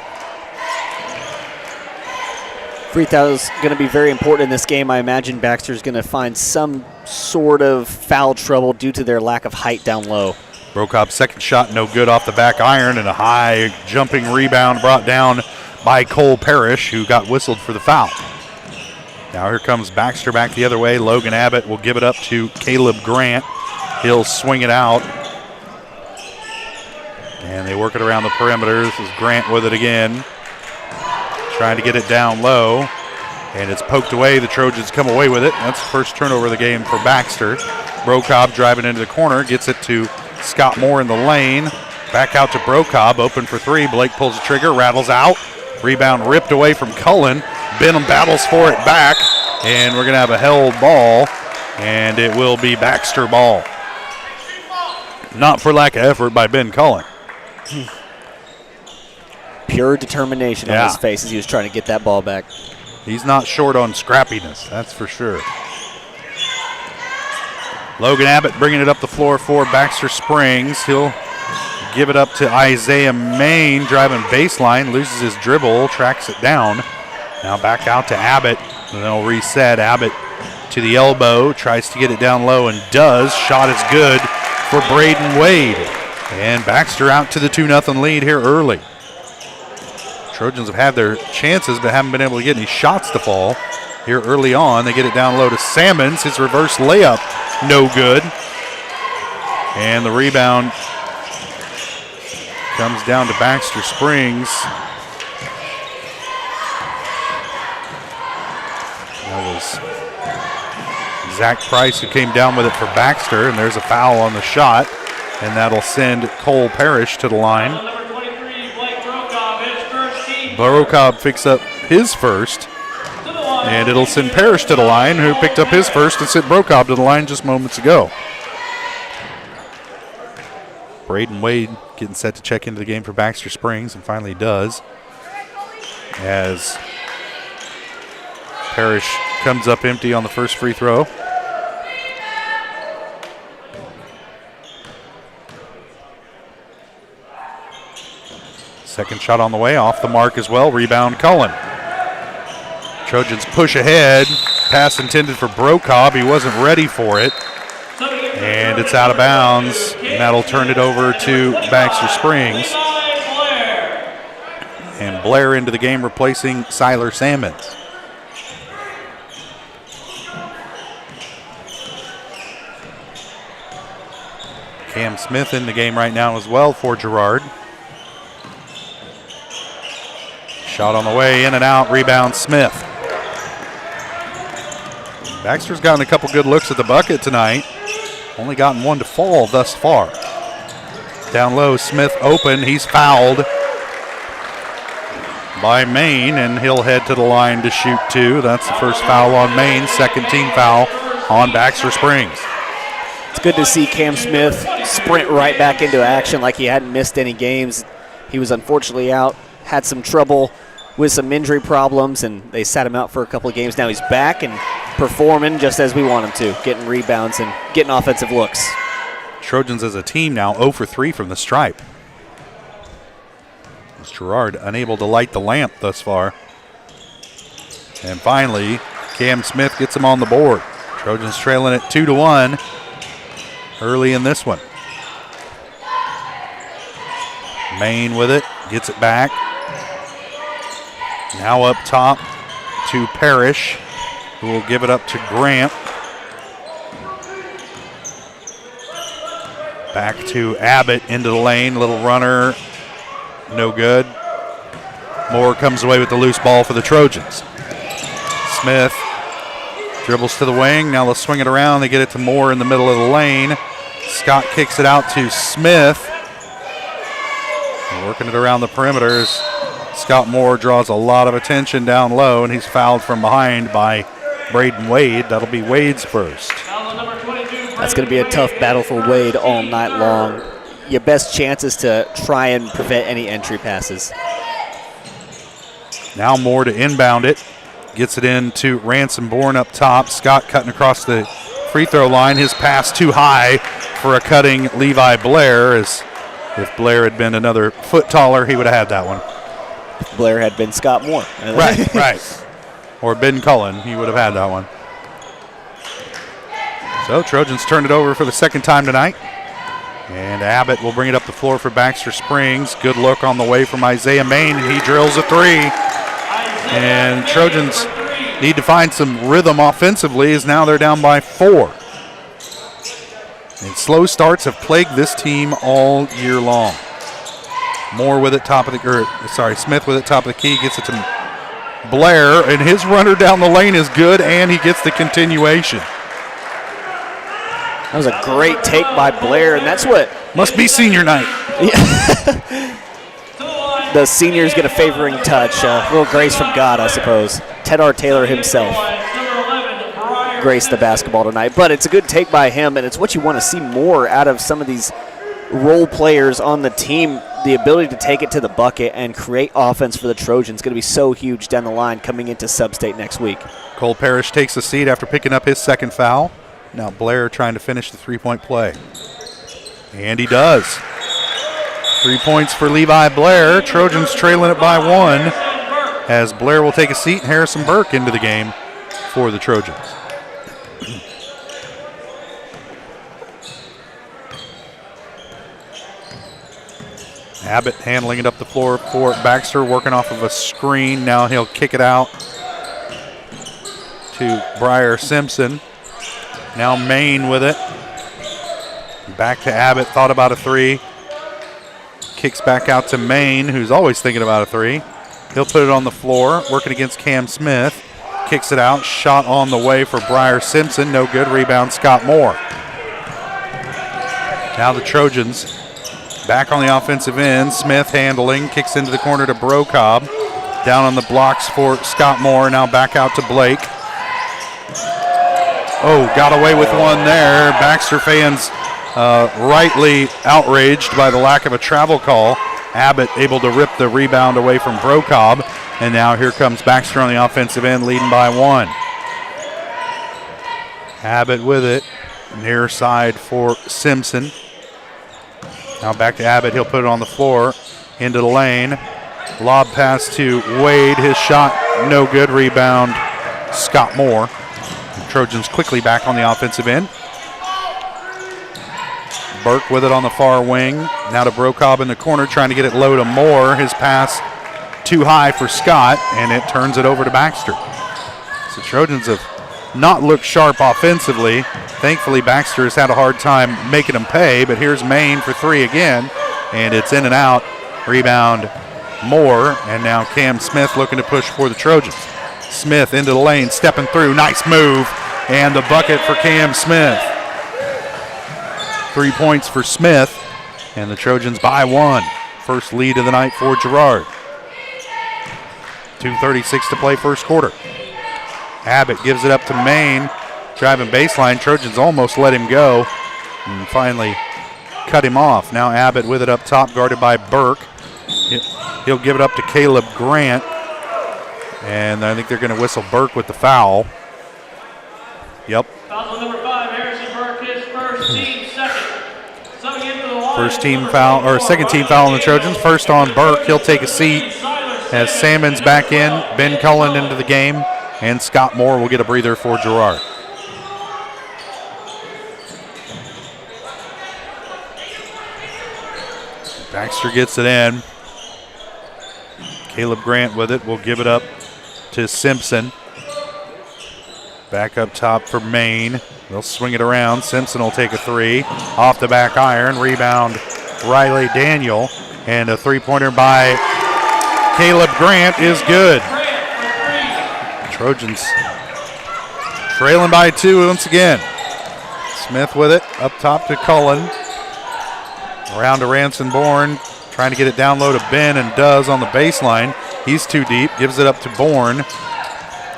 Speaker 10: Free throw is going to be very important in this game. I imagine Baxter's going to find some sort of foul trouble due to their lack of height down low.
Speaker 5: Brocob's second shot no good off the back iron, and a high jumping rebound brought down by Cole Parrish, who got whistled for the foul. Now here comes Baxter back the other way. Logan Abbott will give it up to Caleb Grant. He'll swing it out. And they work it around the perimeter. This is Grant with it again. Trying to get it down low. And it's poked away. The Trojans come away with it. That's the first turnover of the game for Baxter. Brocob driving into the corner. Gets it to Scott Moore in the lane. Back out to Brocob. Open for 3. Blake pulls the trigger. Rattles out. Rebound ripped away from Cullen. Benham battles for it back. And we're going to have a held ball. And it will be Baxter ball. Not for lack of effort by Ben Cullen.
Speaker 10: pure determination on his face as he was trying to get that ball back.
Speaker 5: He's not short on scrappiness, that's for sure. Logan Abbott bringing it up the floor for Baxter Springs. He'll give it up to Isaiah Main, driving baseline, loses his dribble, tracks it down. Now back out to Abbott, and they'll reset. Abbott to the elbow, tries to get it down low and does. Shot is good for Braden Wade. And Baxter out to the 2-0 lead here early. Trojans have had their chances but haven't been able to get any shots to fall here early on. They get it down low to Sammons. His reverse layup, no good. And the rebound comes down to Baxter Springs. That was Zach Price who came down with it for Baxter, and there's a foul on the shot, and that'll send Cole Parrish to the line. Borokob picks up his first, and it'll send Parrish to the line, who picked up his first and sent Borokob to the line just moments ago. Braden Wade getting set to check into the game for Baxter Springs, and finally does, as Parrish comes up empty on the first free throw. Second shot on the way, off the mark as well. Rebound Cullen. Trojans push ahead. Pass intended for Brokob. He wasn't ready for it. And it's out of bounds. And that'll turn it over to Baxter Springs. And Blair into the game, replacing Siler Sammons. Cam Smith in the game right now as well for Girard. Shot on the way, in and out, rebound Smith. Baxter's gotten a couple good looks at the bucket tonight. Only gotten one to fall thus far. Down low, Smith open, he's fouled by Main, and he'll head to the line to shoot two. That's the first foul on Main, second team foul on Baxter Springs.
Speaker 10: It's good to see Cam Smith sprint right back into action like he hadn't missed any games. He was unfortunately out, had some trouble with some injury problems, and they sat him out for a couple of games. Now he's back and performing just as we want him to, getting rebounds and getting offensive looks.
Speaker 5: Trojans as a team now 0 for 3 from the stripe. As Girard unable to light the lamp thus far. And finally, Cam Smith gets him on the board. Trojans trailing it 2-1 early in this one. Main with it, gets it back. Now up top to Parrish, who will give it up to Grant. Back to Abbott into the lane, little runner, no good. Moore comes away with the loose ball for the Trojans. Smith dribbles to the wing, now they'll swing it around, they get it to Moore in the middle of the lane. Scott kicks it out to Smith. Working it around the perimeter. Scott Moore draws a lot of attention down low, and he's fouled from behind by Braden Wade. That'll be Wade's first.
Speaker 10: That's going to be a tough battle for Wade all night long. Your best chance is to try and prevent any entry passes.
Speaker 5: Now Moore to inbound it. Gets it in to Ransomborn up top. Scott cutting across the free throw line. His pass too high for a cutting Levi Blair. As if Blair had been another foot taller, he would have had that one.
Speaker 10: If Blair had been Scott Moore.
Speaker 5: Right. Or Ben Cullen, he would have had that one. So Trojans turn it over for the second time tonight. And Abbott will bring it up the floor for Baxter Springs. Good look on the way from Isaiah Main, and he drills a three. And Trojans need to find some rhythm offensively, as now they're down by 4. And slow starts have plagued this team all year long. Moore with it Smith with it top of the key, gets it to Blair, and his runner down the lane is good, and he gets the continuation.
Speaker 10: That was a great take by Blair, and that's what...
Speaker 5: Must be senior night.
Speaker 10: The seniors get a favoring touch. A little grace from God, I suppose. Ted R. Taylor himself graced the basketball tonight. But it's a good take by him, and it's what you want to see more out of some of these role players on the team. the ability to take it to the bucket and create offense for the Trojans is going to be so huge down the line coming into Sub-State next week.
Speaker 5: Cole Parrish takes a seat after picking up his second foul. Now Blair trying to finish the three-point play. And he does. 3 points for Levi Blair. Trojans trailing it by 1 as Blair will take a seat and Harrison Burke into the game for the Trojans. Abbott handling it up the floor for Baxter, working off of a screen. Now he'll kick it out to Briar Simpson. Now Main with it. Back to Abbott, thought about a three. Kicks back out to Main, who's always thinking about a three. He'll put it on the floor, working against Cam Smith. Kicks it out, shot on the way for Briar Simpson. No good, rebound Scott Moore. Now the Trojans back on the offensive end. Smith handling, kicks into the corner to Brocobb. Down on the blocks for Scott Moore, now back out to Blake. Oh, got away with one there. Baxter fans rightly outraged by the lack of a travel call. Abbott able to rip the rebound away from Brocobb. And now here comes Baxter on the offensive end, leading by 1. Abbott with it. Near side for Simpson. Now back to Abbott. He'll put it on the floor. Into the lane. Lob pass to Wade. His shot no good. Rebound Scott Moore. The Trojans quickly back on the offensive end. Burke with it on the far wing. Now to Brocobb in the corner, trying to get it low to Moore. His pass too high for Scott, and it turns it over to Baxter. So Trojans have not looked sharp offensively. Thankfully, Baxter has had a hard time making them pay, but here's Main for three again, and it's in and out. Rebound Moore, and now Cam Smith looking to push for the Trojans. Smith into the lane, stepping through. Nice move, and the bucket for Cam Smith. 3 points for Smith, and the Trojans by 1. First lead of the night for Girard. 2:36 to play first quarter. Abbott gives it up to Main, driving baseline. Trojans almost let him go and finally cut him off. Now Abbott with it up top, guarded by Burke. He'll give it up to Caleb Grant, and I think they're going to whistle Burke with the foul. Yep.
Speaker 1: Foul number 5, Harrison Burke, his first team, second.
Speaker 5: First team foul, or second team foul on the Trojans. First on Burke. He'll take a seat as Salmons back in. Ben Cullen into the game, and Scott Moore will get a breather for Girard. Baxter gets it in. Caleb Grant with it. Will give it up to Simpson. Back up top for Maine. They'll swing it around. Simpson will take a three. Off the back iron. Rebound Riley Daniel. And a three-pointer by Caleb Grant is good. Trojans trailing by 2 once again. Smith with it. Up top to Cullen. Around to Ranson-Bourne. Trying to get it down low to Ben, and does on the baseline. He's too deep. Gives it up to Bourne.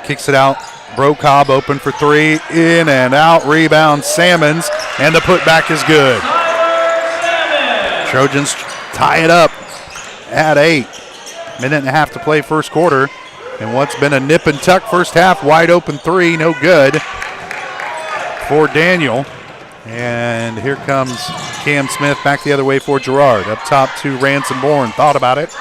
Speaker 5: Kicks it out. Brocobb open for three. In and out. Rebound Salmons. And the putback is good. Trojans tie it up at 8. Minute and a half to play first quarter. And what's been a nip and tuck first half. Wide open three. No good for Daniel. And here comes Cam Smith back the other way for Girard. Up top to Ransom-Bourne. Thought about it.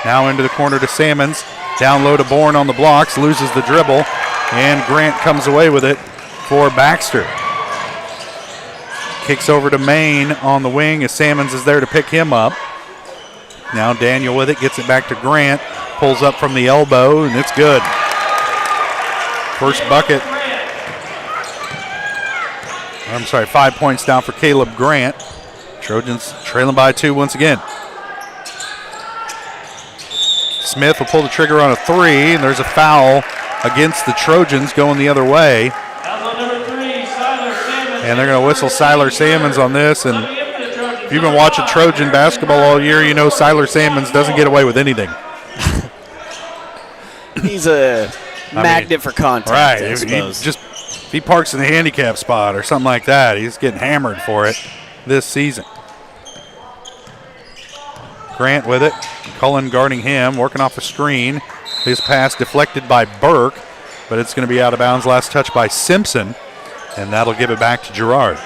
Speaker 5: Now into the corner to Salmons. Down low to Bourne on the blocks. Loses the dribble. And Grant comes away with it for Baxter. Kicks over to Main on the wing as Salmons is there to pick him up. Now Daniel with it. Gets it back to Grant. Pulls up from the elbow, and it's good. First bucket. 5 points down for Caleb Grant. Trojans trailing by 2 once again. Smith will pull the trigger on a three, and there's a foul against the Trojans going the other way. And they're going to whistle Siler Salmons on this. And if you've been watching Trojan basketball all year, you know Siler Salmons doesn't get away with anything.
Speaker 10: He's a magnet for contact,
Speaker 5: right.
Speaker 10: I suppose.
Speaker 5: If he parks in the handicap spot or something like that, he's getting hammered for it this season. Grant with it. Cullen guarding him, working off a screen. His pass deflected by Burke, but it's going to be out of bounds. Last touch by Simpson, and that'll give it back to Girard.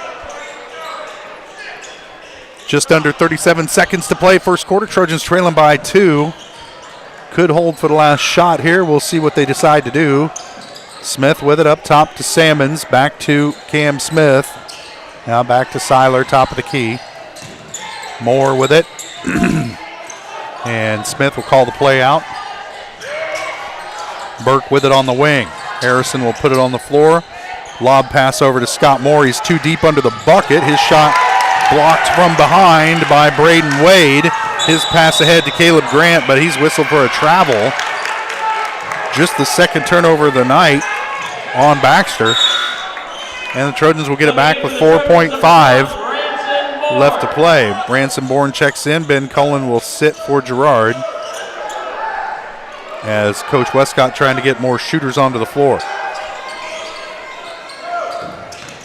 Speaker 5: Just under 37 seconds to play first quarter. Trojans trailing by 2. Could hold for the last shot here. We'll see what they decide to do. Smith with it up top to Salmons. Back to Cam Smith. Now back to Seiler, top of the key. Moore with it. And Smith will call the play out. Burke with it on the wing. Harrison will put it on the floor. Lob pass over to Scott Moore. He's too deep under the bucket. His shot blocked from behind by Braden Wade. His pass ahead to Caleb Grant, but he's whistled for a travel. Just the second turnover of the night on Baxter. And the Trojans will get it back with 4.5 left to play. Branson Bourne checks in. Ben Cullen will sit for Girard as Coach Westcott trying to get more shooters onto the floor.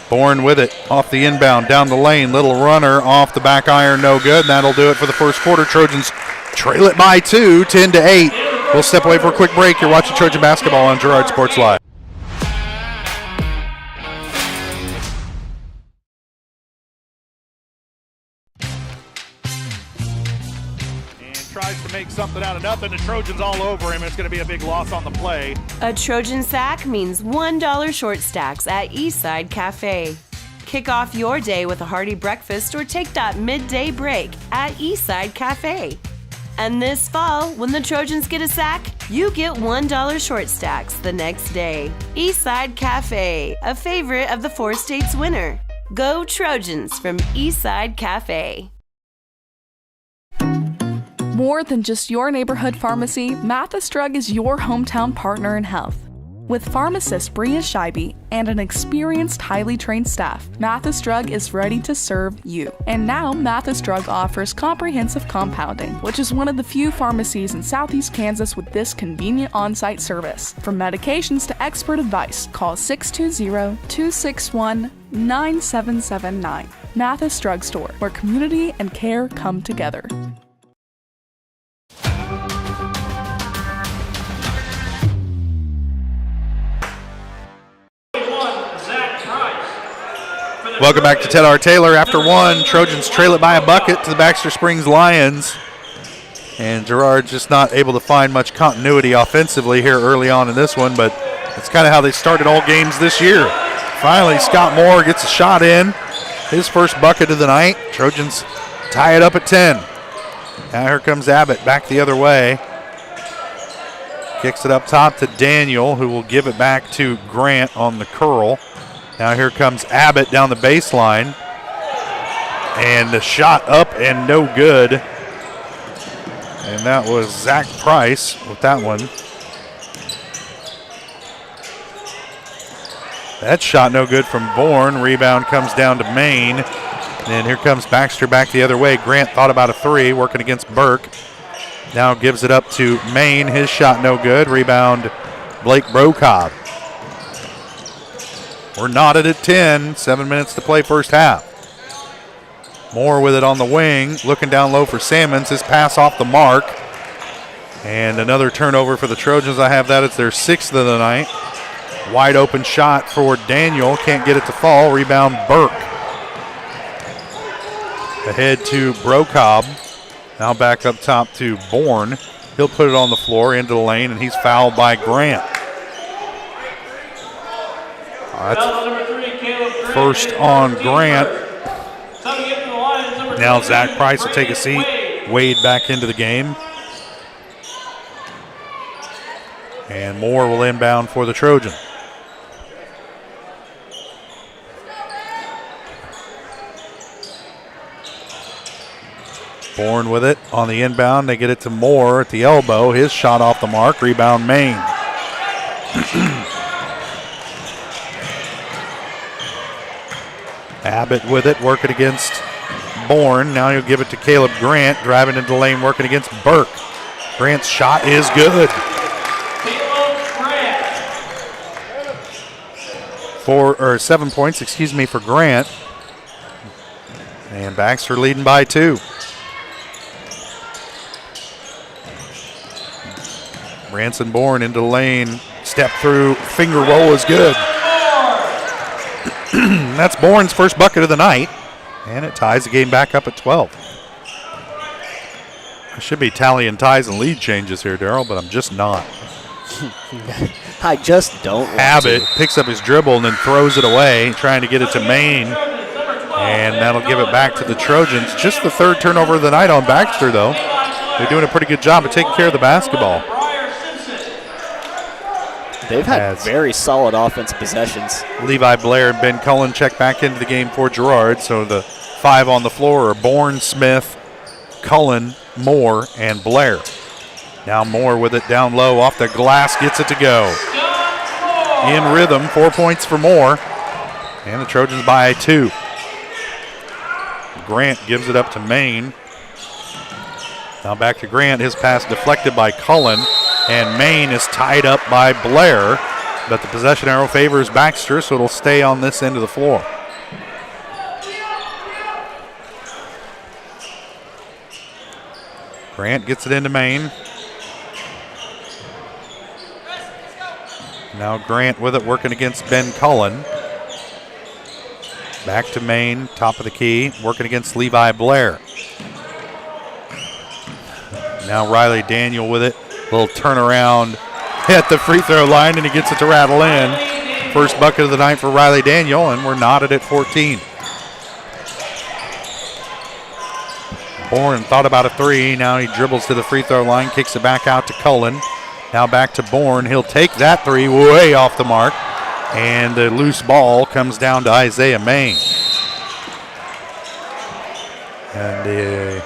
Speaker 5: Bourne with it off the inbound, down the lane. Little runner off the back iron, no good. And that'll do it for the first quarter. Trojans trail it by 2, 10-8. We'll step away for a quick break. You're watching Trojan basketball on Girard Sports Live.
Speaker 6: Tries to make something out of nothing. The Trojans all over him. It's going to be a big loss on the play.
Speaker 8: A Trojan sack means $1 short stacks at Eastside Cafe. Kick off your day with a hearty breakfast or take that midday break at Eastside Cafe. And this fall, when the Trojans get a sack, you get $1 short stacks the next day. Eastside Cafe, a favorite of the Four States winner. Go Trojans from Eastside Cafe.
Speaker 20: More than just your neighborhood pharmacy, Mathis Drug is your hometown partner in health. With pharmacist Bria Scheibe and an experienced, highly trained staff, Mathis Drug is ready to serve you. And now, Mathis Drug offers comprehensive compounding, which is one of the few pharmacies in Southeast Kansas with this convenient on-site service. From medications to expert advice, call 620-261-9779. Mathis Drug Store, where community and care come together.
Speaker 5: Welcome back to Ted R. Taylor. After one, Trojans trail it by a bucket to the Baxter Springs Lions. And Girard just not able to find much continuity offensively here early on in this one, but that's kind of how they started all games this year. Finally, Scott Moore gets a shot in. His first bucket of the night. Trojans tie it up at 10. Now here comes Abbott back the other way. Kicks it up top to Daniel, who will give it back to Grant on the curl. Now here comes Abbott down the baseline. And the shot up and no good. And that was Zach Price with that one. That shot no good from Bourne. Rebound comes down to Maine. And here comes Baxter back the other way. Grant thought about a three, working against Burke. Now gives it up to Maine. His shot no good. Rebound, Blake Brocobb. We're knotted at 10. 7 minutes to play first half. Moore with it on the wing. Looking down low for Salmons. His pass off the mark. And another turnover for the Trojans. I have that. It's their 6th of the night. Wide open shot for Daniel. Can't get it to fall. Rebound Burke. Ahead to Brocobb. Now back up top to Bourne. He'll put it on the floor into the lane, and he's fouled by Grant. That's first on Grant. Now Zach Price will take a seat. Wade back into the game. And Moore will inbound for the Trojan. Bourne with it on the inbound. They get it to Moore at the elbow. His shot off the mark. Rebound Maine. Abbott with it, working against Bourne. Now he'll give it to Caleb Grant, driving into the lane, working against Burke. Grant's shot is good. 7 points, for Grant. And Baxter leading by 2. Ranson Bourne into the lane. Step through. Finger roll is good. That's Bourne's first bucket of the night. And it ties the game back up at 12. I should be tallying ties and lead changes here, Darryl, but I'm just not.
Speaker 10: I just don't want
Speaker 5: Abbott
Speaker 10: to.
Speaker 5: picks up his dribble and then throws it away, trying to get it to Maine. And that'll give it back to the Trojans. Just the third turnover of the night on Baxter, though. They're doing a pretty good job of taking care of the basketball.
Speaker 10: They've had very solid offensive possessions.
Speaker 5: Levi Blair and Ben Cullen check back into the game for Girard. So the 5 on the floor are Bourne, Smith, Cullen, Moore, and Blair. Now Moore with it down low off the glass, gets it to go. In rhythm, 4 points for Moore. And the Trojans by 2. Grant gives it up to Maine. Now back to Grant. His pass deflected by Cullen. And Maine is tied up by Blair. But the possession arrow favors Baxter, so it'll stay on this end of the floor. Grant gets it into Maine. Now Grant with it, working against Ben Cullen. Back to Maine, top of the key, working against Levi Blair. Now Riley Daniel with it. Little turnaround at the free throw line, and he gets it to rattle in. First bucket of the night for Riley Daniel, and we're knotted at 14. Bourne thought about a 3. Now he dribbles to the free throw line, kicks it back out to Cullen. Now back to Bourne. He'll take that 3 way off the mark. And the loose ball comes down to Isaiah Maine. And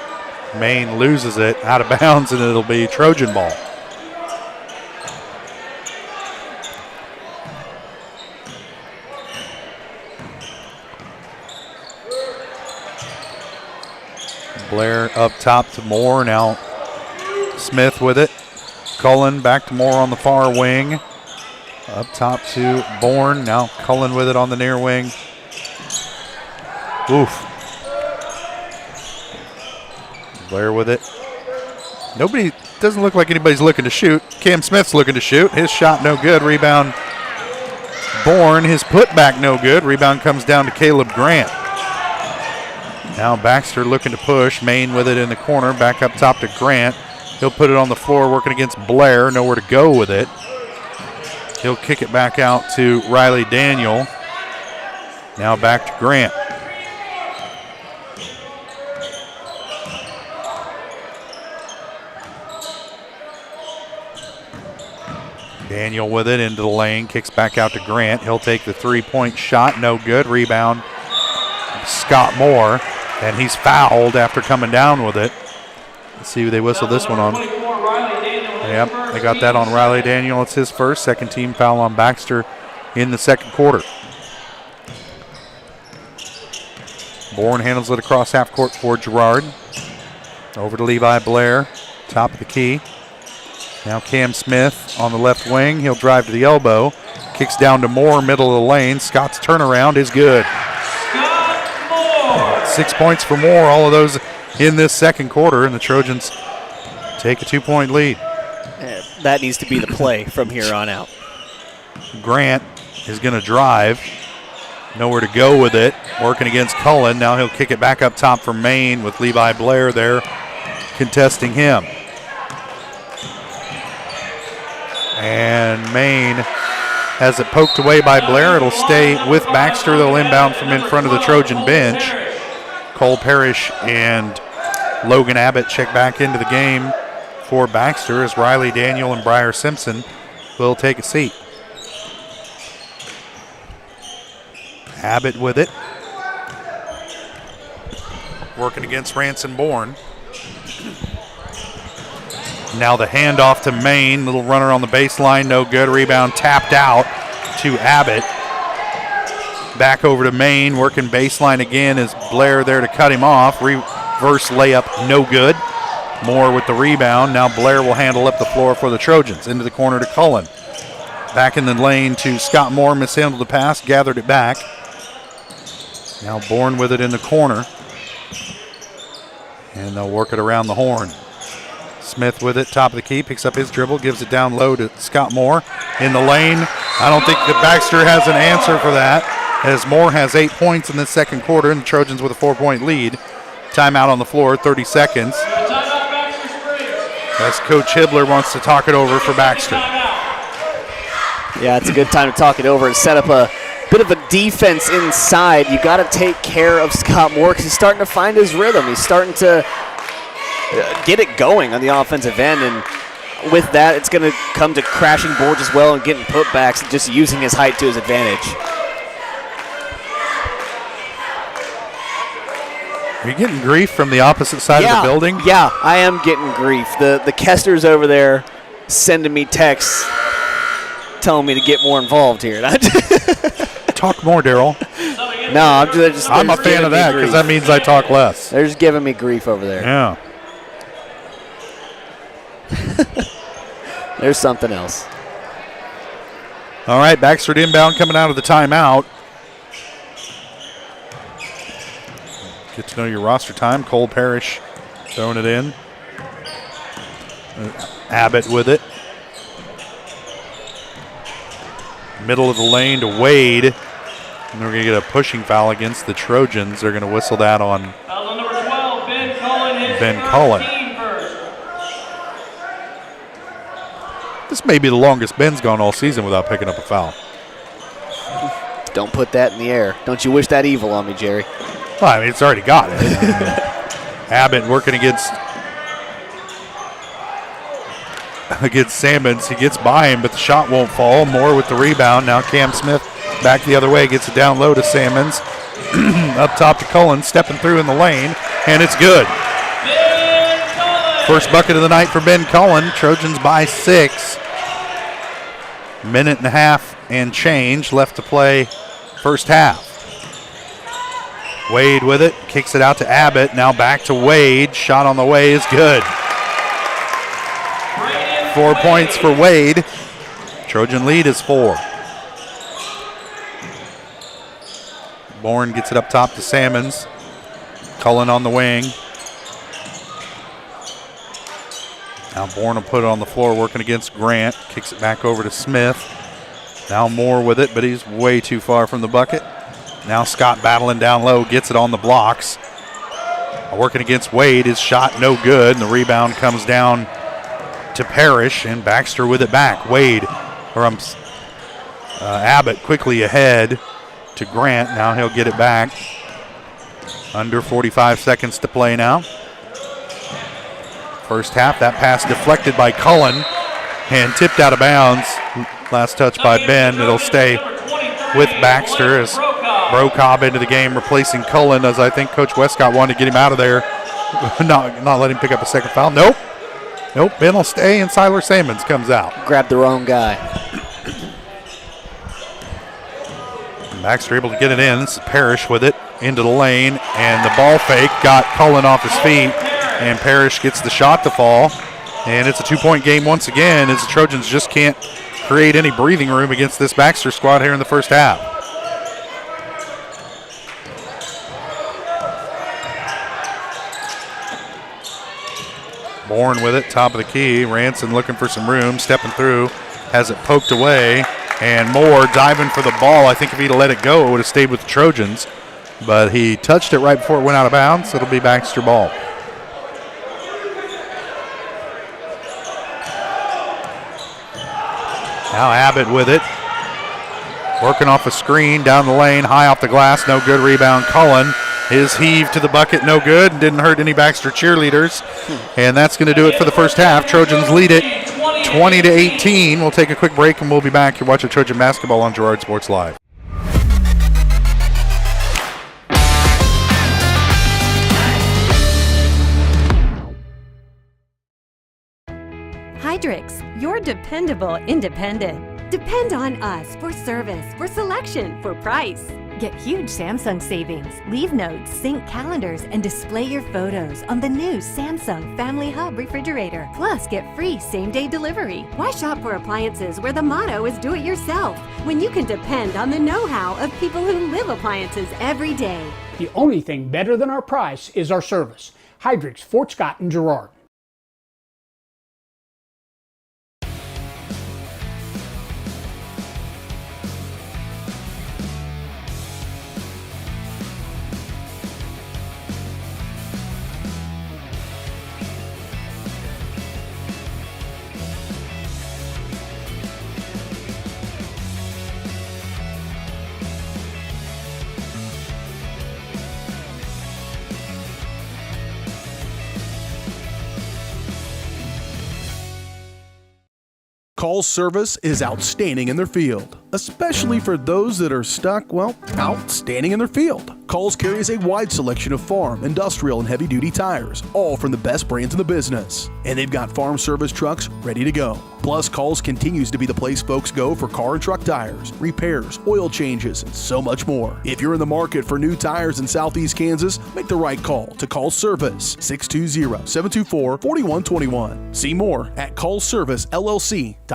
Speaker 5: Maine loses it out of bounds, and it'll be Trojan ball. Blair up top to Moore. Now Smith with it. Cullen back to Moore on the far wing. Up top to Bourne. Now Cullen with it on the near wing. Oof. Blair with it. Doesn't look like anybody's looking to shoot. Cam Smith's looking to shoot. His shot no good. Rebound Bourne. His putback no good. Rebound comes down to Caleb Grant. Now Baxter looking to push. Maine with it in the corner. Back up top to Grant. He'll put it on the floor, working against Blair. Nowhere to go with it. He'll kick it back out to Riley Daniel. Now back to Grant. Daniel with it into the lane. Kicks back out to Grant. He'll take the three-point shot. No good. Rebound Scott Moore. And he's fouled after coming down with it. Let's see who they whistle this one on. Yep, they got that on Riley Daniel. It's his first. Second team foul on Baxter in the second quarter. Bourne handles it across half court for Girard. Over to Levi Blair, top of the key. Now Cam Smith on the left wing. He'll drive to the elbow. Kicks down to Moore, middle of the lane. Scott's turnaround is good. 6 points for Moore, all of those in this second quarter, and the Trojans take a 2-point lead.
Speaker 10: That needs to be the play from here on out.
Speaker 5: Grant is going to drive. Nowhere to go with it. Working against Cullen. Now he'll kick it back up top for Maine with Levi Blair there contesting him. And Maine has it poked away by Blair. It'll stay with Baxter. They'll inbound from in front of the Trojan bench. Cole Parrish and Logan Abbott check back into the game for Baxter as Riley Daniel and Briar Simpson will take a seat. Abbott with it. Working against Ranson Bourne. Now the handoff to Maine. Little runner on the baseline, no good. Rebound tapped out to Abbott. Back over to Maine, working baseline again. Is Blair there to cut him off? Reverse layup, no good. Moore with the rebound. Now Blair will handle up the floor for the Trojans. Into the corner to Cullen. Back in the lane to Scott Moore. Mishandled the pass, gathered it back. Now Bourne with it in the corner. And they'll work it around the horn. Smith with it, top of the key, picks up his dribble, gives it down low to Scott Moore in the lane. I don't think that Baxter has an answer for that, as Moore has 8 points in the second quarter and the Trojans with a 4-point lead. Timeout on the floor, 30 seconds. As Coach Hibbler wants to talk it over for Baxter.
Speaker 10: Yeah, it's a good time to talk it over and set up a bit of a defense inside. You got to take care of Scott Moore because he's starting to find his rhythm. He's starting to get it going on the offensive end, and with that, it's going to come to crashing boards as well and getting putbacks and just using his height to his advantage.
Speaker 5: Are you getting grief from the opposite side of the building?
Speaker 10: Yeah, I am getting grief. The Kesters over there sending me texts telling me to get more involved here.
Speaker 5: Talk more, Daryl.
Speaker 10: No, I'm
Speaker 5: a fan of that because that means I talk less.
Speaker 10: They're just giving me grief over there.
Speaker 5: Yeah.
Speaker 10: There's something else.
Speaker 5: All right, Baxter inbound coming out of the timeout. Get to know your roster time. Cole Parrish throwing it in. Abbott with it. Middle of the lane to Wade. And we're going to get a pushing foul against the Trojans. They're going to whistle that on
Speaker 1: Foul on number 12, Ben Cullen.
Speaker 5: Ben Cullen. This may be the longest Ben's gone all season without picking up a foul.
Speaker 10: Don't put that in the air. Don't you wish that evil on me, Jerry?
Speaker 5: Well, I mean, it's already got it. Abbott working against Sammons. He gets by him, but the shot won't fall. Moore with the rebound. Now Cam Smith back the other way, gets it down low to Sammons. Up top to Cullen, stepping through in the lane, and it's good. First bucket of the night for Ben Cullen. Trojans by 6. Minute and a half and change left to play first half. Wade with it, kicks it out to Abbott. Now back to Wade. Shot on the way is good. 4 points for Wade. Trojan lead is 4. Bourne gets it up top to Sammons. Cullen on the wing. Now Bourne will put it on the floor working against Grant. Kicks it back over to Smith. Now Moore with it, but he's way too far from the bucket. Now Scott battling down low, gets it on the blocks. Working against Wade, his shot no good, and the rebound comes down to Parrish, and Baxter with it back. Abbott quickly ahead to Grant. Now he'll get it back. Under 45 seconds to play now. First half, that pass deflected by Cullen and tipped out of bounds. Last touch by Ben. It'll stay with Baxter as Brokob into the game, replacing Cullen, as I think Coach Westcott wanted to get him out of there. not let him pick up a second foul. Nope. Ben will stay, and Siler Sammons comes out.
Speaker 10: Grabbed the wrong guy.
Speaker 5: Baxter able to get it in. This is Parrish with it into the lane, and the ball fake got Cullen off his feet, and Parrish gets the shot to fall. And it's a 2-point game once again, as the Trojans just can't create any breathing room against this Baxter squad here in the first half. Bourne with it, top of the key. Ranson looking for some room, stepping through, has it poked away, and Moore diving for the ball. I think if he'd have let it go, it would have stayed with the Trojans, but he touched it right before it went out of bounds, so it'll be Baxter ball. Now Abbott with it, working off a screen down the lane, high off the glass, no good. Rebound Cullen. His heave to the bucket, no good, and didn't hurt any Baxter cheerleaders. And that's going to do it for the first half. Trojans lead it 20-18. We'll take a quick break, and we'll be back. You're watching Trojan Basketball on Girard Sports Live.
Speaker 9: Hydrix, your dependable independent. Depend on us for service, for selection, for price. Get huge Samsung savings. Leave notes, sync calendars, and display your photos on the new Samsung Family Hub refrigerator. Plus, get free same-day delivery. Why shop for appliances where the motto is do it yourself when you can depend on the know-how of people who live appliances every day?
Speaker 12: The only thing better than our price is our service. Hydrix, Fort Scott, and Girard.
Speaker 22: Call's service is outstanding in their field, especially for those that are stuck, well, outstanding in their field. Call's carries a wide selection of farm, industrial, and heavy-duty tires, all from the best brands in the business. And they've got farm service trucks ready to go. Plus, Call's continues to be the place folks go for car and truck tires, repairs, oil changes, and so much more. If you're in the market for new tires in Southeast Kansas, make the right call to Call's Service, 620-724-4121. See more at callservicellc.com.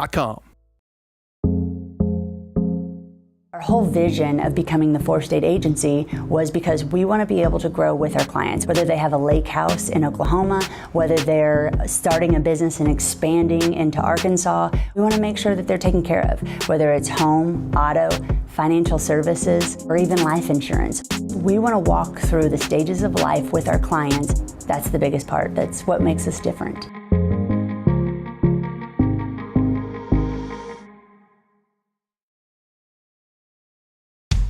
Speaker 3: Our whole vision of becoming the 4-state agency was because we want to be able to grow with our clients, whether they have a lake house in Oklahoma, whether they're starting a business and expanding into Arkansas. We want to make sure that they're taken care of, whether it's home, auto, financial services, or even life insurance. We want to walk through the stages of life with our clients. That's the biggest part. That's what makes us different.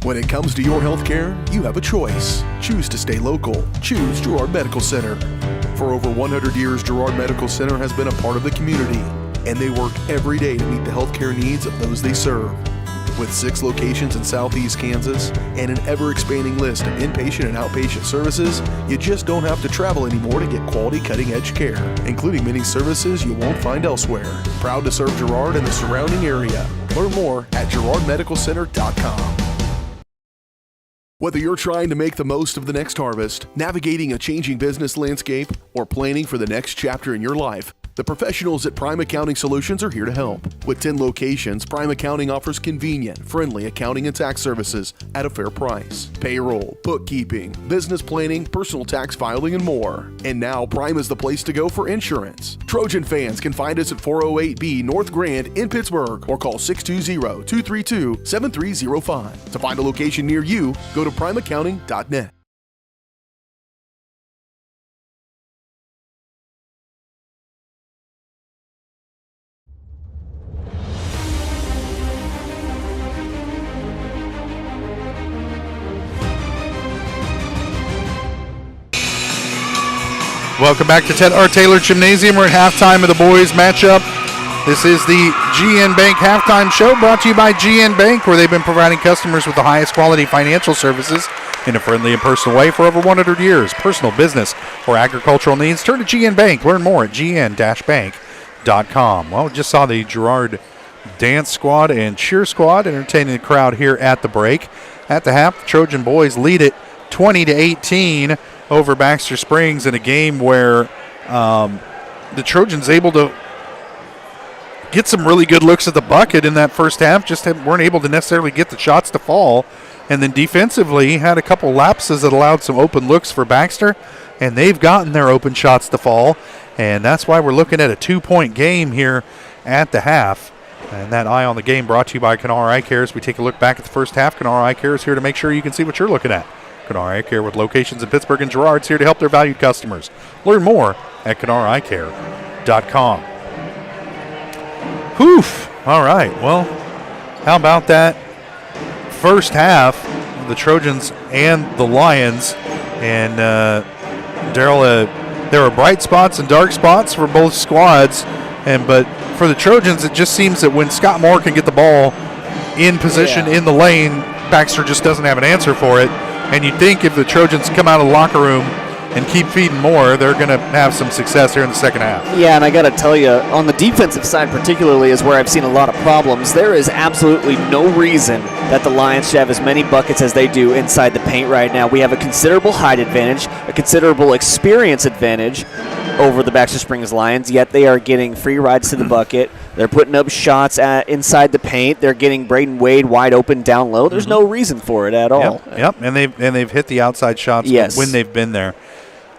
Speaker 22: When it comes to your health care, you have a choice. Choose to stay local. Choose Girard Medical Center. For over 100 years, Girard Medical Center has been a part of the community, and they work every day to meet the health care needs of those they serve. With 6 locations in Southeast Kansas and an ever-expanding list of inpatient and outpatient services, you just don't have to travel anymore to get quality cutting-edge care, including many services you won't find elsewhere. Proud to serve Girard and the surrounding area. Learn more at girardmedicalcenter.com. Whether you're trying to make the most of the next harvest, navigating a changing business landscape, or planning for the next chapter in your life, the professionals at Prime Accounting Solutions are here to help. With 10 locations, Prime Accounting offers convenient, friendly accounting and tax services at a fair price. Payroll, bookkeeping, business planning, personal tax filing, and more. And now Prime is the place to go for insurance. Trojan fans can find us at 408B North Grand in Pittsburgh or call 620-232-7305. To find a location near you, go to primeaccounting.net.
Speaker 5: Welcome back to Ted R. Taylor Gymnasium. We're at halftime of the boys matchup. This is the GN Bank halftime show brought to you by GN Bank, where they've been providing customers with the highest quality financial services in a friendly and personal way for over 100 years. Personal, business, or agricultural needs, turn to GN Bank. Learn more at gn-bank.com. Well, we just saw the Girard dance squad and cheer squad entertaining the crowd here at the break. At the half, the Trojan boys lead it 20-18 over Baxter Springs in a game where the Trojans able to get some really good looks at the bucket in that first half, just weren't able to necessarily get the shots to fall. And then defensively had a couple lapses that allowed some open looks for Baxter, and they've gotten their open shots to fall. And that's why we're looking at a 2-point game here at the half. And that eye on the game brought to you by Kanar Eye Care. As we take a look back at the first half, Kanar Eye Care is here to make sure you can see what you're looking at. Kanar Eye Care with locations in Pittsburgh and Girard is here to help their valued customers. Learn more at canareyecare.com. Oof. All right. Well, how about that first half? The Trojans and the Lions. And Darryl, there were bright spots and dark spots for both squads. But for the Trojans, it just seems that when Scott Moore can get the ball in position in the lane, Baxter just doesn't have an answer for it. And you'd think if the Trojans come out of the locker room and keep feeding more, they're going to have some success here in the second half.
Speaker 10: Yeah, and I got to tell you, on the defensive side particularly is where I've seen a lot of problems. There is absolutely no reason that the Lions should have as many buckets as they do inside the paint right now. We have a considerable height advantage, a considerable experience advantage over the Baxter Springs Lions, yet they are getting free rides to the bucket. They're putting up shots inside the paint. They're getting Braden Wade wide open down low. There's no reason for it at all.
Speaker 5: Yep. And they've hit the outside shots when they've been there.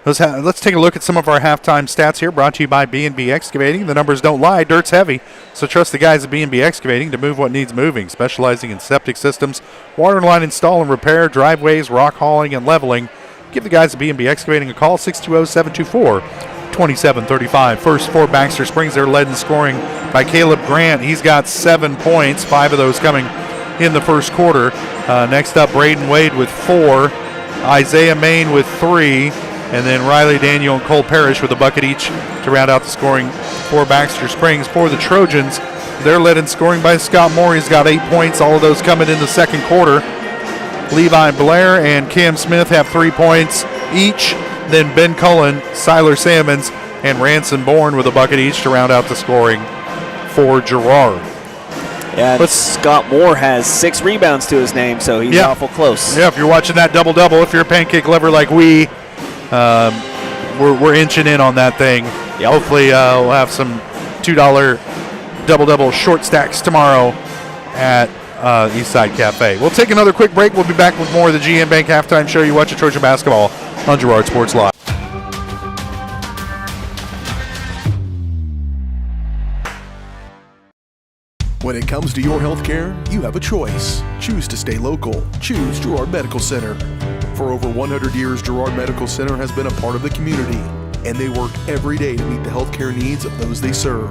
Speaker 5: Let's take a look at some of our halftime stats here, brought to you by B&B Excavating. The numbers don't lie. Dirt's heavy, so trust the guys at B&B Excavating to move what needs moving, specializing in septic systems, water line install and repair, driveways, rock hauling, and leveling. Give the guys at B&B Excavating a call, 620-724-2735. First for Baxter Springs, they're led in scoring by Caleb Grant. He's got 7 points, 5 of those coming in the first quarter. Next up, Braden Wade with 4, Isaiah Main with 3, and then Riley Daniel and Cole Parrish with a bucket each to round out the scoring for Baxter Springs. For the Trojans, They're led in scoring by Scott Moore. He's got 8 points, all of those coming in the second quarter. Levi Blair and Cam Smith have 3 points each. Then Ben Cullen, Siler Salmons, and Ransom Bourne with a bucket each to round out the scoring for Girard.
Speaker 10: Yeah, but Scott Moore has 6 rebounds to his name, so he's awful close.
Speaker 5: Yeah, if you're watching that double-double, if you're a pancake lover like we're inching in on that thing. Yep. Hopefully we'll have some $2 double-double short stacks tomorrow at Eastside Cafe. We'll take another quick break. We'll be back with more of the GM Bank Halftime Show. You watch Trojan basketball on Girard Sports Live.
Speaker 22: When it comes to your health care, you have a choice. Choose to stay local. Choose Girard Medical Center. For over 100 years, Girard Medical Center has been a part of the community, and they work every day to meet the healthcare needs of those they serve.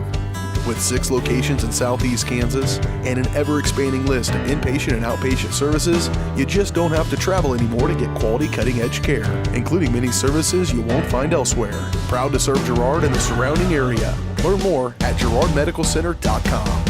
Speaker 22: With 6 locations in Southeast Kansas and an ever-expanding list of inpatient and outpatient services, you just don't have to travel anymore to get quality cutting-edge care, including many services you won't find elsewhere. Proud to serve Girard and the surrounding area. Learn more at girardmedicalcenter.com.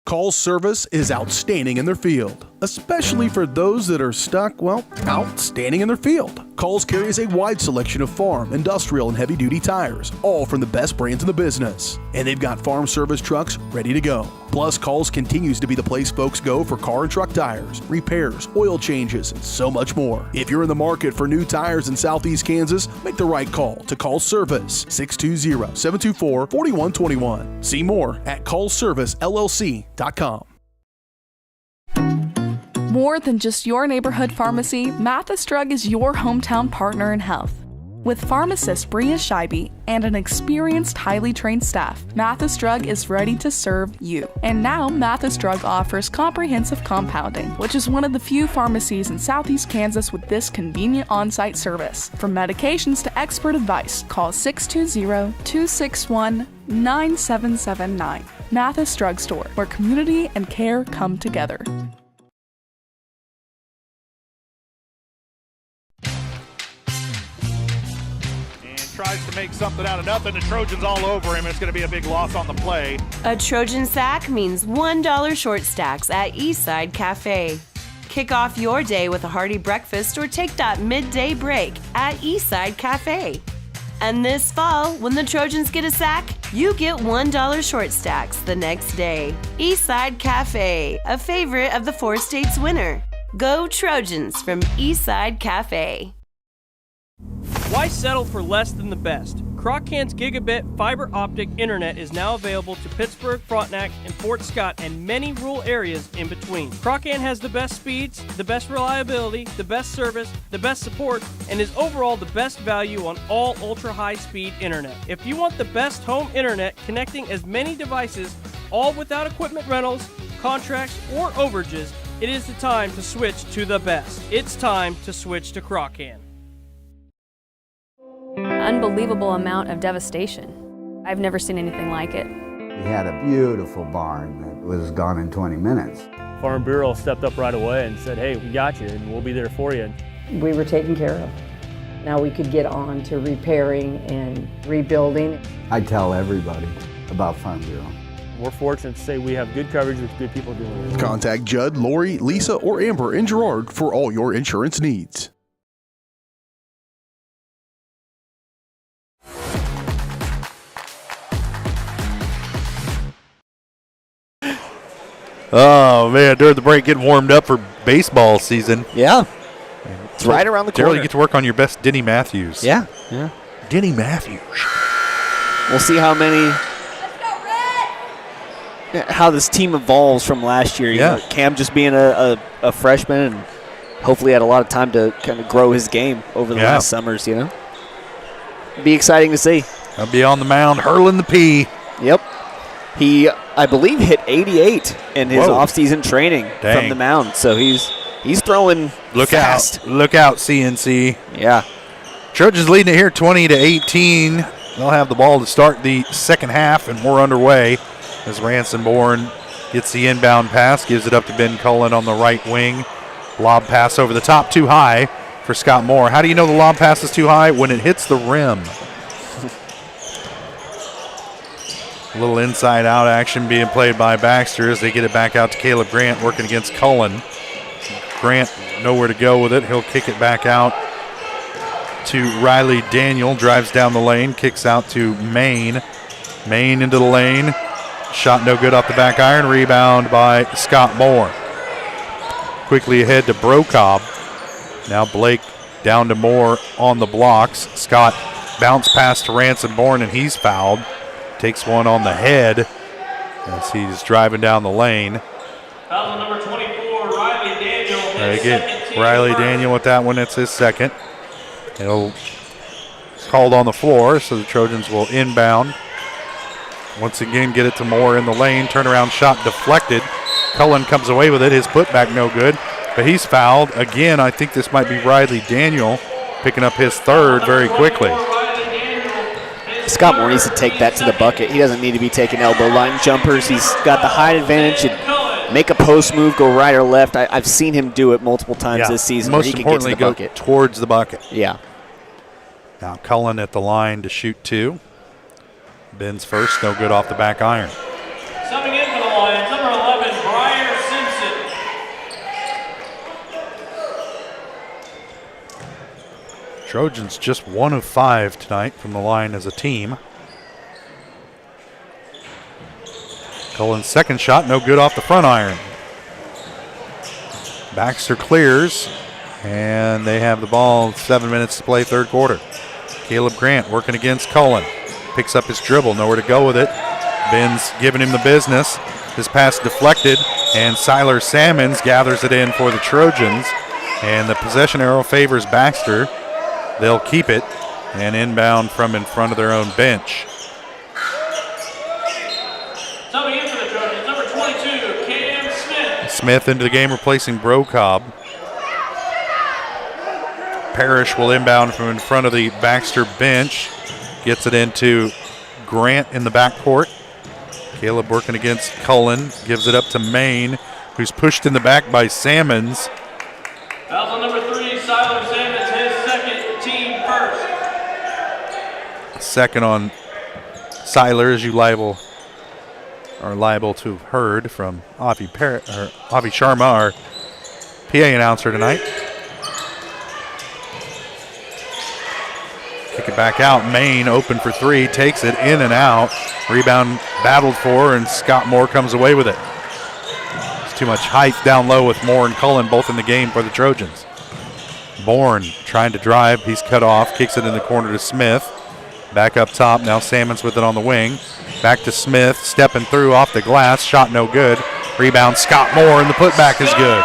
Speaker 22: Call's service is outstanding in their field, especially for those that are stuck, outstanding in their field. Call's carries a wide selection of farm, industrial, and heavy-duty tires, all from the best brands in the business. And they've got farm service trucks ready to go. Plus, Call's continues to be the place folks go for car and truck tires, repairs, oil changes, and so much more. If you're in the market for new tires in Southeast Kansas, make the right call to Call's Service, 620-724-4121. See more at callservicellc.com.
Speaker 20: More than just your neighborhood pharmacy, Mathis Drug is your hometown partner in health. With pharmacist Bria Scheibe and an experienced, highly trained staff, Mathis Drug is ready to serve you. And now, Mathis Drug offers comprehensive compounding, which is one of the few pharmacies in Southeast Kansas with this convenient on-site service. From medications to expert advice, call 620-261-9779. Mathis Drug Store, where community and care come together.
Speaker 6: Tries to make something out of nothing. The Trojans all over him. It's going to be a big loss on the play.
Speaker 8: A Trojan sack means $1 short stacks at Eastside Cafe. Kick off your day with a hearty breakfast or take that midday break at Eastside Cafe. And this fall, when the Trojans get a sack, you get $1 short stacks the next day. Eastside Cafe, a favorite of the 4 states winner. Go Trojans from Eastside Cafe.
Speaker 12: Why settle for less than the best? Croc-Can's gigabit fiber optic internet is now available to Pittsburgh, Frontenac, and Fort Scott, and many rural areas in between. Croc-Can has the best speeds, the best reliability, the best service, the best support, and is overall the best value on all ultra-high-speed internet. If you want the best home internet connecting as many devices, all without equipment rentals, contracts, or overages, it is the time to switch to the best. It's time to switch to Croc-Can.
Speaker 15: Unbelievable amount of devastation. I've never seen anything like it.
Speaker 16: We had a beautiful barn that was gone in 20 minutes.
Speaker 17: Farm Bureau stepped up right away and said, hey, we got you and we'll be there for you.
Speaker 18: We were taken care of. Now we could get on to repairing and rebuilding.
Speaker 16: I tell everybody about Farm Bureau.
Speaker 17: We're fortunate to say we have good coverage with good people doing it.
Speaker 22: Contact Judd, Lori, Lisa, or Amber in Girard for all your insurance needs.
Speaker 5: Oh, man, during the break, getting warmed up for baseball season.
Speaker 10: Yeah. It's right around the corner.
Speaker 5: Daryl, you get to work on your best Denny Matthews.
Speaker 10: Yeah.
Speaker 5: Denny Matthews.
Speaker 10: We'll see how this team evolves from last year. You know, Cam just being a freshman and hopefully had a lot of time to kind of grow his game over the last summers, you know. Be exciting to see.
Speaker 5: I'll be on the mound hurling the P.
Speaker 10: Yep. He, I believe, hit 88 in his off-season training from the mound. So he's throwing fast.
Speaker 5: Look out, CNC.
Speaker 10: Yeah.
Speaker 5: Trojans leading it here 20-18. They'll have the ball to start the second half, and we're underway as Ransom Bourne gets the inbound pass, gives it up to Ben Cullen on the right wing. Lob pass over the top, too high for Scott Moore. How do you know the lob pass is too high? When it hits the rim. A little inside-out action being played by Baxter as they get it back out to Caleb Grant working against Cullen. Grant nowhere to go with it. He'll kick it back out to Riley Daniel. Drives down the lane, kicks out to Maine. Maine into the lane. Shot no good off the back iron. Rebound by Scott Moore. Quickly ahead to Brocobb. Now Blake down to Moore on the blocks. Scott bounce pass to Ransom Bourne, and he's fouled. Takes one on the head as he's driving down the lane.
Speaker 1: Foul number 24, Riley Daniel.
Speaker 5: They get Riley Daniel with that one. It's his second. It's called on the floor, so the Trojans will inbound. Once again, get it to Moore in the lane. Turnaround shot deflected. Cullen comes away with it. His putback no good, but he's fouled. Again, I think this might be Riley Daniel picking up his third very quickly.
Speaker 10: Scott Moore needs to take that to the bucket. He doesn't need to be taking elbow line jumpers. He's got the height advantage. Make a post move, go right or left. I've seen him do it multiple times this season.
Speaker 5: Most
Speaker 10: where he
Speaker 5: importantly,
Speaker 10: can get to the bucket.
Speaker 5: go towards the bucket.
Speaker 10: Yeah.
Speaker 5: Now Cullen at the line to shoot two. Ben's first, no good off the back iron.
Speaker 1: Subbing in for the Lions, number 11, Briar Simpson.
Speaker 5: Trojans just 1 of 5 tonight from the line as a team. Cullen's second shot, no good off the front iron. Baxter clears, and they have the ball. 7 minutes to play, third quarter. Caleb Grant working against Cullen. Picks up his dribble, nowhere to go with it. Ben's giving him the business. His pass deflected, and Siler Salmons gathers it in for the Trojans. And the possession arrow favors Baxter. They'll keep it and inbound from in front of their own bench.
Speaker 1: Coming in for the Trojans, number 22, Cam Smith.
Speaker 5: Smith into the game, replacing Brocobb. Parrish will inbound from in front of the Baxter bench. Gets it into Grant in the backcourt. Caleb working against Cullen. Gives it up to Maine, who's pushed in the back by Salmons.
Speaker 1: Foul on number 3, Siler Salmons, his second, team first.
Speaker 5: Second on Siler, as you are liable to have heard from Avi Sharma, our PA announcer tonight. Kick it back out. Maine open for three. Takes it in and out. Rebound battled for, and Scott Moore comes away with it. It's too much height down low with Moore and Cullen both in the game for the Trojans. Bourne trying to drive. He's cut off. Kicks it in the corner to Smith. Back up top. Now Salmons with it on the wing. Back to Smith. Stepping through off the glass. Shot no good. Rebound Scott Moore, and the putback is good.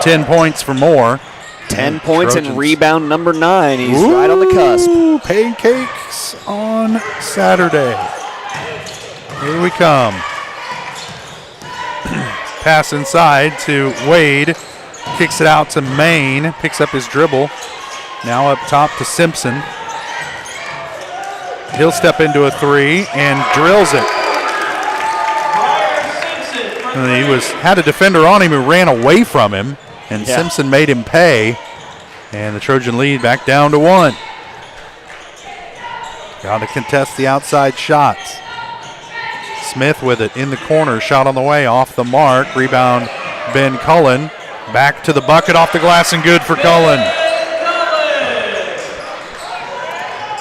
Speaker 5: 10 points for Moore.
Speaker 10: 10 points and rebound number 9. He's right on the cusp.
Speaker 5: Pancakes on Saturday. Here we come. Pass inside to Wade. Kicks it out to Maine. Picks up his dribble. Now up top to Simpson. He'll step into a three and drills it. And he had a defender on him who ran away from him. And Simpson made him pay, and the Trojan lead back down to 1. Got to contest the outside shots. Smith with it in the corner, shot on the way, off the mark. Rebound, Ben Cullen. Back to the bucket, off the glass, and good for Cullen.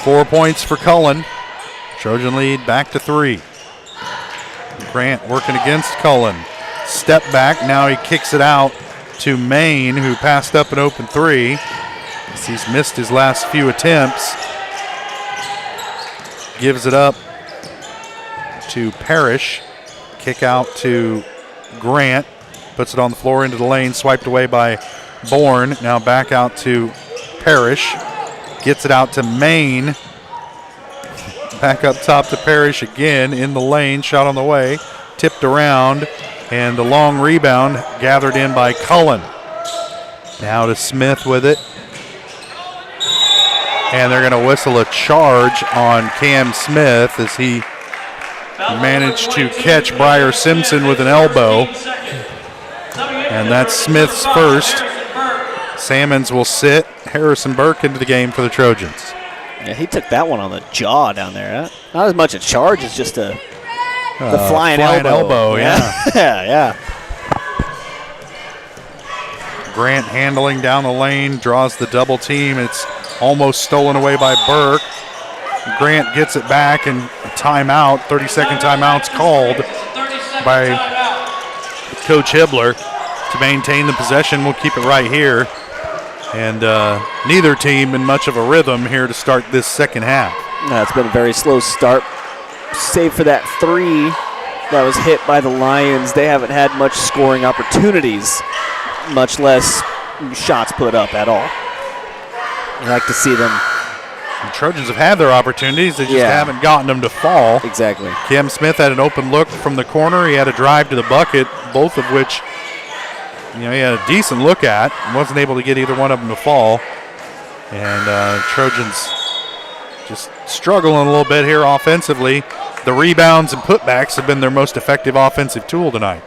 Speaker 5: 4 points for Cullen. Trojan lead back to 3. Grant working against Cullen. Step back, now he kicks it out to Maine, who passed up an open three. He's missed his last few attempts. Gives it up to Parrish. Kick out to Grant. Puts it on the floor into the lane. Swiped away by Bourne. Now back out to Parrish. Gets it out to Maine. Back up top to Parrish again in the lane. Shot on the way. Tipped around. And the long rebound gathered in by Cullen. Now to Smith with it. And they're going to whistle a charge on Cam Smith as he managed to catch Briar Simpson with an elbow. And that's Smith's first. Salmons will sit Harrison Burke into the game for the Trojans.
Speaker 10: Yeah, he took that one on the jaw down there. Not as much a charge as just the flying elbow.
Speaker 5: Yeah.
Speaker 10: Yeah.
Speaker 5: Grant handling down the lane, draws the double team. It's almost stolen away by Burke. Grant gets it back, and a timeout, 30-second timeout's called by Coach Hibbler to maintain the possession. We'll keep it right here. And neither team in much of a rhythm here to start this second half.
Speaker 10: No, it's been a very slow start. Save for that 3 that was hit by the Lions, they haven't had much scoring opportunities, much less shots put up at all. You like to see them.
Speaker 5: The Trojans have had their opportunities. They just haven't gotten them to fall.
Speaker 10: Exactly.
Speaker 5: Cam Smith had an open look from the corner. He had a drive to the bucket, both of which he had a decent look at. Wasn't able to get either one of them to fall. And Trojans just struggling a little bit here offensively. The rebounds and putbacks have been their most effective offensive tool tonight.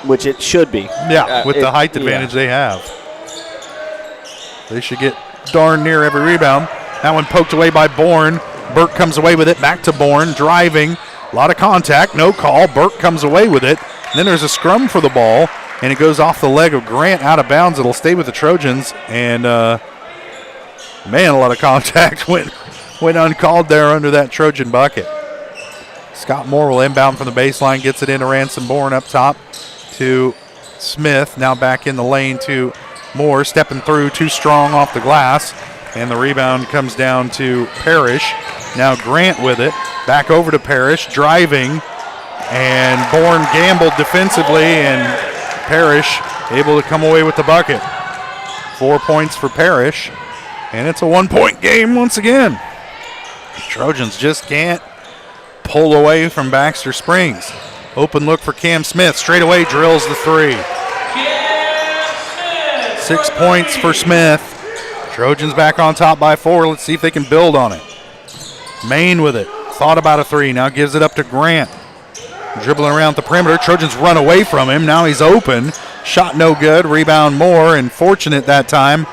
Speaker 10: Which it should be.
Speaker 5: Yeah, with the height advantage they have. They should get darn near every rebound. That one poked away by Bourne. Burke comes away with it. Back to Bourne, driving. A lot of contact, no call. Burke comes away with it. And then there's a scrum for the ball, and it goes off the leg of Grant out of bounds. It'll stay with the Trojans. And, man, a lot of contact went uncalled there under that Trojan bucket. Scott Moore will inbound from the baseline, gets it into Ransom Bourne up top to Smith. Now back in the lane to Moore, stepping through, too strong off the glass. And the rebound comes down to Parrish. Now Grant with it. Back over to Parrish, driving. And Bourne gambled defensively, and Parrish able to come away with the bucket. 4 points for Parrish. And it's a 1-point game once again. The Trojans just can't pull away from Baxter Springs. Open look for Cam Smith. Straight away drills the 3. 6 points for Smith. Trojans back on top by 4. Let's see if they can build on it. Maine with it. Thought about a 3. Now gives it up to Grant. Dribbling around the perimeter. Trojans run away from him. Now he's open. Shot no good. Rebound Moore. And fortunate that time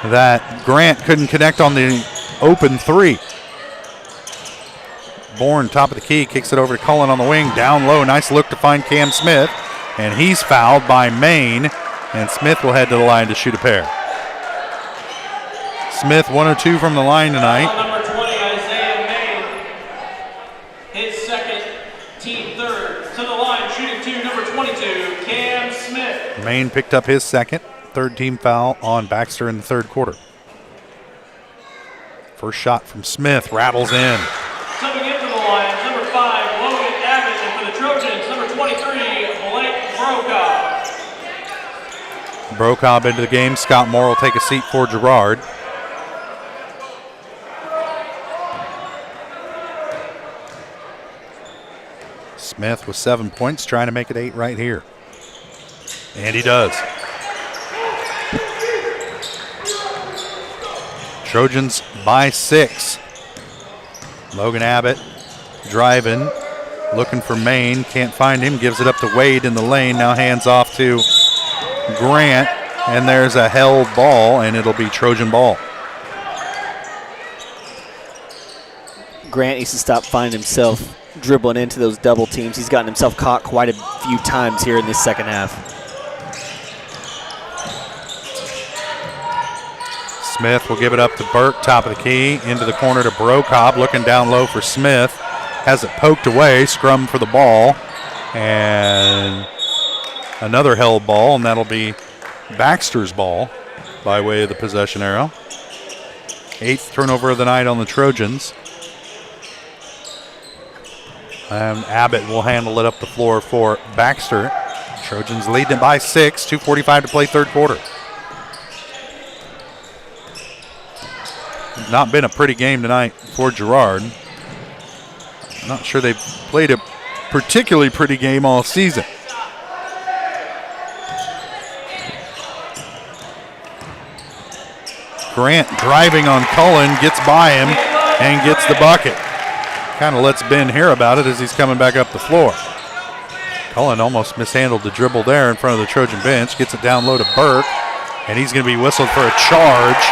Speaker 5: that Grant couldn't connect on the open 3. Bourne, top of the key, kicks it over to Cullen on the wing. Down low. Nice look to find Cam Smith. And he's fouled by Maine. And Smith will head to the line to shoot a pair. Smith 1 of 2 from the line tonight.
Speaker 1: Number 20, Isaiah Maine. His second, team third. To the line, shooting 2, number 22, Cam Smith.
Speaker 5: Maine picked up his second. Third team foul on Baxter in the third quarter. First shot from Smith rattles in.
Speaker 1: Coming into the line, number 5, Logan Abbott. And for the Trojans, number 23, Blake Brokaw.
Speaker 5: Brokaw into the game. Scott Moore will take a seat for Girard. Smith with 7 points, trying to make it 8 right here. And he does. Trojans by 6. Logan Abbott driving, looking for Maine. Can't find him. Gives it up to Wade in the lane. Now hands off to Grant. And there's a held ball, and it'll be Trojan ball.
Speaker 10: Grant needs to stop finding himself dribbling into those double teams. He's gotten himself caught quite a few times here in this second half.
Speaker 5: Smith will give it up to Burke, top of the key, into the corner to Brokaw, looking down low for Smith. Has it poked away, scrum for the ball, and another held ball, and that'll be Baxter's ball by way of the possession arrow. 8th turnover of the night on the Trojans. And Abbott will handle it up the floor for Baxter. Trojans leading it by 6, 2:45 to play third quarter. Not been a pretty game tonight for Girard. I'm not sure they've played a particularly pretty game all season. Grant driving on Cullen, gets by him and gets the bucket. Kind of lets Ben hear about it as he's coming back up the floor. Cullen almost mishandled the dribble there in front of the Trojan bench. Gets it down low to Burke, and he's going to be whistled for a charge.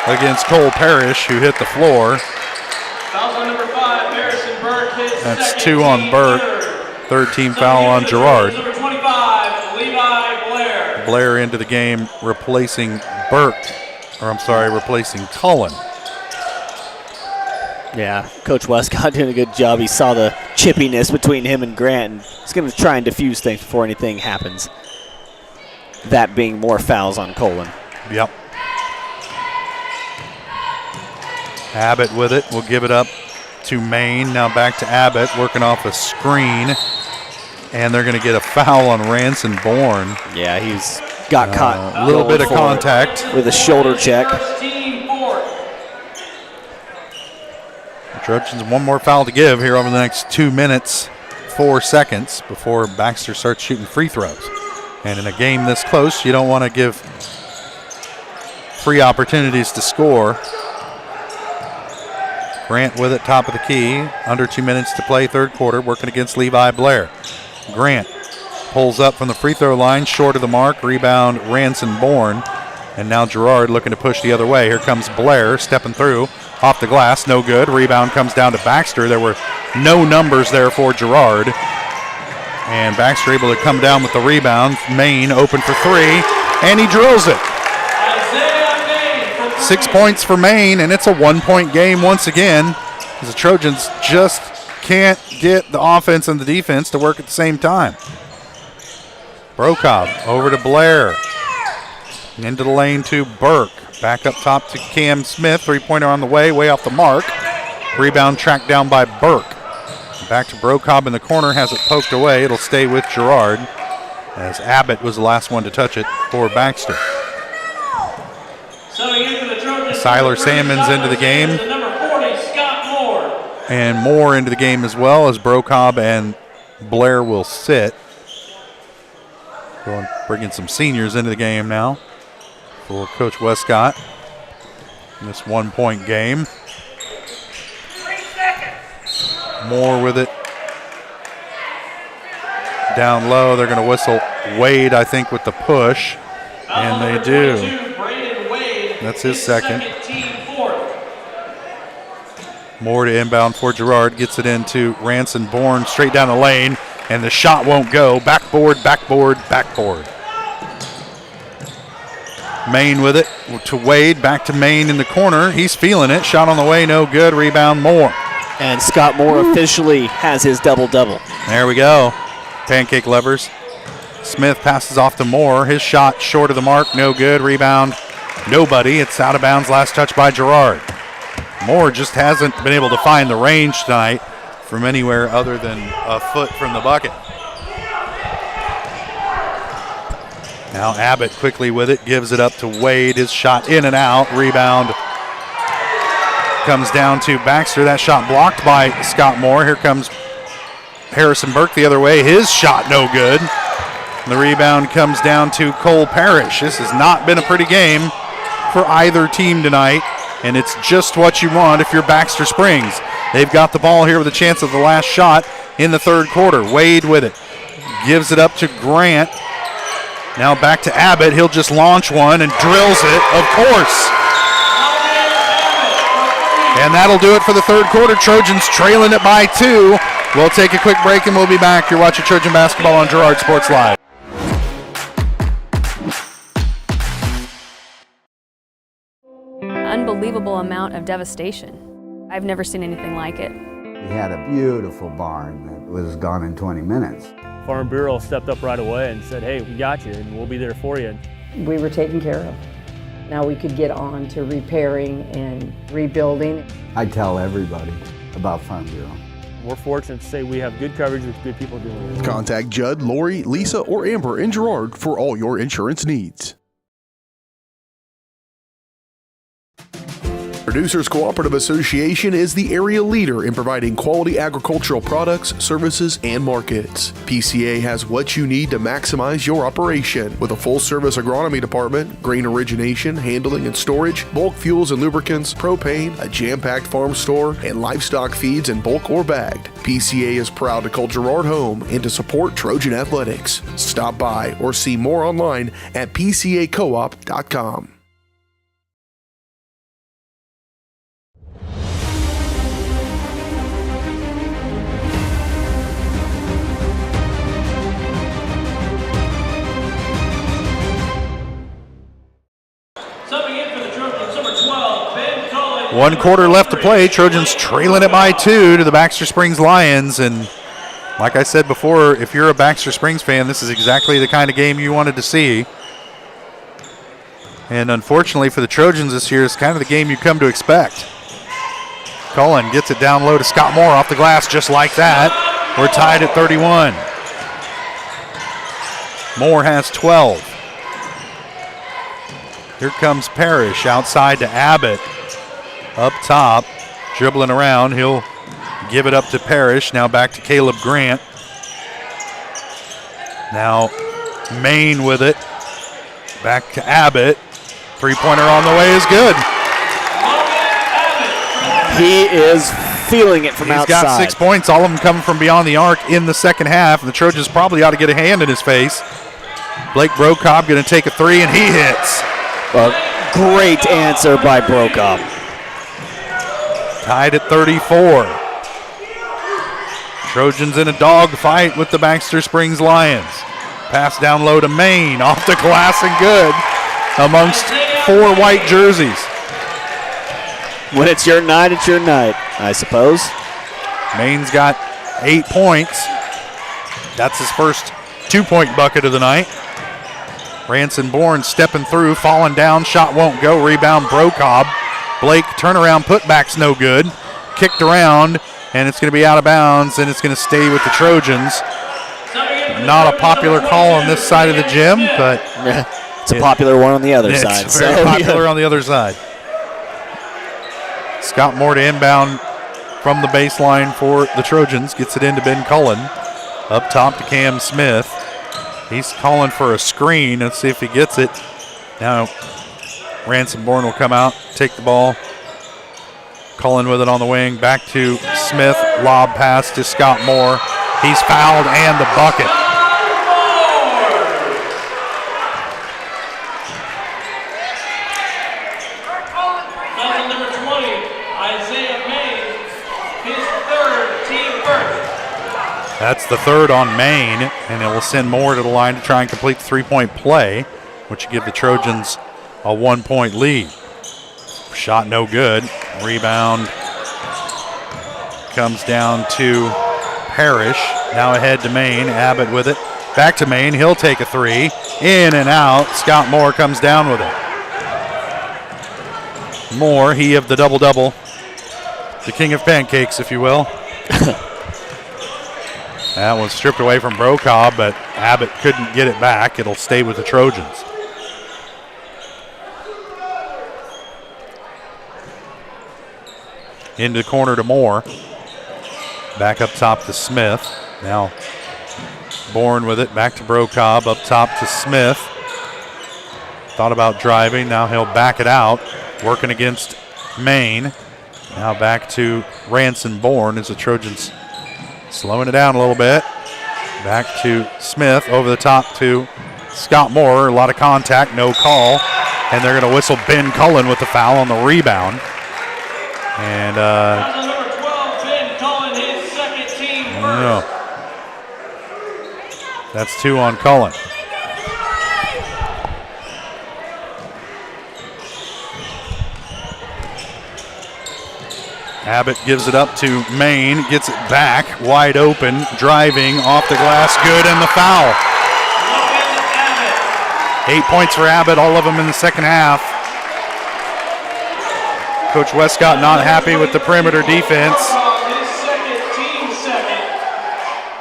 Speaker 5: against Cole Parrish, who hit the floor.
Speaker 1: Foul on number 5, Harrison Burke. His
Speaker 5: That's
Speaker 1: second,
Speaker 5: 2 on
Speaker 1: team
Speaker 5: Burke. Third team foul on Girard.
Speaker 1: Number 25, Levi Blair.
Speaker 5: Blair into the game, replacing replacing Cullen.
Speaker 10: Yeah, Coach Westcott doing a good job. He saw the chippiness between him and Grant, and he's going to try and diffuse things before anything happens. That being more fouls on Colin.
Speaker 5: Yep. Abbott with it. We'll give it up to Maine. Now back to Abbott, working off a screen. And they're going to get a foul on Ranson Bourne.
Speaker 10: Yeah, he's got caught.
Speaker 5: A little bit of contact.
Speaker 10: With a shoulder check.
Speaker 5: The Trojans one more foul to give here over the next 2 minutes, 4 seconds before Baxter starts shooting free throws. And in a game this close, you don't want to give free opportunities to score. Grant with it, top of the key. Under 2 minutes to play, third quarter, working against Levi Blair. Grant pulls up from the free throw line, short of the mark. Rebound, Ranson Bourne. And now Girard looking to push the other way. Here comes Blair stepping through. Off the glass, no good. Rebound comes down to Baxter. There were no numbers there for Girard. And Baxter able to come down with the rebound. Maine open for 3, and he drills it. 6 points for Maine, and it's a 1-point game once again, as the Trojans just can't get the offense and the defense to work at the same time. Brokov over to Blair. Into the lane to Burke. Back up top to Cam Smith. Three-pointer on the way off the mark. Rebound tracked down by Burke. Back to Brokov in the corner, has it poked away. It'll stay with Girard, as Abbott was the last one to touch it for Baxter. Siler Salmons into the game. And Moore into the game as well, as Brokov and Blair will sit. Going, bringing some seniors into the game now for Coach Westcott in this 1-point game. Moore with it. Down low, they're going to whistle Wade, I think, with the push. And they do. That's his second. Moore to inbound for Girard. Gets it into Ranson Bourne straight down the lane. And the shot won't go. Backboard, backboard, backboard. Maine with it to Wade. Back to Maine in the corner. He's feeling it. Shot on the way, no good. Rebound, Moore.
Speaker 10: And Scott Moore officially has his double-double.
Speaker 5: There we go. Pancake lovers. Smith passes off to Moore. His shot short of the mark, no good. Rebound, nobody. It's out of bounds. Last touch by Girard. Moore just hasn't been able to find the range tonight from anywhere other than a foot from the bucket. Now Abbott quickly with it, gives it up to Wade. His shot in and out. Rebound comes down to Baxter. That shot blocked by Scott Moore. Here comes Harrison Burke the other way. His shot no good. The rebound comes down to Cole Parrish. This has not been a pretty game for either team tonight, and it's just what you want if you're Baxter Springs. They've got the ball here with a chance of the last shot in the third quarter. Wade with it. Gives it up to Grant. Now back to Abbott. He'll just launch one and drills it, of course. And that'll do it for the third quarter. Trojans trailing it by 2. We'll take a quick break and we'll be back. You're watching Trojan Basketball on Girard Sports Live.
Speaker 15: Unbelievable amount of devastation. I've never seen anything like it.
Speaker 16: We had a beautiful barn that was gone in 20 minutes.
Speaker 17: Farm Bureau stepped up right away and said, hey, we got you and we'll be there for you.
Speaker 18: We were taken care of. Now we could get on to repairing and rebuilding.
Speaker 16: I tell everybody about Farm Bureau.
Speaker 17: We're fortunate to say we have good coverage with good people doing it.
Speaker 22: Contact Judd, Lori, Lisa, or Amber in Girard for all your insurance needs. Producers Cooperative Association is the area leader in providing quality agricultural products, services, and markets. PCA has what you need to maximize your operation with a full-service agronomy department, grain origination, handling and storage, bulk fuels and lubricants, propane, a jam-packed farm store, and livestock feeds in bulk or bagged. PCA is proud to call Girard home and to support Trojan athletics. Stop by or see more online at pcacoop.com.
Speaker 1: for the Trojans, number 12, Ben Cullen.
Speaker 5: 1 quarter left to play. Trojans trailing it by 2 to the Baxter Springs Lions. And like I said before, if you're a Baxter Springs fan, this is exactly the kind of game you wanted to see. And unfortunately for the Trojans this year, it's kind of the game you come to expect. Cullen gets it down low to Scott Moore off the glass just like that. We're tied at 31. Moore has 12. Here comes Parrish outside to Abbott. Up top, dribbling around. He'll give it up to Parrish. Now back to Caleb Grant. Now Main with it. Back to Abbott. Three-pointer on the way is good.
Speaker 10: He is feeling it from outside.
Speaker 5: He's got 6 points, all of them coming from beyond the arc in the second half. And the Trojans probably ought to get a hand in his face. Blake Brokob going to take a three, and he hits.
Speaker 10: A great answer by Brokob.
Speaker 5: Tied at 34. Trojans in a dog fight with the Baxter Springs Lions. Pass down low to Maine, off the glass and good amongst 4 white jerseys.
Speaker 10: When it's your night, I suppose.
Speaker 5: Maine's got 8 points. That's his first 2-point bucket of the night. Ranson Bourne stepping through, falling down, shot won't go, rebound Brokob. Blake turnaround putback's no good. Kicked around, and it's going to be out of bounds, and it's going to stay with the Trojans. Not a popular call on this side of the gym, but
Speaker 10: it's a popular one on the other side.
Speaker 5: It's very popular on the other side. Scott Moore to inbound from the baseline for the Trojans. Gets it into Ben Cullen. Up top to Cam Smith. He's calling for a screen. Let's see if he gets it. Now Ransom Bourne will come out, take the ball. Cullen with it on the wing. Back to Smith. Lob pass to Scott Moore. He's fouled and the bucket. That's the third on Maine, and it will send Moore to the line to try and complete the three-point play, which will give the Trojans a 1-point lead. Shot no good. Rebound comes down to Parrish. Now ahead to Maine. Abbott with it. Back to Maine. He'll take a three. In and out. Scott Moore comes down with it. Moore, he of the double-double. The king of pancakes, if you will. That was stripped away from Brokob, but Abbott couldn't get it back. It'll stay with the Trojans. Into the corner to Moore. Back up top to Smith. Now Bourne with it. Back to Brokob. Up top to Smith. Thought about driving. Now he'll back it out. Working against Maine. Now back to Ranson Bourne as the Trojans slowing it down a little bit. Back to Smith, over the top to Scott Moore. A lot of contact, no call. And they're going to whistle Ben Cullen with the foul on the rebound. And
Speaker 1: number 12, Ben Cullen, his second team first.
Speaker 5: That's 2 on Cullen. Abbott gives it up to Maine, gets it back, wide open, driving, off the glass, good, and the foul. 8 points for Abbott, all of them in the second half. Coach Westcott not happy with the perimeter defense.
Speaker 1: His second, team second.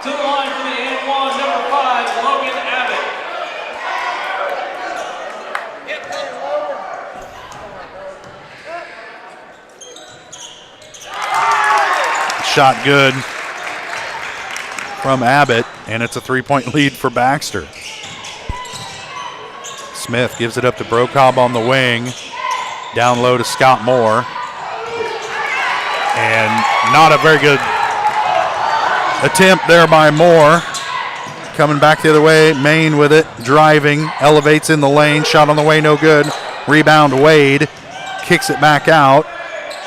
Speaker 1: To the line for the and one, number 5, Logan Abbott.
Speaker 5: Shot good from Abbott, and it's a 3-point lead for Baxter. Smith gives it up to Brokob on the wing. Down low to Scott Moore. And not a very good attempt there by Moore. Coming back the other way, Maine with it, driving, elevates in the lane, shot on the way, no good. Rebound Wade, kicks it back out.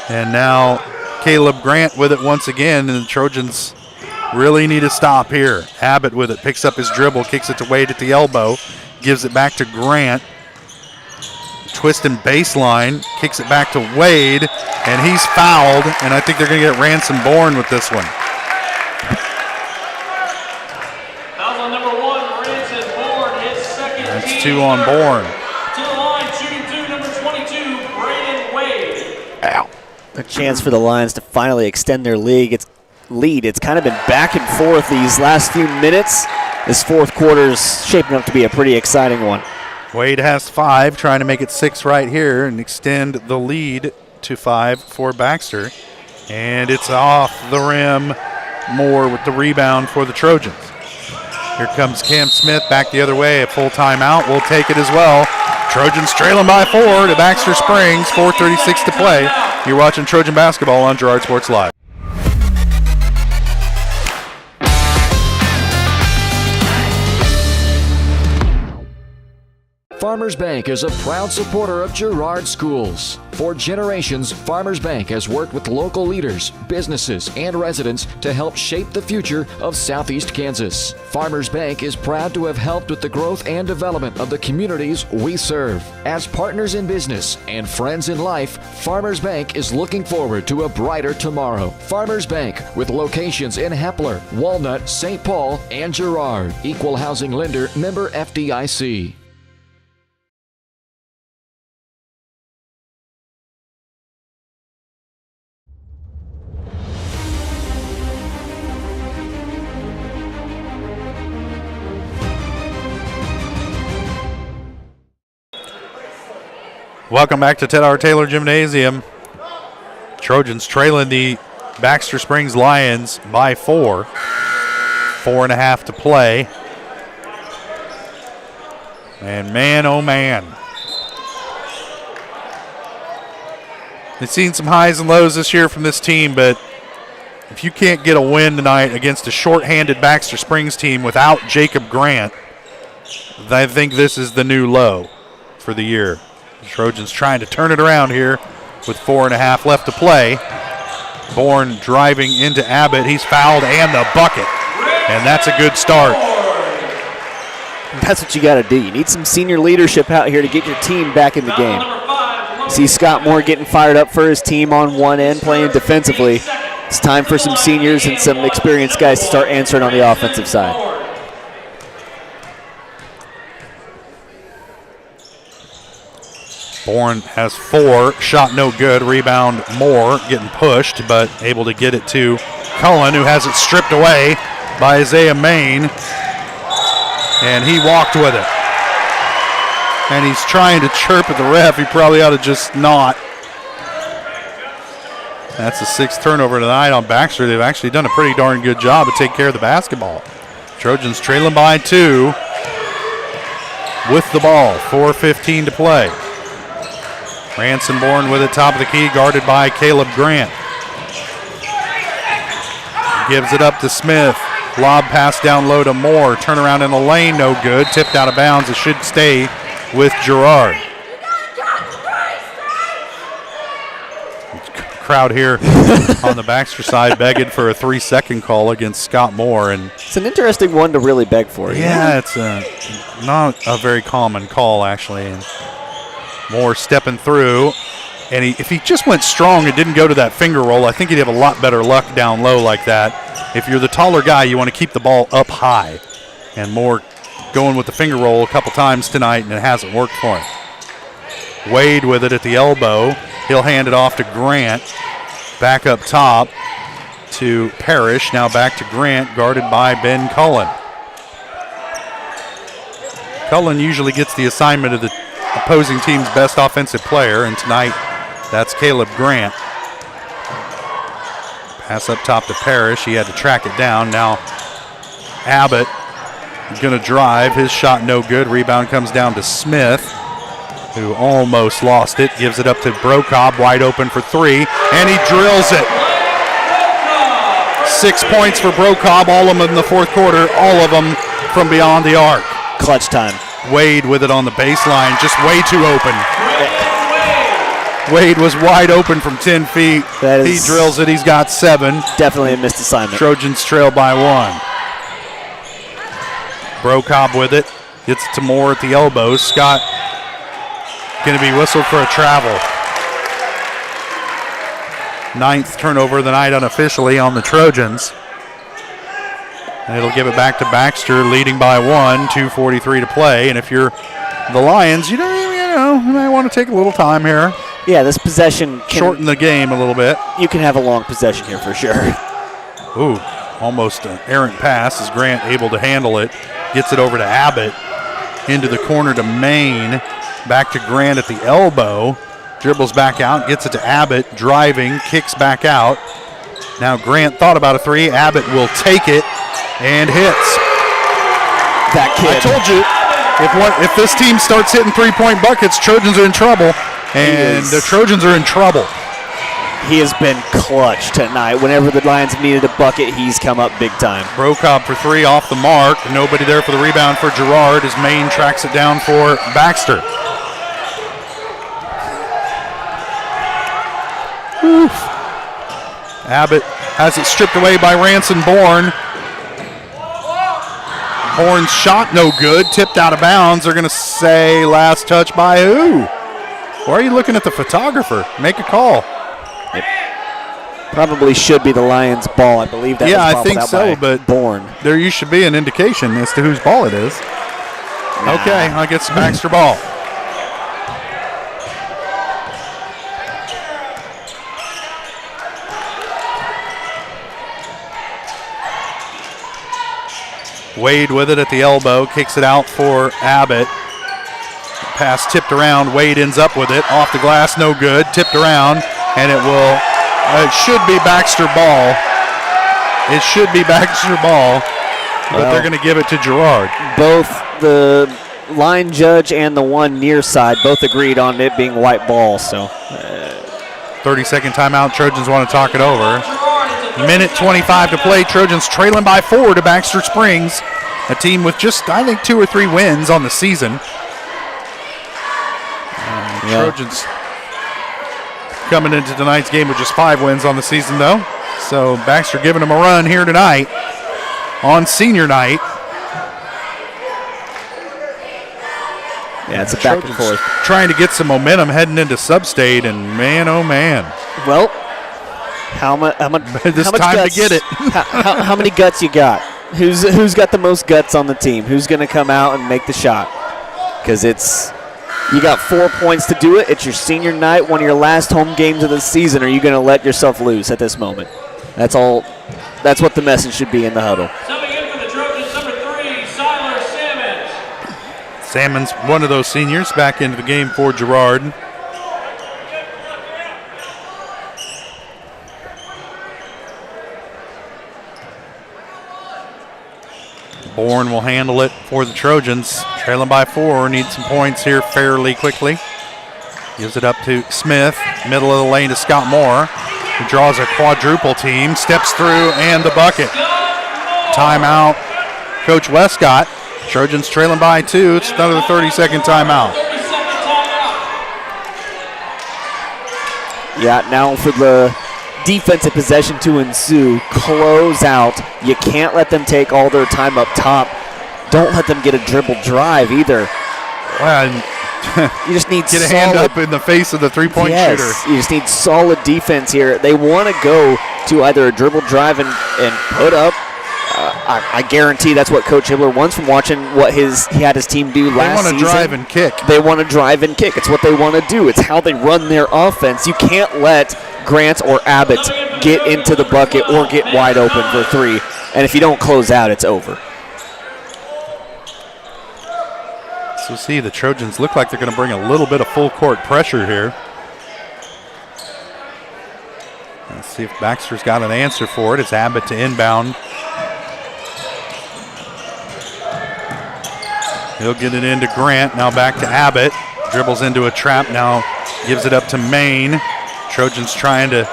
Speaker 5: And now Caleb Grant with it once again, and the Trojans really need to stop here. Abbott with it, picks up his dribble, kicks it to Wade at the elbow, gives it back to Grant. twisting baseline, kicks it back to Wade, and he's fouled, and I think they're going to get Ransom Bourne with this one.
Speaker 1: Foul on number 1, Ransom Bourne, his second.
Speaker 5: That's 2 on Bourne.
Speaker 1: To the line, shooting 2, number 22, Brayden Wade.
Speaker 5: Ow.
Speaker 10: A chance for the Lions to finally extend their lead. It's kind of been back and forth these last few minutes. This fourth quarter is shaping up to be a pretty exciting one.
Speaker 5: Wade has 5, trying to make it 6 right here and extend the lead to 5 for Baxter. And it's off the rim. Moore with the rebound for the Trojans. Here comes Cam Smith back the other way. A full timeout. We'll take it as well. Trojans trailing by 4 to Baxter Springs. 4:36 to play. You're watching Trojan basketball on Girard Sports Live.
Speaker 4: Farmers Bank is a proud supporter of Girard schools. For generations, Farmers Bank has worked with local leaders, businesses, and residents to help shape the future of Southeast Kansas. Farmers Bank is proud to have helped with the growth and development of the communities we serve. As partners in business and friends in life, Farmers Bank is looking forward to a brighter tomorrow. Farmers Bank, with locations in Hepler, Walnut, St. Paul, and Girard. Equal housing lender, member FDIC.
Speaker 5: Welcome back to Ted R. Taylor Gymnasium. Trojans trailing the Baxter Springs Lions by 4. 4.5 to play. And man, oh man. They've seen some highs and lows this year from this team, but if you can't get a win tonight against a shorthanded Baxter Springs team without Jacob Grant, I think this is the new low for the year. The Trojans trying to turn it around here with 4.5 left to play. Bourne driving into Abbott. He's fouled and the bucket. And that's a good start.
Speaker 10: That's what you got to do. You need some senior leadership out here to get your team back in the game. See Scott Moore getting fired up for his team on one end, playing defensively. It's time for some seniors and some experienced guys to start answering on the offensive side.
Speaker 5: Bourne has 4, shot no good, rebound Moore, getting pushed, but able to get it to Cullen, who has it stripped away by Isaiah Main, and he walked with it. And he's trying to chirp at the ref. He probably ought to just not. That's the 6th turnover tonight on Baxter. They've actually done a pretty darn good job of taking care of the basketball. Trojans trailing by 2 with the ball, 4:15 to play. Ransom Bourne with it, top of the key, guarded by Caleb Grant. Gives it up to Smith. Lob pass down low to Moore. Turnaround in the lane, no good. Tipped out of bounds. It should stay with Girard. Crowd here on the Baxter side begging for a 3-second call against Scott Moore. And
Speaker 10: it's an interesting one to really beg for.
Speaker 5: Yeah, it's not a very common call, actually. And Moore stepping through, and if he just went strong and didn't go to that finger roll, I think he'd have a lot better luck down low like that. If you're the taller guy, you want to keep the ball up high. And Moore going with the finger roll a couple times tonight, and it hasn't worked for him. Wade with it at the elbow. He'll hand it off to Grant. Back up top to Parrish. Now back to Grant, guarded by Ben Cullen. Cullen usually gets the assignment of the opposing team's best offensive player, and tonight that's Caleb Grant. Pass up top to Parrish. He had to track it down. Now Abbott going to drive. His shot no good. Rebound comes down to Smith, who almost lost it. Gives it up to Brocob, wide open for 3, and he drills it. 6 points for Brocob, all of them in the fourth quarter, all of them from beyond the arc.
Speaker 10: Clutch time.
Speaker 5: Wade with it on the baseline, just way too open. Wade was wide open from 10 feet. He drills it. He's got 7.
Speaker 10: Definitely a missed assignment.
Speaker 5: Trojans trail by 1. Brocob with it. Gets to Moore at the elbow. Scott going to be whistled for a travel. 9th turnover of the night unofficially on the Trojans. And it'll give it back to Baxter, leading by 1, 2:43 to play. And if you're the Lions, you might want to take a little time here.
Speaker 10: Yeah, this possession can
Speaker 5: shorten the game a little bit.
Speaker 10: You can have a long possession here for sure.
Speaker 5: Ooh, almost an errant pass as Grant able to handle it. Gets it over to Abbott. Into the corner to Maine. Back to Grant at the elbow. Dribbles back out, gets it to Abbott. Driving, kicks back out. Now Grant thought about a three. Abbott will take it and hits.
Speaker 10: That kid.
Speaker 5: I told you, if this team starts hitting three-point buckets, Trojans are in trouble. And the Trojans are in trouble.
Speaker 10: He has been clutch tonight. Whenever the Lions needed a bucket, he's come up big time.
Speaker 5: Brocobb for three off the mark. Nobody there for the rebound for Girard as Maine tracks it down for Baxter. Oof. Abbott has it stripped away by Ranson Bourne. Bourne's shot no good, tipped out of bounds. They're going to say last touch by who? Why are you looking at the photographer? Make a call.
Speaker 10: It probably should be the Lions' ball. I believe that.
Speaker 5: Yeah,
Speaker 10: was
Speaker 5: I think
Speaker 10: out
Speaker 5: so,
Speaker 10: by
Speaker 5: but
Speaker 10: Bourne.
Speaker 5: There should be an indication as to whose ball it is. Nah. Okay, I guess Baxter ball. Wade with it at the elbow, kicks it out for Abbott. Pass tipped around, Wade ends up with it, off the glass, no good, tipped around, and it should be Baxter ball. It should be Baxter ball, but they're going to give it to Girard.
Speaker 10: Both the line judge and the one near side both agreed on it being white ball, so.
Speaker 5: 30-second timeout, Trojans want to talk it over. Minute 25 to play. Trojans trailing by 4 to Baxter Springs, a team with just, I think, 2 or 3 wins on the season. Trojans coming into tonight's game with just 5 wins on the season, though. So Baxter giving them a run here tonight on senior night.
Speaker 10: Yeah, it's a back and forth.
Speaker 5: Trying to get some momentum heading into Sub-State, and man, oh man.
Speaker 10: Well, how much
Speaker 5: guts, to get it.
Speaker 10: how many guts you got? Who's got the most guts on the team? Who's going to come out and make the shot? Because you got 4 points to do it. It's your senior night, one of your last home games of the season. Are you going to let yourself lose at this moment? That's all. That's what the message should be in the huddle.
Speaker 1: Coming in for the Trojans, number 3, Siler Sammons.
Speaker 5: Sammons, one of those seniors, back into the game for Girard. Bourne will handle it for the Trojans. Trailing by 4, need some points here fairly quickly. Gives it up to Smith, middle of the lane to Scott Moore. He draws a quadruple team, steps through, and the bucket. Timeout, Coach Westcott. Trojans trailing by 2. It's another 30-second timeout.
Speaker 10: Yeah, now for the defensive possession to ensue. Close out. You can't let them take all their time up top. Don't let them get a dribble drive either.
Speaker 5: Well,
Speaker 10: you just need
Speaker 5: get a hand up in the face of the three-point shooter.
Speaker 10: You just need solid defense here. They want to go to either a dribble drive and put up. I guarantee that's what Coach Hibbler wants from watching what he had his team do last season.
Speaker 5: They want to drive and kick.
Speaker 10: They want to drive and kick. It's what they want to do. It's how they run their offense. You can't let Grant or Abbott get into the bucket or get wide open for 3. And if you don't close out, it's over.
Speaker 5: So see, the Trojans look like they're going to bring a little bit of full court pressure here. Let's see if Baxter's got an answer for it. It's Abbott to inbound. He'll get it into Grant. Now back to Abbott. Dribbles into a trap. Now gives it up to Maine. Trojans trying to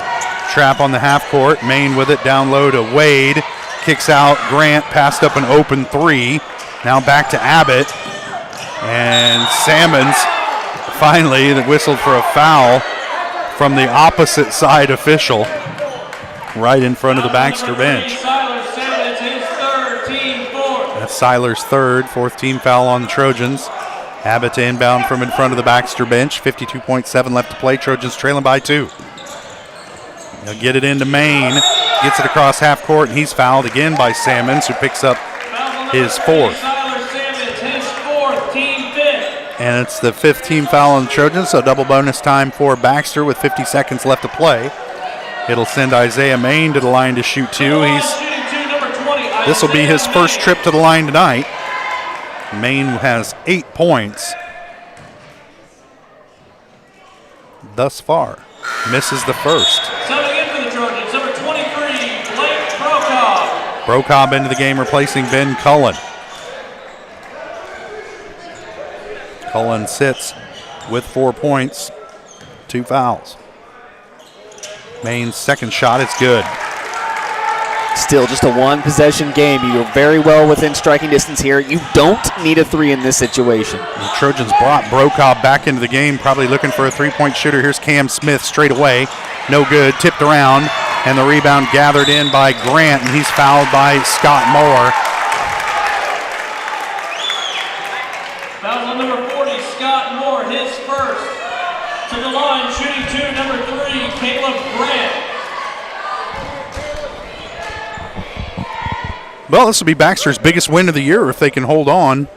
Speaker 5: trap on the half court. Maine with it down low to Wade. Kicks out. Grant passed up an open 3. Now back to Abbott. And Sammons finally whistled for a foul from the opposite side official right in front of the Baxter bench. That's Siler's third, 4th team foul on the Trojans. Abbott to inbound from in front of the Baxter bench. 52.7 left to play. Trojans trailing by 2. They'll get it into Maine. Gets it across half court, and he's fouled again by Sammons, who picks up his 4th. And it's the 5th team foul on the Trojans, so double bonus time for Baxter with 50 seconds left to play. It'll send Isaiah Maine to the line to shoot 2. This will be his first trip to the line tonight. Maine has 8 points thus far. Misses the first.
Speaker 1: Subbing in for the Trojans, number 23, Blake Brokaw.
Speaker 5: Brokaw into the game, replacing Ben Cullen. Cullen sits with 4 points, 2 fouls. Maine's second shot is good.
Speaker 10: Still just a one-possession game. You're very well within striking distance here. You don't need a 3 in this situation.
Speaker 5: The Trojans brought Brokaw back into the game, probably looking for a 3-point shooter. Here's Cam Smith straight away. No good, tipped around, and the rebound gathered in by Grant, and he's fouled by Scott Moore.
Speaker 1: Foul on number 40, Scott Moore, his first. To the line, shooting 2, number 3, Caleb Grant.
Speaker 5: Well, this will be Baxter's biggest win of the year if they can hold on.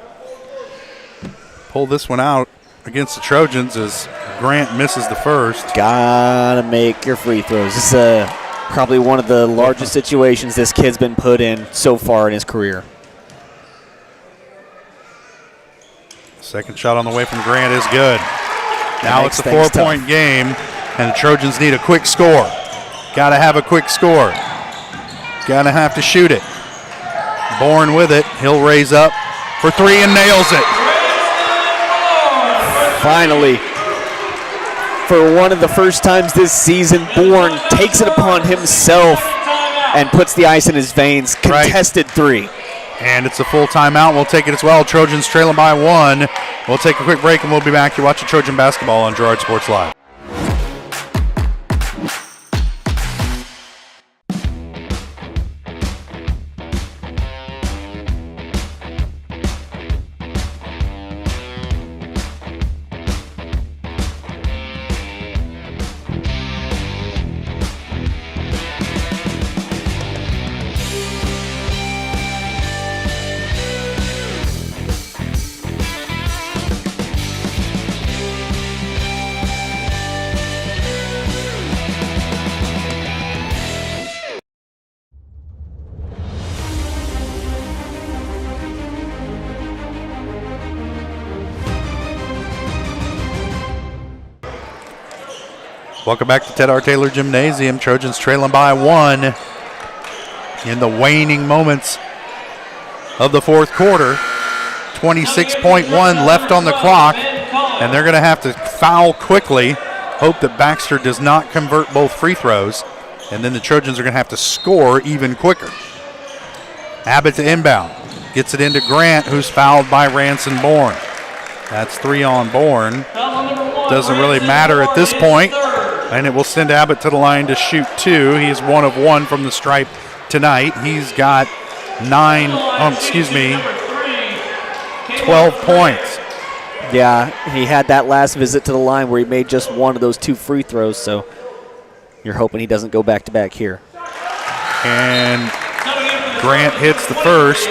Speaker 5: Pull this one out against the Trojans as Grant misses the first.
Speaker 10: Gotta make your free throws. This is probably one of the largest situations this kid's been put in so far in his career.
Speaker 5: Second shot on the way from Grant is good. Now it's a 4-point game, and the Trojans need a quick score. Gotta have a quick score. Gotta have to shoot it. Bourne with it. He'll raise up for 3 and nails it.
Speaker 10: Finally, for one of the first times this season, Bourne takes it upon himself and puts the ice in his veins. Contested 3.
Speaker 5: And it's a full timeout. We'll take it as well. Trojans trailing by 1. We'll take a quick break, and we'll be back. You're watching Trojan basketball on Girard Sports Live. Welcome back to Ted R. Taylor Gymnasium. Trojans trailing by 1 in the waning moments of the fourth quarter. 26.1 left on the clock, and they're going to have to foul quickly, hope that Baxter does not convert both free throws, and then the Trojans are going to have to score even quicker. Abbott to inbound. Gets it into Grant, who's fouled by Ranson Bourne. That's 3 on Bourne. Doesn't really matter at this point. And it will send Abbott to the line to shoot 2. He's 1 of 1 from the stripe tonight. He's got 12 points.
Speaker 10: Yeah, he had that last visit to the line where he made just 1 of those 2 free throws, so you're hoping he doesn't go back-to-back here.
Speaker 5: And Grant hits the first.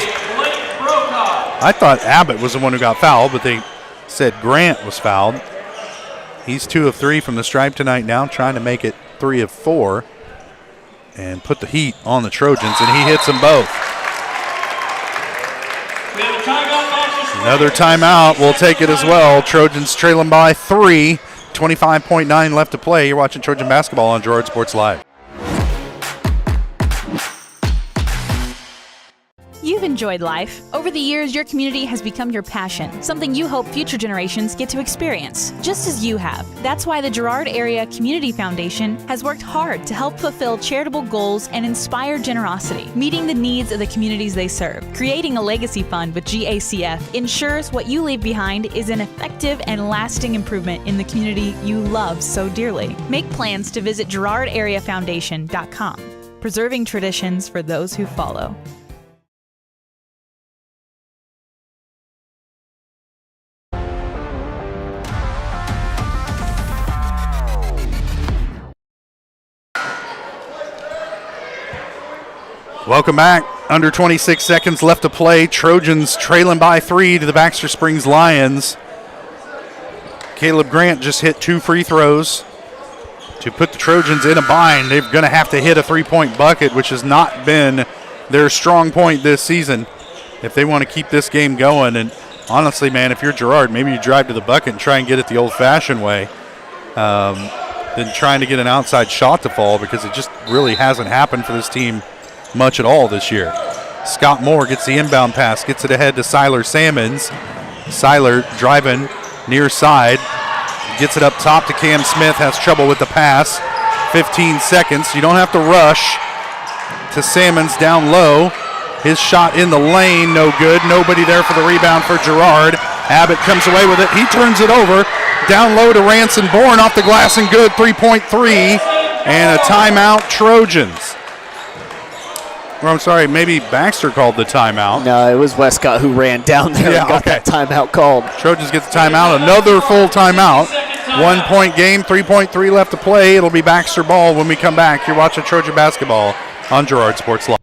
Speaker 5: I thought Abbott was the one who got fouled, but they said Grant was fouled. He's 2 of 3 from the stripe tonight now, trying to make it 3 of 4 and put the heat on the Trojans, and he hits them both. Another timeout. We'll take it as well. Trojans trailing by 3, 25.9 left to play. You're watching Trojan basketball on Girard Sports Live.
Speaker 2: You've enjoyed life. Over the years, your community has become your passion, something you hope future generations get to experience, just as you have. That's why the Girard Area Community Foundation has worked hard to help fulfill charitable goals and inspire generosity, meeting the needs of the communities they serve. Creating a legacy fund with GACF ensures what you leave behind is an effective and lasting improvement in the community you love so dearly. Make plans to visit GirardAreaFoundation.com, preserving traditions for those who follow.
Speaker 5: Welcome back. Under 26 seconds left to play. Trojans trailing by 3 to the Baxter Springs Lions. Caleb Grant just hit 2 free throws to put the Trojans in a bind. They're going to have to hit a 3-point bucket, which has not been their strong point this season if they want to keep this game going. And honestly, man, if you're Girard, maybe you drive to the bucket and try and get it the old-fashioned way than trying to get an outside shot to fall, because it just really hasn't happened for this team much at all this year. Scott Moore gets the inbound pass, gets it ahead to Siler Salmons. Siler driving near side, gets it up top to Cam Smith, has trouble with the pass. 15 seconds. You don't have to rush to Salmons down low. His shot in the lane, no good. Nobody there for the rebound for Girard. Abbott comes away with it. He turns it over. Down low to Ranson Bourne, off the glass and good. 3.3 and a timeout, Trojans. Or I'm sorry, maybe Baxter called the timeout.
Speaker 10: No, it was Westcott who ran down there and got that timeout called.
Speaker 5: Trojans get the timeout, another full timeout. 1 point game, 3.3 left to play. It'll be Baxter ball when we come back. You're watching Trojan basketball on Girard Sports Live.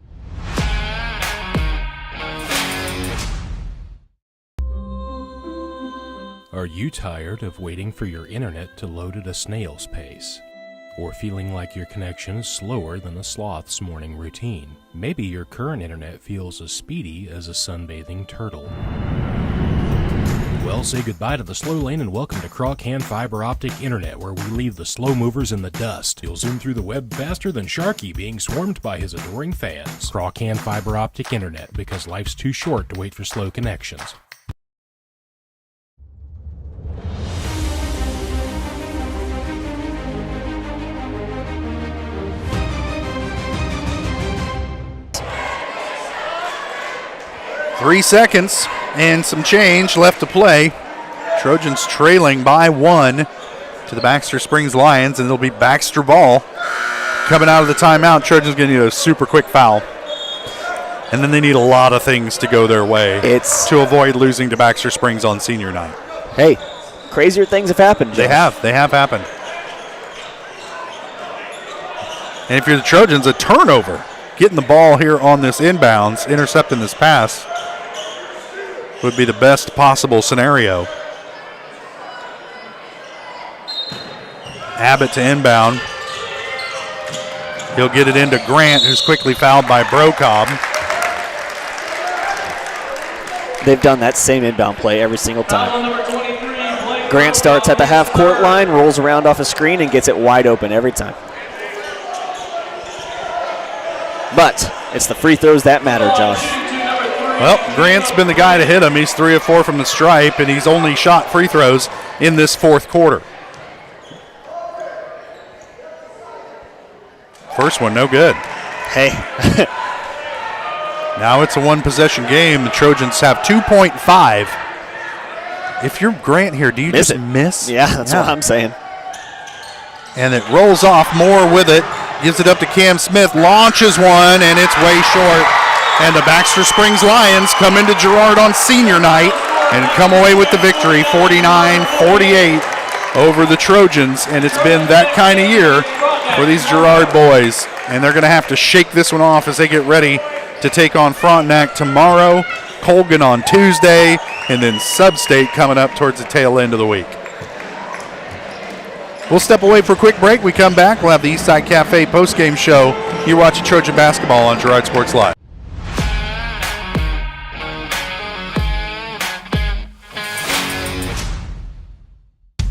Speaker 7: Are you tired of waiting for your internet to load at a snail's pace? Or feeling like your connection is slower than a sloth's morning routine? Maybe your current internet feels as speedy as a sunbathing turtle. Well, say goodbye to the slow lane and welcome to Crawcan Fiber Optic Internet, where we leave the slow movers in the dust. You'll zoom through the web faster than Sharky being swarmed by his adoring fans. Crawcan Fiber Optic Internet, because life's too short to wait for slow connections.
Speaker 5: Three seconds and some change left to play. Trojans trailing by 1 to the Baxter Springs Lions, and it'll be Baxter ball. Coming out of the timeout, Trojans going to need a super quick foul. And then they need a lot of things to go their way to avoid losing to Baxter Springs on senior night.
Speaker 10: Hey, crazier things have happened, Josh.
Speaker 5: They have happened. And if you're the Trojans, a turnover. Getting the ball here on this inbounds, intercepting this pass would be the best possible scenario. Abbott to inbound. He'll get it into Grant, who's quickly fouled by Brocobb.
Speaker 10: They've done that same inbound play every single time. Grant starts at the half-court line, rolls around off a screen, and gets it wide open every time. But it's the free throws that matter, Josh.
Speaker 5: Well, Grant's been the guy to hit him. He's 3 of 4 from the stripe, and he's only shot free throws in this fourth quarter. First one, no good.
Speaker 10: Hey.
Speaker 5: Now it's a one-possession game. The Trojans have 2.5. If you're Grant here, do you just miss?
Speaker 10: Yeah, that's what I'm saying.
Speaker 5: And it rolls off. Moore with it. Gives it up to Cam Smith. Launches one, and it's way short. And the Baxter Springs Lions come into Girard on senior night and come away with the victory, 49-48 over the Trojans. And it's been that kind of year for these Girard boys. And they're going to have to shake this one off as they get ready to take on Frontenac tomorrow, Colgan on Tuesday, and then Sub-State coming up towards the tail end of the week. We'll step away for a quick break. We come back. We'll have the Eastside Cafe postgame show. You're watching Trojan basketball on Girard Sports Live.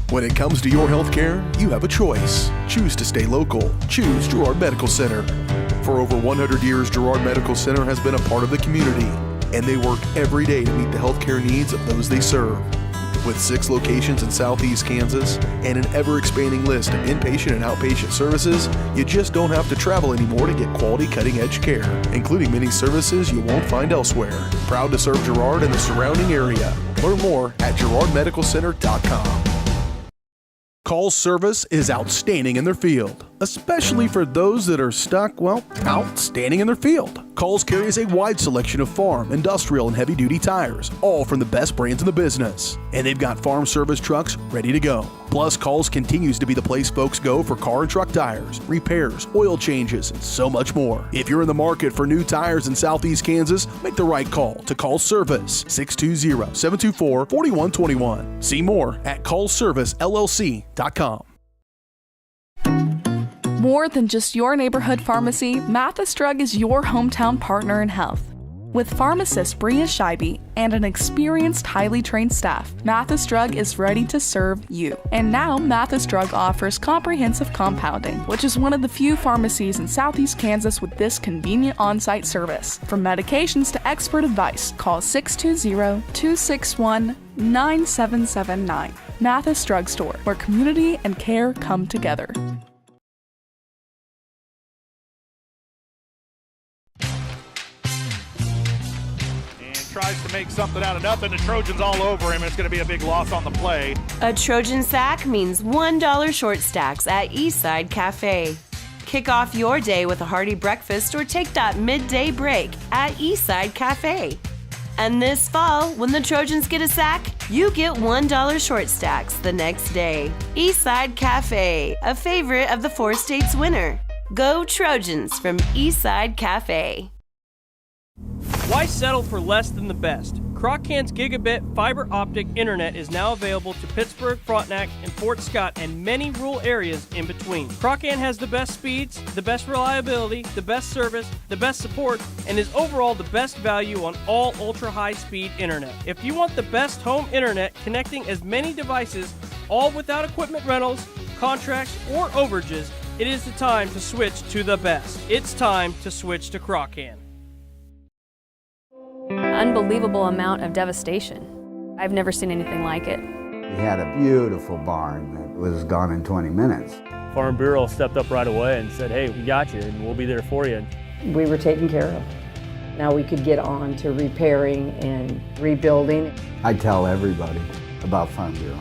Speaker 22: When it comes to your health care, you have a choice. Choose to stay local. Choose Girard Medical Center. For over 100 years, Girard Medical Center has been a part of the community, and they work every day to meet the health care needs of those they serve. With 6 locations in Southeast Kansas and an ever-expanding list of inpatient and outpatient services, you just don't have to travel anymore to get quality cutting-edge care, including many services you won't find elsewhere. Proud to serve Girard and the surrounding area. Learn more at girardmedicalcenter.com. Call's service is outstanding in their field, especially for those that are stuck, well, outstanding in their field. Call's carries a wide selection of farm, industrial, and heavy-duty tires, all from the best brands in the business. And they've got farm service trucks ready to go. Plus, Call's continues to be the place folks go for car and truck tires, repairs, oil changes, and so much more. If you're in the market for new tires in Southeast Kansas, make the right call to Call's Service, 620-724-4121. See more at callservicellc.com.
Speaker 20: More than just your neighborhood pharmacy, Mathis Drug is your hometown partner in health. With pharmacist Bria Scheibe and an experienced, highly trained staff, Mathis Drug is ready to serve you. And now, Mathis Drug offers comprehensive compounding, which is one of the few pharmacies in Southeast Kansas with this convenient on-site service. From medications to expert advice, call 620-261-9779. Mathis Drug Store, where community and care come together.
Speaker 6: Tries to make something out of nothing. The Trojans all over him. It's going to be a big loss on the play.
Speaker 8: A Trojan sack means $1 short stacks at Eastside Cafe. Kick off your day with a hearty breakfast or take that midday break at Eastside Cafe. And this fall, when the Trojans get a sack, you get $1 short stacks the next day. Eastside Cafe, a favorite of the 4 states winner. Go Trojans from Eastside Cafe.
Speaker 12: Why settle for less than the best? Croc-Can's gigabit fiber optic internet is now available to Pittsburgh, Frontenac, and Fort Scott and many rural areas in between. Croc-Can has the best speeds, the best reliability, the best service, the best support, and is overall the best value on all ultra-high-speed internet. If you want the best home internet connecting as many devices, all without equipment rentals, contracts, or overages, it is the time to switch to the best. It's time to switch to Croc-Can.
Speaker 15: Unbelievable amount of devastation. I've never seen anything like it.
Speaker 16: We had a beautiful barn that was gone in 20 minutes.
Speaker 17: Farm Bureau stepped up right away and said, hey, we got you and we'll be there for you.
Speaker 18: We were taken care of. Now we could get on to repairing and rebuilding.
Speaker 16: I tell everybody about Farm Bureau.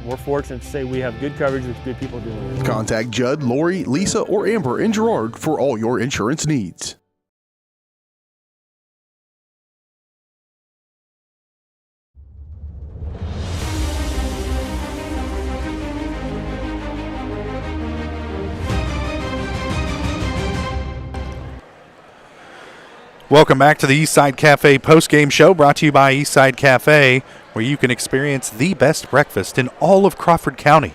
Speaker 17: We're fortunate to say we have good coverage with good people doing it.
Speaker 22: Contact Judd, Lori, Lisa, or Amber in Girard for all your insurance needs.
Speaker 5: Welcome back to the Eastside Cafe postgame show, brought to you by Eastside Cafe, where you can experience the best breakfast in all of Crawford County.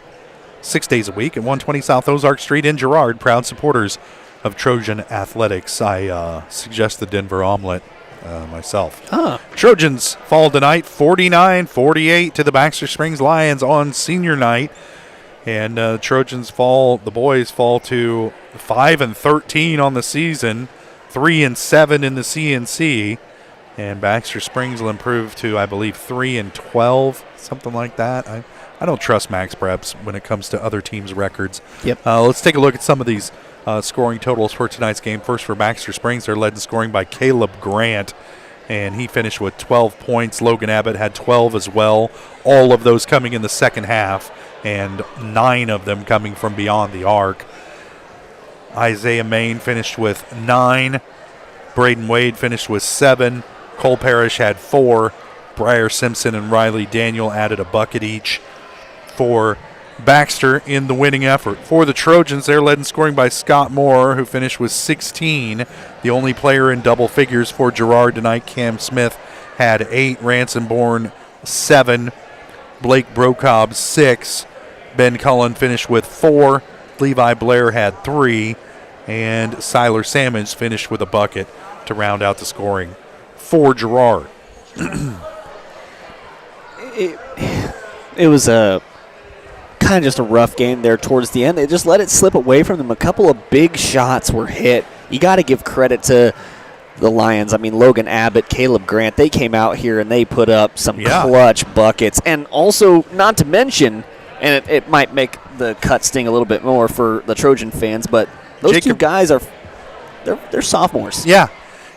Speaker 5: 6 days a week at 120 South Ozark Street in Girard, proud supporters of Trojan Athletics. I suggest the Denver omelet myself. Trojans fall tonight 49-48 to the Baxter Springs Lions on senior night. And Trojans fall, the boys fall to 5-13 on the season. 3-7 in the CNC, and Baxter Springs will improve to, I believe, 3-12, something like that. I don't trust Max Preps when it comes to other teams' records.
Speaker 10: Yep.
Speaker 5: Let's take a look at some of these scoring totals for tonight's game. First for Baxter Springs, they're led in scoring by Caleb Grant, and he finished with 12 points. Logan Abbott had 12 as well, all of those coming in the second half, and 9 of them coming from beyond the arc. Isaiah Main finished with 9. Braden Wade finished with 7. Cole Parrish had 4. Briar Simpson and Riley Daniel added a bucket each for Baxter in the winning effort. For the Trojans, they're led in scoring by Scott Moore, who finished with 16. The only player in double figures for Girard tonight, Cam Smith, had 8. Ransomborn, 7. Blake Brocobb, 6. Ben Cullen finished with 4. Levi Blair had 3. And Siler Sammons finished with a bucket to round out the scoring for Girard.
Speaker 10: It was a kind of just a rough game there towards the end. They just let it slip away from them. A couple of big shots were hit. You got to give credit to the Lions. I mean, Logan Abbott, Caleb Grant, they came out here and they put up some clutch buckets. And also, not to mention, and it might make the cut sting a little bit more for the Trojan fans, but those two guys they're sophomores.
Speaker 5: Yeah.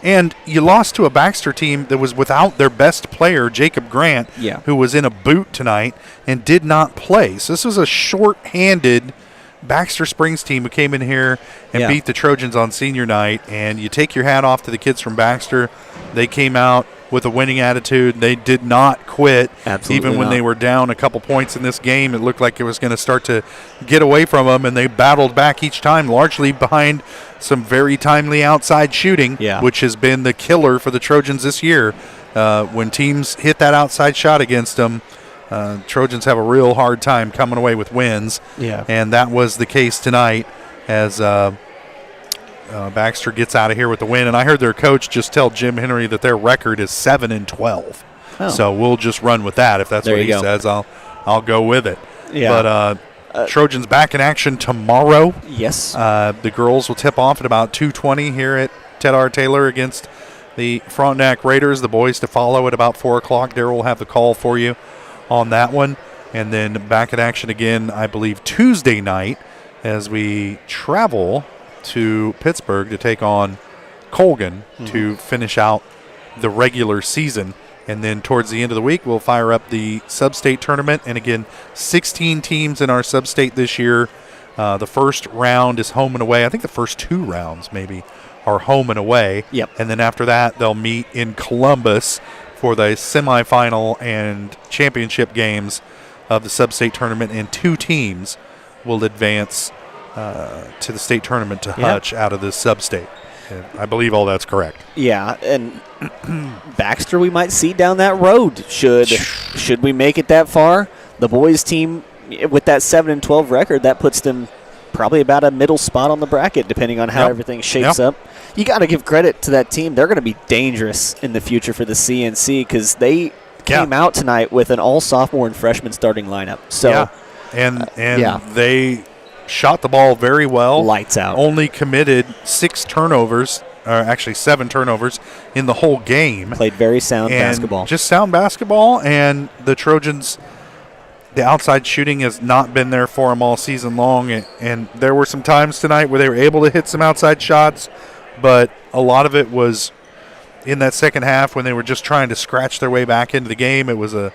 Speaker 5: And you lost to a Baxter team that was without their best player, Jacob Grant, who was in a boot tonight and did not play. So this was a short-handed Baxter Springs team who came in here and beat the Trojans on senior night. And you take your hat off to the kids from Baxter. They came out with a winning attitude. They did not quit.
Speaker 10: Absolutely
Speaker 5: Even when
Speaker 10: not.
Speaker 5: they were down a couple points in this game, it looked like it was going to start to get away from them, and they battled back each time, largely behind some very timely outside shooting, which has been the killer for the Trojans this year. When teams hit that outside shot against them, Trojans have a real hard time coming away with wins. And that was the case tonight as Baxter gets out of here with the win. And I heard their coach just tell Jim Henry that their record is 7-12.
Speaker 10: Oh.
Speaker 5: So we'll just run with that. If that's
Speaker 10: There
Speaker 5: what
Speaker 10: you
Speaker 5: he
Speaker 10: go.
Speaker 5: says, I'll go with it.
Speaker 10: Yeah.
Speaker 5: But Trojans back in action tomorrow.
Speaker 10: Yes.
Speaker 5: The girls will tip off at about 2:20 here at Ted R. Taylor against the Frontenac Raiders. The boys to follow at about 4 o'clock. Darryl will have the call for you on that one. And then back in action again, I believe, Tuesday night as we travel to Pittsburgh to take on Colgan to finish out the regular season. And then towards the end of the week, we'll fire up the sub-state tournament. And again, 16 teams in our sub-state this year. The first round is home and away. I think the first 2 rounds maybe are home and away. And then after that, they'll meet in Columbus for the semifinal and championship games of the sub-state tournament. And 2 teams will advance to the state tournament to Hutch out of the sub-state. And I believe all that's correct.
Speaker 10: Yeah, and Baxter we might see down that road should we make it that far. The boys team with that 7-12 record, that puts them probably about a middle spot on the bracket depending on how everything shapes up. You got to give credit to that team. They're going to be dangerous in the future for the CNC because they came out tonight with an all sophomore and freshman starting lineup. So
Speaker 5: and they shot the ball very well.
Speaker 10: Lights out.
Speaker 5: Only committed 6 turnovers, or actually 7 turnovers in the whole game.
Speaker 10: Played very sound basketball.
Speaker 5: Just sound basketball, and the Trojans, the outside shooting has not been there for them all season long, and there were some times tonight where they were able to hit some outside shots, but a lot of it was in that second half when they were just trying to scratch their way back into the game. It was a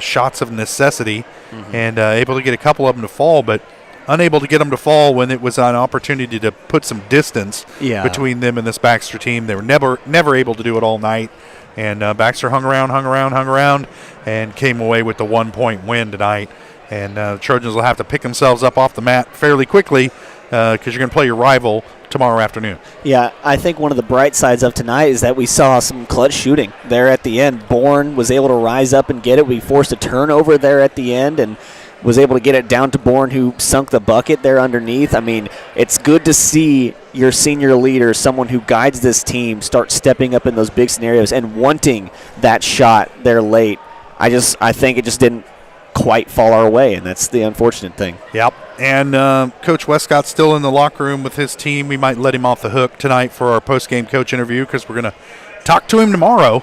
Speaker 5: shots of necessity, and able to get a couple of them to fall, but unable to get them to fall when it was an opportunity to put some distance between them and this Baxter team. They were never able to do it all night, and Baxter hung around, and came away with the 1-point win tonight. And the Trojans will have to pick themselves up off the mat fairly quickly because you're going to play your rival tomorrow afternoon.
Speaker 10: Yeah, I think one of the bright sides of tonight is that we saw some clutch shooting there at the end. Bourne was able to rise up and get it. We forced a turnover there at the end and was able to get it down to Bourne, who sunk the bucket there underneath. I mean, it's good to see your senior leader, someone who guides this team, start stepping up in those big scenarios and wanting that shot there late. I think it just didn't quite fall our way, and that's the unfortunate thing.
Speaker 5: Yep. And Coach Westcott's still in the locker room with his team. We might let him off the hook tonight for our post-game coach interview because we're going to talk to him tomorrow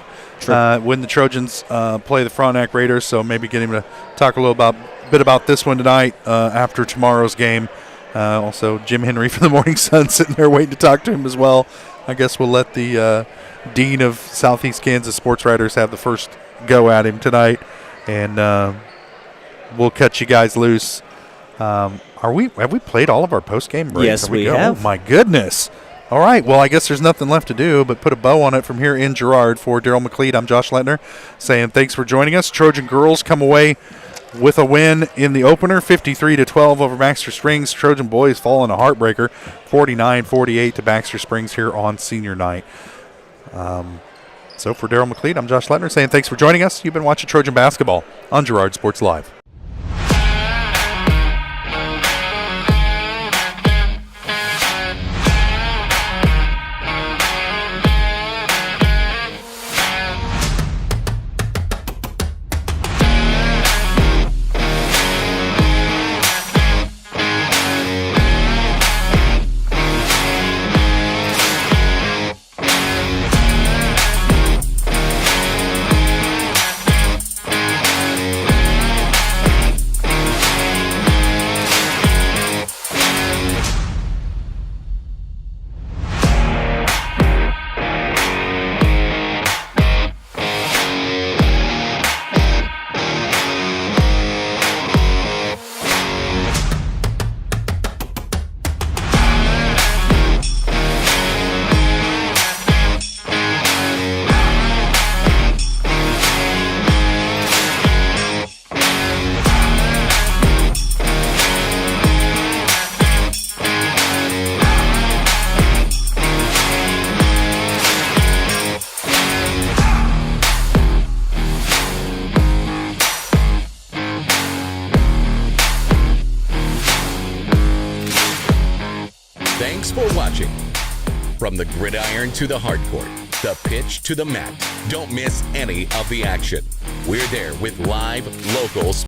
Speaker 5: when the Trojans play the Frontenac Raiders. So maybe get him to talk a little bit about this one tonight after tomorrow's game. Also, Jim Henry from the Morning Sun sitting there waiting to talk to him as well. I guess we'll let the Dean of Southeast Kansas Sports Writers have the first go at him tonight. And we'll cut you guys loose. Have we played all of our post-game breaks?
Speaker 10: Yes, we have.
Speaker 5: Oh, my goodness. All right, well, I guess there's nothing left to do but put a bow on it from here in Girard. For Daryl McLeod, I'm Josh Lettner saying thanks for joining us. Trojan girls come away with a win in the opener, 53-12 over Baxter Springs. Trojan boys fall in a heartbreaker, 49-48 to Baxter Springs here on senior night. So for Daryl McLeod, I'm Josh Lettner saying thanks for joining us. You've been watching Trojan basketball on Girard Sports Live.
Speaker 13: Thanks for watching. From the gridiron to the hardcourt, the pitch to the mat, don't miss any of the action. We're there with live, local